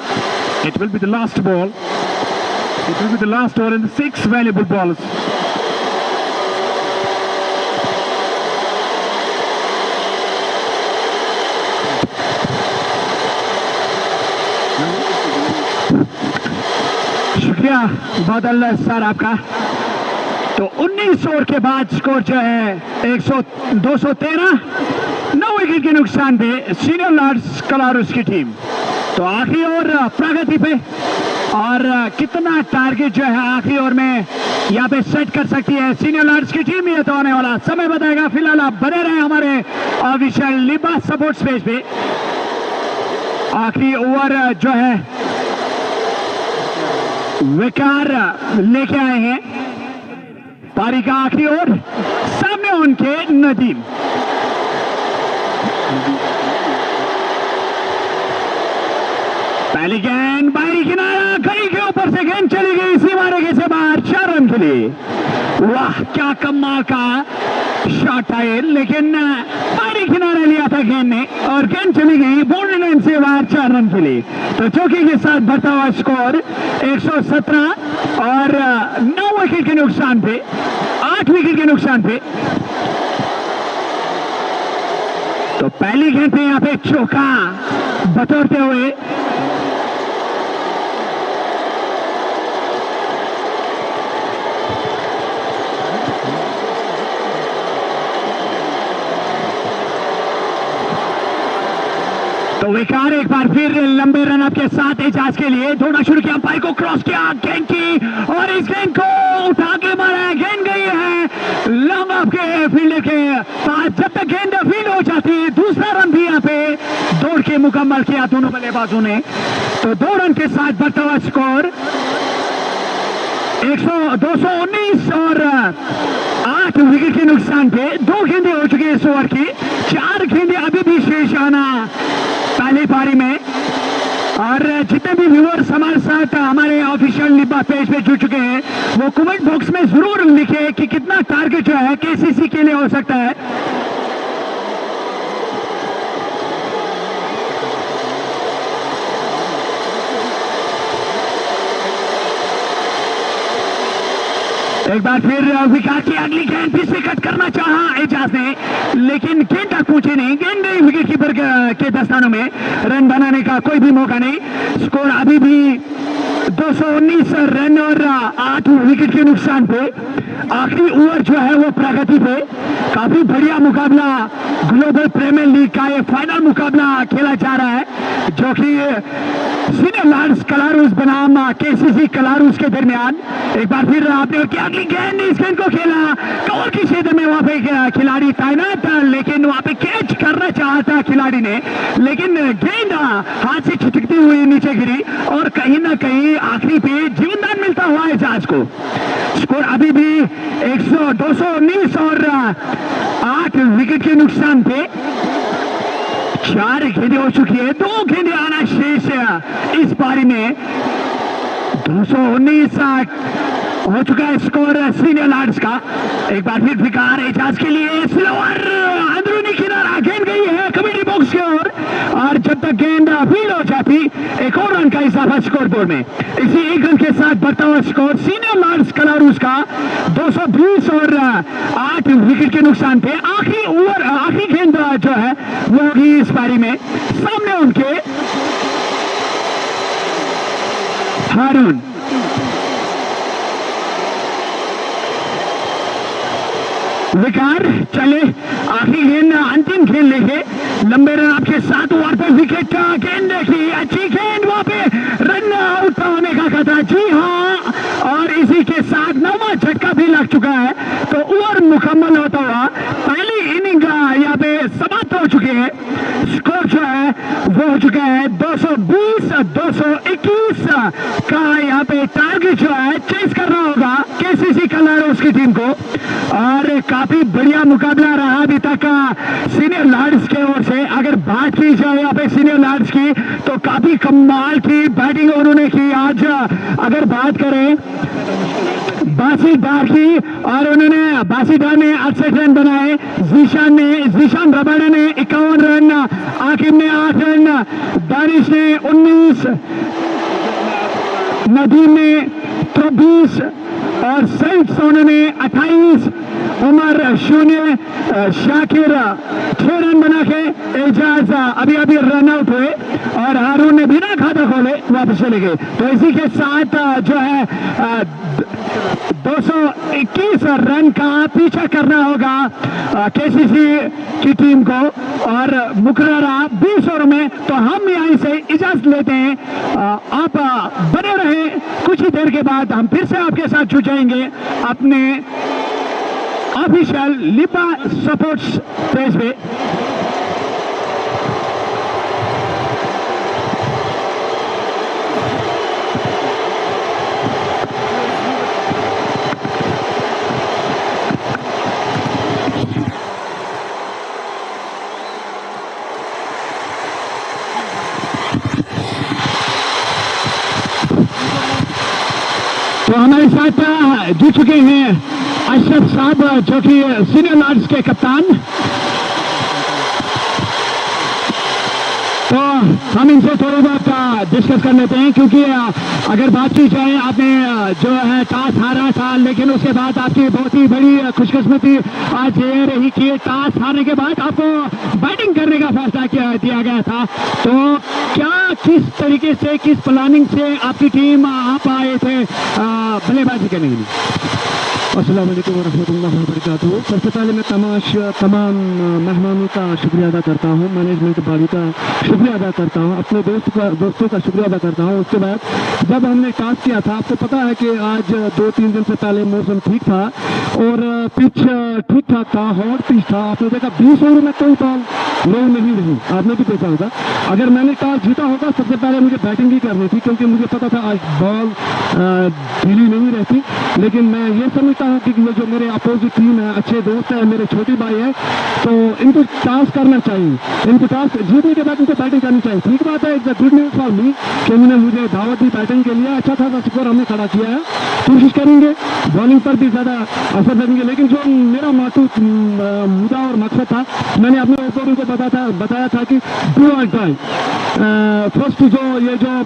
[SPEAKER 4] It will be the last ball. It will be the last over in the 6 valuable balls.
[SPEAKER 1] शुक्रिया बादल sir आपका। तो 19 over के बाद score जो है 213, 9 wicket के नुकसान पे सीनियर लॉर्ड्स कलारुस की टीम। तो आखिरी ओवर प्रगति पे, और कितना टारगेट जो है आखिरी ओवर में यहाँ पे सेट कर सकती है सीनियर लॉर्ड्स की टीम, ये तो आने वाला समय बताएगा। फिलहाल आप बने रहे हमारे ऑफिशियल लिबा सपोर्ट्स पेज पे। आखिरी ओवर जो है विकार लेके आए हैं, पारी का आखिरी ओवर, सामने उनके नदीम। पहली गेंद बाहरी किनारा, कई के ऊपर से गेंद चली गई सीमा रेखे से बाहर, 4 रन के लिए। वाह क्या कमाल का शॉट है, लेकिन बाहरी किनारे लिया था गेंद ने और गेंद चली गई बाउंड्री लाइन से बाहर, 4 रन के लिए। तो चौके के साथ बढ़ता हुआ स्कोर 117 और 9 विकेट के नुकसान पे, 8 विकेट के नुकसान पे। तो पहली गेंद पे यहाँ पे चौका बतौरते हुए तो विकार एक बार फिर लंबे रन अप के साथ एजाज के लिए दौड़ना शुरू किया, अंपायर को क्रॉस किया गेंद की और इस गेंद को उठा के मारा, गेंद गई है लंब अप के फील्डर के पास। जब तक गेंद फील्ड हो जाती, दूसरा रन भी यहाँ पे दौड़ के मुकम्मल किया दोनों बल्लेबाजों ने। तो 2 रन के साथ बढ़ता हुआ स्कोर 219 और 8 विकेट के नुकसान पे। 2 गेंदें हो चुकी है इस ओवर की, 4 गेंदें अभी भी शेष आना पहली पारी में। और जितने भी व्यूअर्स हमारे साथ हमारे ऑफिशियल लिबा पेज पे जुड़ चुके हैं, वो कमेंट बॉक्स में जरूर लिखे कि कितना टारगेट जो है केसीसी के लिए हो सकता है। एक बार फिर विकेट की अगली गेंद फिर से कट करना चाहा एजाज ने, लेकिन गेंद तक पहुंचे नहीं, गेंद गई विकेट कीपर के दस्तानों में, रन बनाने का कोई भी मौका नहीं। स्कोर अभी भी 219 रन और 8 विकेट के नुकसान पे। आखिरी ओवर जो है वो प्रगति पे। काफी बढ़िया मुकाबला ग्लोबल प्रीमियर लीग का ये फाइनल मुकाबला खेला जा रहा है, जो कि सीनियर लॉर्ड्स कलारुस बनाम केसीसी कलारुस के दरमियान। एक बार फिर आपने अगली गेंद, इस गेंद को खेला कवर की क्षेत्र में, वहां पे खिलाड़ी तैनात था, लेकिन वहां पे कैच करना चाहा था खिलाड़ी ने, लेकिन गेंद हाथ से छिटकती हुई नीचे गिरी और कहीं ना कहीं आखिरी पे जीवनदान मिलता हुआ एजाज को। स्कोर अभी भी 219 और 8 विकेट के नुकसान पे। 4 गेंदें हो चुकी है, 2 गेंदें आना शेष इस पारी में। 219 हो चुका है स्कोर सीनियर लॉर्ड्स का। एक बार फिर विकार एजाज के लिए, स्लोअर अंदरूनी किनारा, गेंद गई है कमेटी बॉक्स की ओर, और जब तक गेंद फील्ड हो जाती, एक और रन का इजाफा स्कोर बोर्ड में। इसी 1 रन के साथ बढ़ता हुआ स्कोर सीनियर लॉर्ड्स कलारुस का 220 और 8 विकेट के नुकसान पे। आखिरी ओवर, आखिरी गेंद जो है वो होगी इस पारी में, सामने उनके हारून। विकार चले, आखिरी गेंद, अंतिम गेंद लेके लंबे रन आपके 7 ओवर पे विकेट, गेंद देखी, अच्छी गेंद, वहां पे रन आउट होने का खतरा। जी हाँ, और इसी के साथ 9वां झटका भी लग चुका है। तो ओवर मुकम्मल होता हुआ पहली इनिंग यहाँ पे समाप्त हो चुकी है। स्कोर जो है वो हो चुका है 220-221 का। यहाँ पे टारगेट जो है चेस करना होगा केसीसी कलर्स की टीम को, और काफी बढ़िया मुकाबला रहा अभी तक सीनियर लार्ड्स के ओर से। अगर बात की जाए यहाँ पे सीनियर लार्ड्स की तो काफी कमाल की बैटिंग उन्होंने की आज। अगर बात करें बासीडार की, और उन्होंने बासीडार ने 68 रन बनाए, जीशान रबाडा ने 51 रन, आकिब ने 8 रन, दानिश ने 19, नदीम ने 23 और सईद सोना ने 28, उमर 0, शाकिर 6 रन बना के एजाज अभी रन आउट हुए, और हारून ने बिना खाता खोले वापस चले गए। तो इसी के साथ जो है 221 रन का पीछा करना होगा केसीसी की टीम को, और मुकर्ररा 20 ओवर में। तो हम यहीं से इजाजत लेते हैं, आप बने रहे। कुछ ही देर के बाद हम फिर से आपके साथ जुड़ जाएंगे अपने ऑफिशियल लिपा सपोर्ट्स पेज पे। तो हमारे साथ जुड़ चुके हैं अशरफ साहब, जो कि सीनियर लार्ड्स के कप्तान। तो हम इनसे थोड़ी बहुत डिस्कस कर लेते हैं, क्योंकि अगर बात की जाए आपने जो है टॉस हारा था, लेकिन उसके बाद आपकी बहुत ही बड़ी खुशकिस्मती आज ये रही कि टॉस हारने के बाद आपको बैटिंग करने का फैसला दिया गया था। तो क्या किस तरीके से, किस प्लानिंग से आपकी टीम आप आए थे बल्लेबाजी करने के लिए?
[SPEAKER 5] अस्सलाम वालेकुम वरहमतुल्लाहि वबरकातुहू। सबसे पहले मैं तमाम मेहमानों का शुक्रिया अदा करता हूँ, मैनेजमेंट बॉडी का शुक्रिया अदा करता हूँ, अपने दोस्तों का शुक्रिया अदा करता हूँ। उसके बाद जब हमने टॉस किया था, आपको पता है कि आज 2-3 दिन से पहले मौसम ठीक था और पिच ठीक ठाक था, हॉट पिच था। आपने देखा 20 ओवर में कोई बॉल लो नहीं रही, आपने भी देखा होगा। अगर मैंने टॉस जीता होगा, सबसे पहले मुझे बैटिंग ही करनी थी, क्योंकि मुझे पता था आज बॉल ढीली नहीं रहती। लेकिन मैं ये समझता हूँ कि ये जो मेरे अपोजिट टीम है, अच्छे दोस्त है, मेरे छोटे भाई है, तो इनको टॉस करना चाहिए। इनको टॉस जीतने के बाद इनको बैटिंग करनी चाहिए। ठीक बात है, it's a good news for me कि उन्होंने मुझे दावत दी बैटिंग के लिए। अच्छा खासा स्कोर हमने खड़ा किया है, कोशिश करेंगे बॉलिंग पर भी ज़्यादा असर देंगे। लेकिन जो मेरा मुद्दा और मकसद था, मैंने अपने ओपोनेंट को बताया था कि डू और डाई। फर्स्ट जो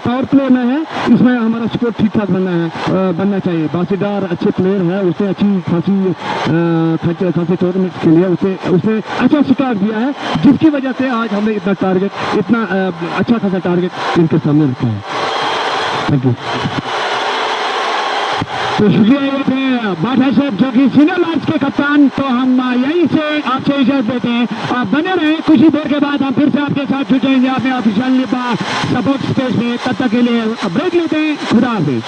[SPEAKER 5] पावर प्ले में है, इसमें हमारा स्कोर ठीक ठाक बनना चाहिए। बासीडार अच्छे प्लेयर है, उसने अच्छी खासी टूर्नामेंट्स के लिए उसे अच्छा स्टार्ट दिया है, जिसकी वजह से आज हमने इतना अच्छा खासा टारगेट इनके सामने रखा है। Thank you.
[SPEAKER 1] तो शुक्रिया ये थे बाठा साहब, जो कि सीनियर लार्ड्स के कप्तान। तो हम यहीं से आपसे इजाजत देते हैं, आप बने रहे। कुछ ही देर के बाद हम फिर से आपके साथ जुड़ेंगे अपने ऑफिशियल लिपा सपोर्ट स्पेस में। तब तक के लिए ब्रेक लेते हैं। खुदा हाफिज।